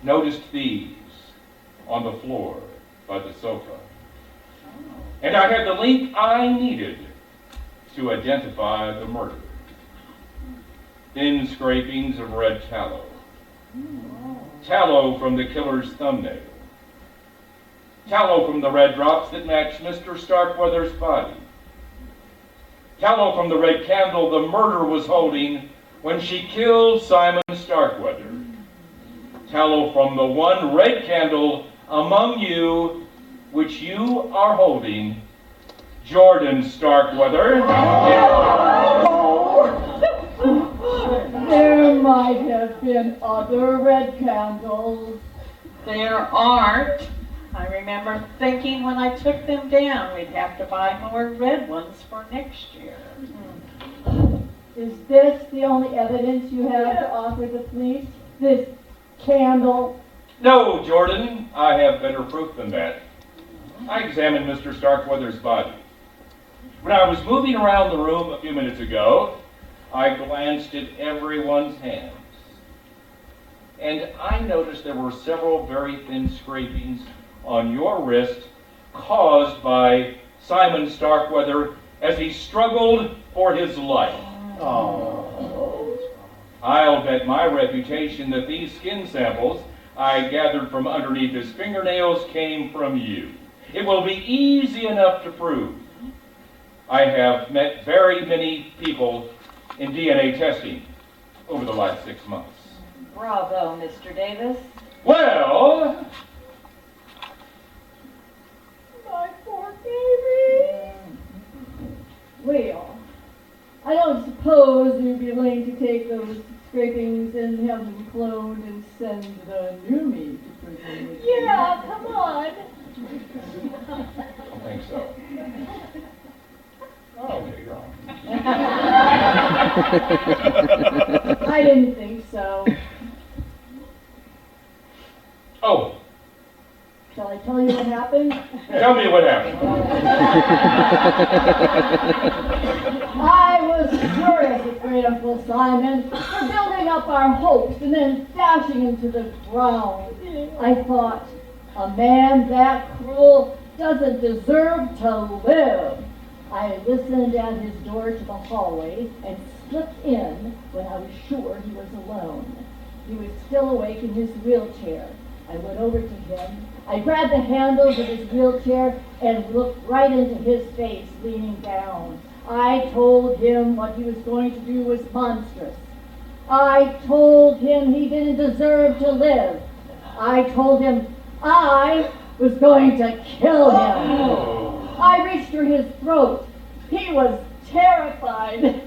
noticed these on the floor by the sofa. And I had the link I needed to identify the murderer. Thin scrapings of red tallow. Tallow from the killer's thumbnail. Tallow from the red drops that matched Mr. Starkweather's body. Tallow from the red candle the murderer was holding when she killed Simon Starkweather. Tallow from the one red candle among you which you are holding, Jordan Starkweather. There might have been other red candles. There aren't. I remember thinking when I took them down we'd have to buy more red ones for next year. Is this the only evidence you have to offer the police? This candle? No, Jordan, I have better proof than that. I examined Mr. Starkweather's body. When I was moving around the room a few minutes ago, I glanced at everyone's hands. And I noticed there were several very thin scrapings on your wrist caused by Simon Starkweather as he struggled for his life. Oh. I'll bet my reputation that these skin samples I gathered from underneath his fingernails came from you. It will be easy enough to prove. I have met very many people in DNA testing over the last 6 months. Bravo, Mr. Davis. Well, My poor baby. Well, I don't suppose you'd be willing to take those scrapings and have them cloned and send the new me to prison with you. Yeah, come on. I don't think so. Oh, okay, you're on. I didn't think so. Oh, Shall I tell you what happened? tell me what happened. I was furious with great Uncle Simon for building up our hopes and then dashing him to the ground. I thought, a man that cruel doesn't deserve to live. I listened at his door to the hallway and slipped in when I was sure he was alone. He was still awake in his wheelchair. I went over to him. I grabbed the handles of his wheelchair and looked right into his face, leaning down. I told him what he was going to do was monstrous. I told him he didn't deserve to live. I told him I was going to kill him. I reached for his throat. He was terrified.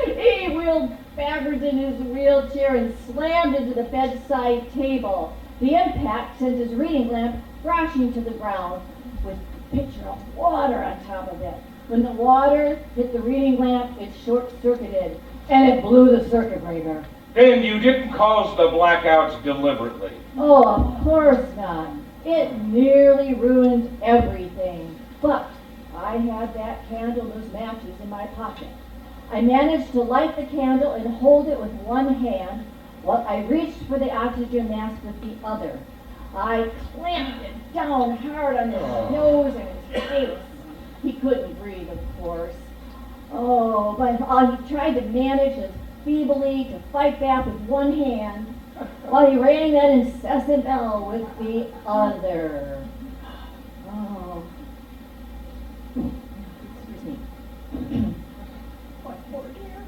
He wheeled backwards in his wheelchair and slammed into the bedside table. The impact sent his reading lamp crashing to the ground with a pitcher of water on top of it. When the water hit the reading lamp, it short-circuited, and it blew the circuit breaker. Then you didn't cause the blackouts deliberately. Oh, of course not. It nearly ruined everything. But I had that candle and those matches in my pocket. I managed to light the candle and hold it with one hand while I reached for the oxygen mask with the other. I clamped it down hard on his nose and his face. He couldn't breathe, of course. Oh, but he tried to manage as feebly to fight back with one hand while he rang that incessant bell with the other. Oh. Excuse me. My poor dear.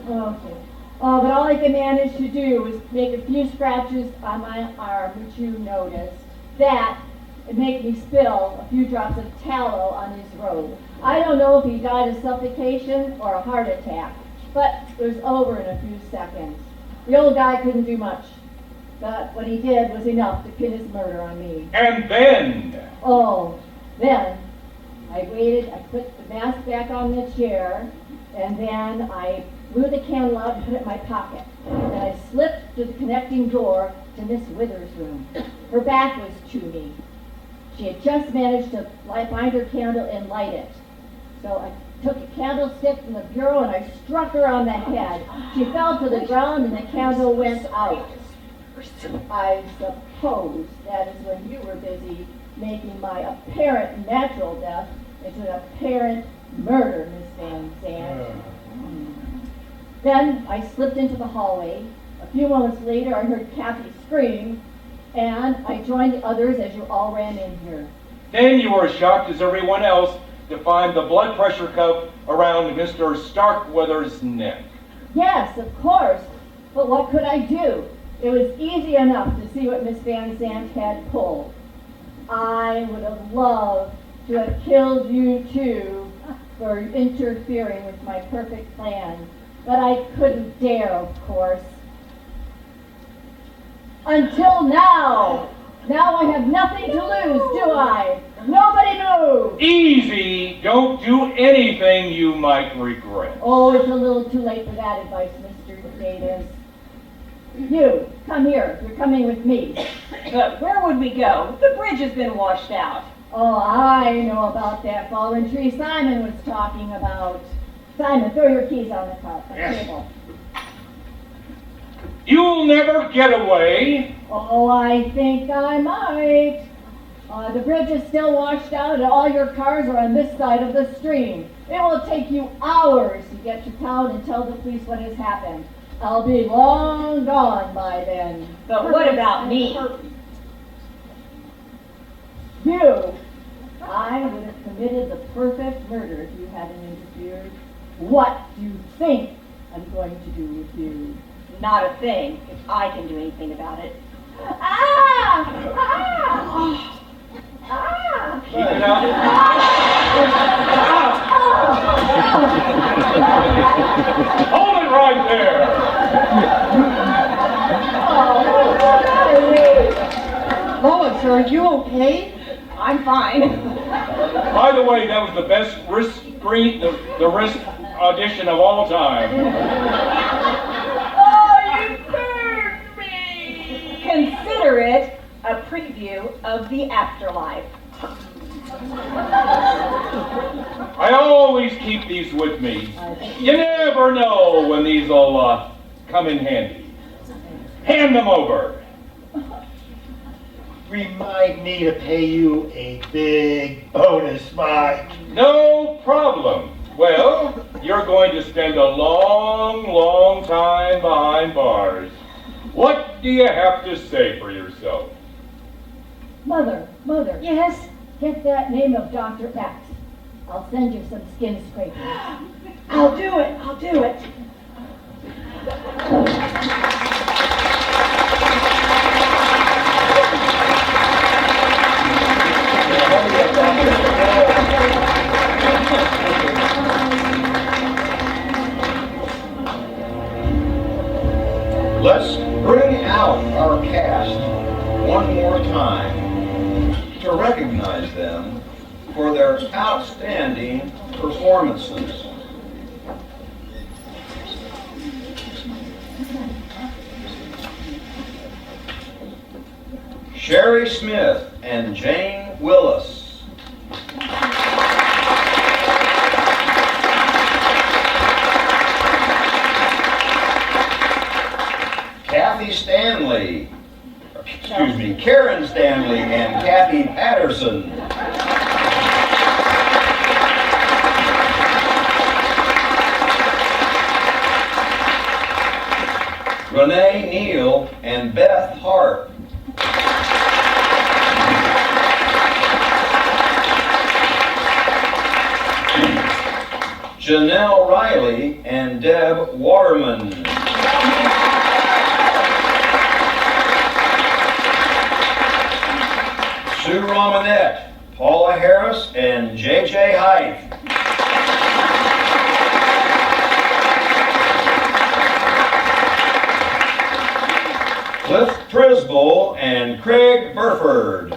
Okay. But all I could manage to do was make a few scratches on my arm, which you noticed. That it made me spill a few drops of tallow on his robe. I don't know if he died of suffocation or a heart attack, but it was over in a few seconds. The old guy couldn't do much, but what he did was enough to pin his murder on me. And then? Oh, then I waited, I put the mask back on the chair, and then I blew the candle out and put it in my pocket. And I slipped to the connecting door to Miss Wither's room. Her back was to me. She had just managed to find her candle and light it. So I took a candlestick from the bureau and I struck her on the head. She fell to the ground and the candle went out. I suppose that is when you were busy making my apparent natural death into an apparent murder, Miss Van Zandt. Then I slipped into the hallway. A few moments later, I heard Kathy scream, and I joined the others as you all ran in here. Then you were as shocked as everyone else to find the blood pressure cuff around Mr. Starkweather's neck. Yes, of course. But what could I do? It was easy enough to see what Miss Van Zandt had pulled. I would have loved to have killed you too for interfering with my perfect plan. But I couldn't dare, of course. Until now! Now I have nothing to lose, do I? Nobody move! Easy! Don't do anything you might regret. Oh, it's a little too late for that advice, Mr. Davis. You, come here. You're coming with me. But where would we go? The bridge has been washed out. Oh, I know about that fallen tree Simon was talking about. Simon, throw your keys on the table. You'll never get away. Oh, I think I might. The bridge is still washed out and all your cars are on this side of the stream. It will take you hours to get to town and tell the police what has happened. I'll be long gone by then. But what about me? You! I would have committed the perfect murder if you hadn't interfered. What do you think I'm going to do with you? Not a thing, if I can do anything about it. Ah! Ah! Ah! Keep it up. Hold it right there. Lois, are you okay? I'm fine. By the way, that was the best risk audition of all time. Oh, you burned me! Consider it a preview of the afterlife. I always keep these with me. You never know when these will come in handy. Hand them over. Remind me to pay you a big bonus, Mike. No problem. Well, you're going to spend a long, long time behind bars. What do you have to say for yourself? Mother. Yes? Get that name of Dr. X. I'll send you some skin scrapers. I'll do it. Let's bring out our cast one more time to recognize them for their outstanding performances. Sherry Smith and Jane Willis. Karen Stanley and Kathy Patterson. Renee Neal and Beth Hart. Janelle Riley and Deb Waterman. Sue Romanette, Paula Harris, and J.J. Hyde. Cliff Trisbell and Craig Burford.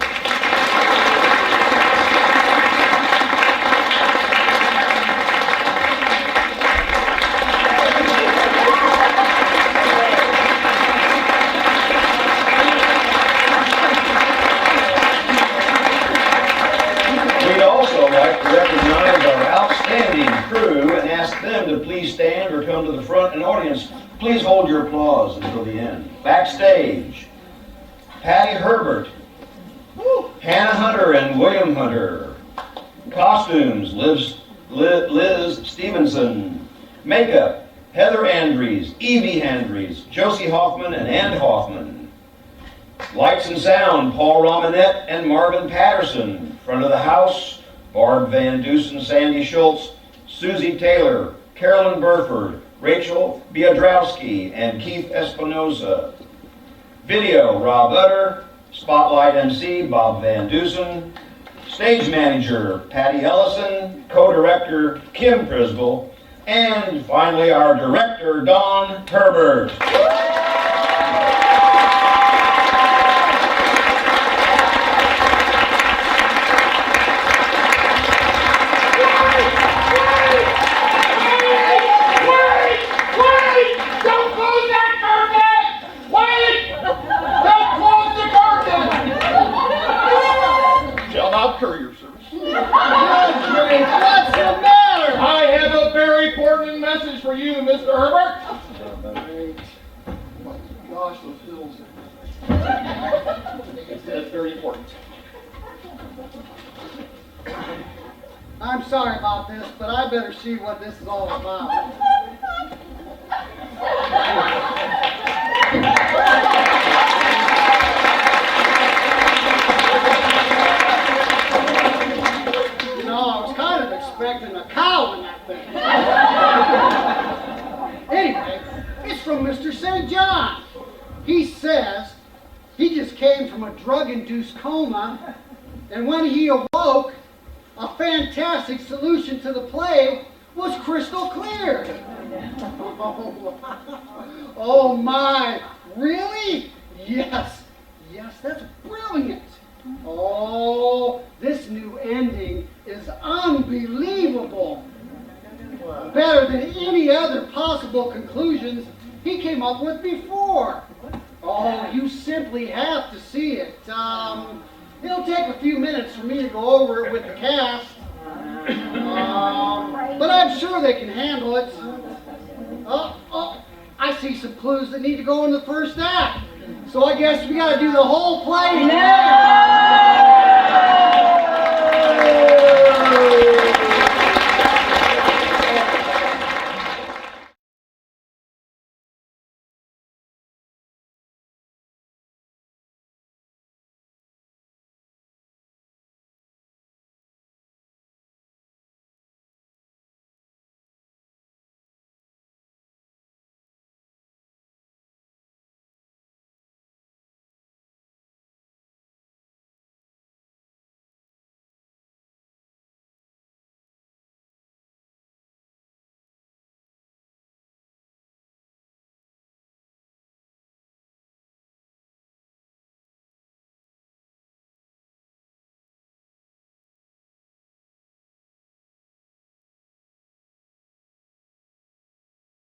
Please hold your applause until the end. Backstage, Patty Herbert, Hannah Hunter and William Hunter. Costumes, Liz Stevenson. Makeup, Heather Andrews, Evie Andrews, Josie Hoffman, and Ann Hoffman. Lights and sound, Paul Romanette and Marvin Patterson. Front of the house, Barb Van Dusen, Sandy Schultz, Susie Taylor, Carolyn Burford, Rachel Biodrowski, and Keith Espinoza. Video, Rob Utter. Spotlight MC, Bob Van Dusen. Stage manager, Patty Ellison. Co-director, Kim Prisbel. And finally, our director, Don Herbert. Courier service. What's the matter? I have a very important message for you, Mr. Herbert. Oh my gosh, those hills. That's very important. I'm sorry about this, but I better see what this is all about. I was kind of expecting a cow in that thing. Anyway, it's from Mr. St. John. He says he just came from a drug-induced coma, and when he awoke, a fantastic solution to the plague was crystal clear. Oh my, really? Yes, that's brilliant. Oh, this new ending is unbelievable. Better than any other possible conclusions he came up with before. Oh, you simply have to see it. It'll take a few minutes for me to go over it with the cast. But I'm sure they can handle it. Oh, I see some clues that need to go in the first act. So I guess we gotta do the whole play now.